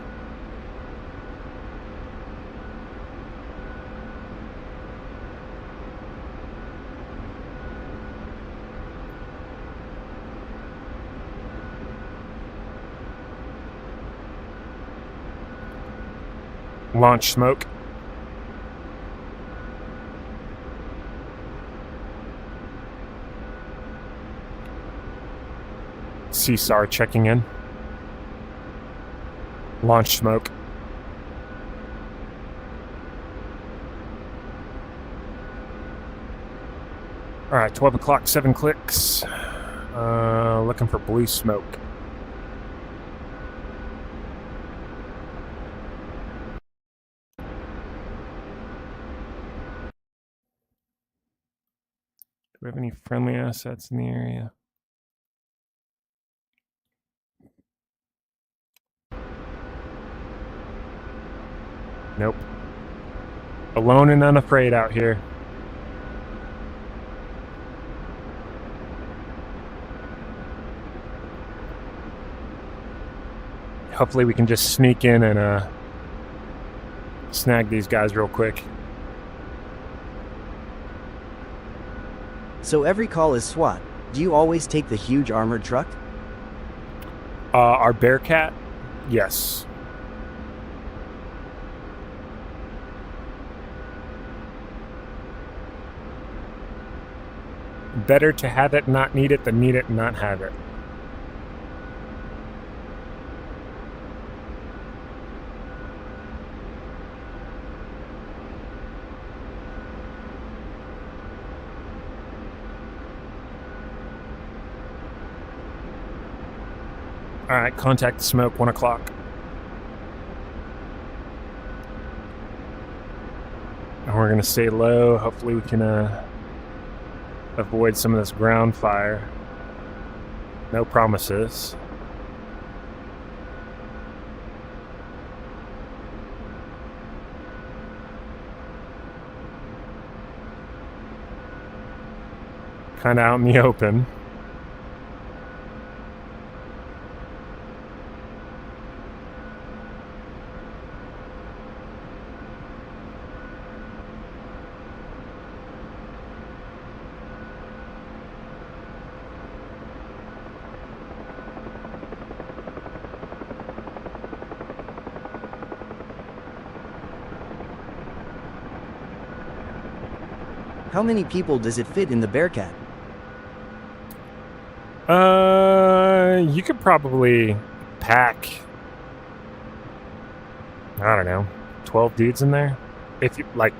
Launch smoke. CSAR checking in. Launch smoke. All right, 12 o'clock, 7 clicks. Looking for blue smoke. Do we have any friendly assets in the area? Nope. Alone and unafraid out here. Hopefully we can just sneak in and snag these guys real quick. So every call is SWAT. Do you always take the huge armored truck? Our Bearcat? Yes. Better to have it, not need it, than need it and not have it. All right, contact the smoke, 1 o'clock. And we're going to stay low. Hopefully we can avoid some of this ground fire. No promises. Kind of out in the open. How many people does it fit in the Bearcat? You could probably pack, I don't know, 12 dudes in there. If you like,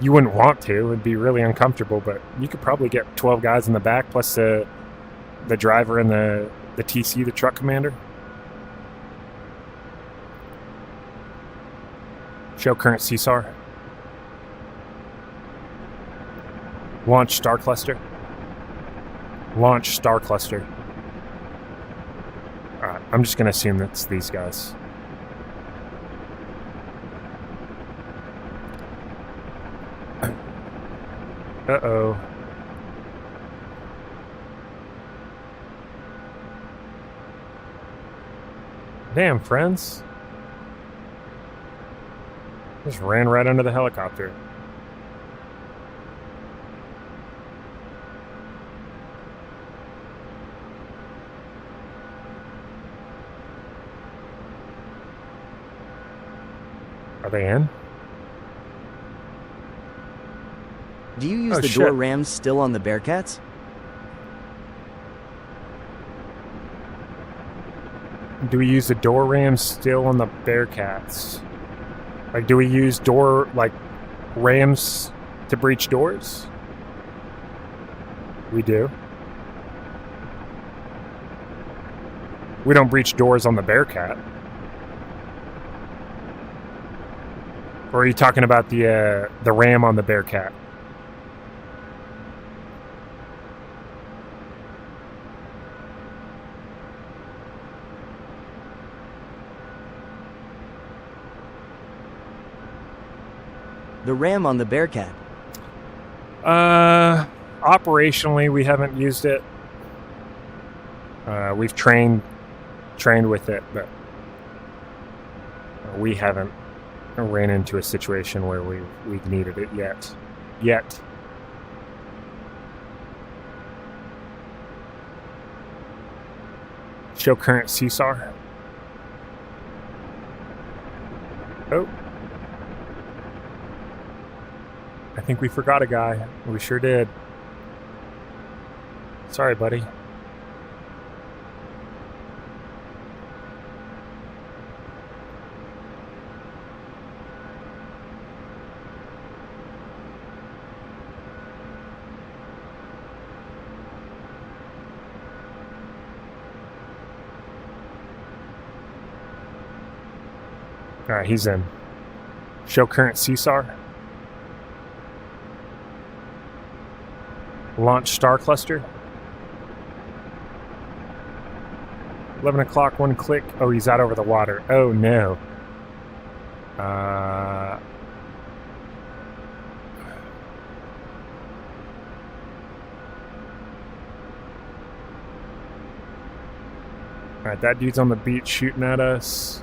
you wouldn't want to, it'd be really uncomfortable, but you could probably get 12 guys in the back plus the driver and the TC, the truck commander. Show current CSAR. Launch Star Cluster. Launch Star Cluster. Alright, I'm just going to assume that's these guys. Uh-oh. Damn, friends. Just ran right under the helicopter. Are they in? Do you use Oh, the shit. door rams still on the Bearcats? Do we use the door rams still on the Bearcats? Like, do we use rams to breach doors? We do. We don't breach doors on the Bearcat. Or are you talking about the ram on the Bearcat? The ram on the Bearcat. Operationally, we haven't used it. We've trained with it, but we haven't ran into a situation where we've needed it yet. Show current CSAR. Oh. I think we forgot a guy. We sure did. Sorry, buddy. All right, he's in. Show current CSAR. Launch star cluster. 11 o'clock, 1 click. Oh, he's out over the water. Oh, no. Alright, that dude's on the beach shooting at us.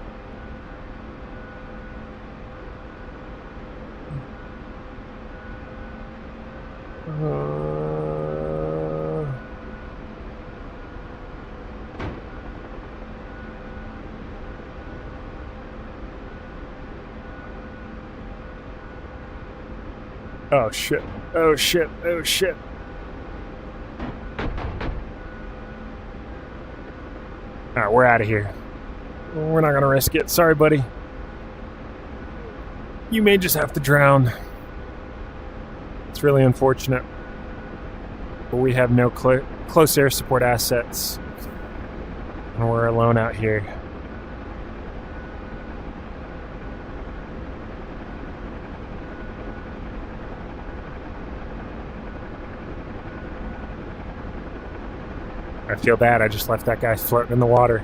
Oh shit. Oh shit. Oh shit. Alright, we're out of here. We're not gonna risk it. Sorry, buddy. You may just have to drown. It's really unfortunate. But we have no close air support assets. And we're alone out here. I feel bad. I just left that guy floating in the water.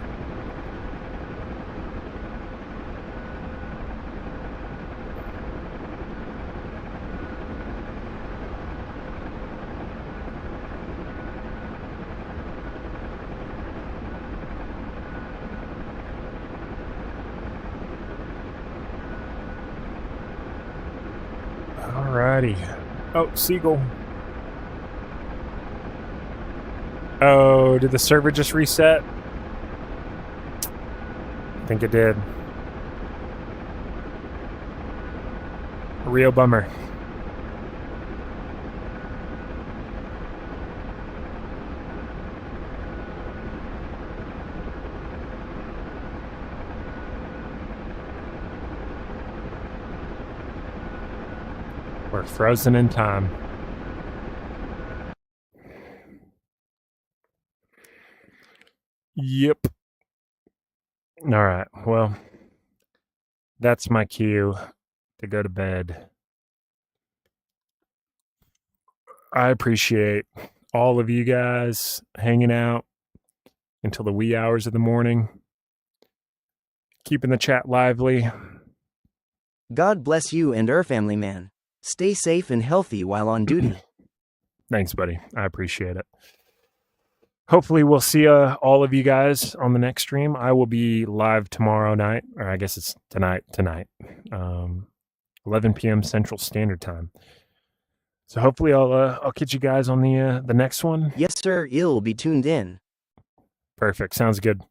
Alrighty. Oh, seagull. Oh, did the server just reset? I think it did. A real bummer. We're frozen in time. Yep. All right. Well, that's my cue to go to bed. I appreciate all of you guys hanging out until the wee hours of the morning, keeping the chat lively. God bless you and our family, man. Stay safe and healthy while on duty. Thanks, buddy. I appreciate it. Hopefully we'll see all of you guys on the next stream. I will be live tomorrow night, or I guess it's tonight, 11 p.m. Central Standard Time. So hopefully I'll catch you guys on the next one. Yes, sir. You'll be tuned in. Perfect. Sounds good.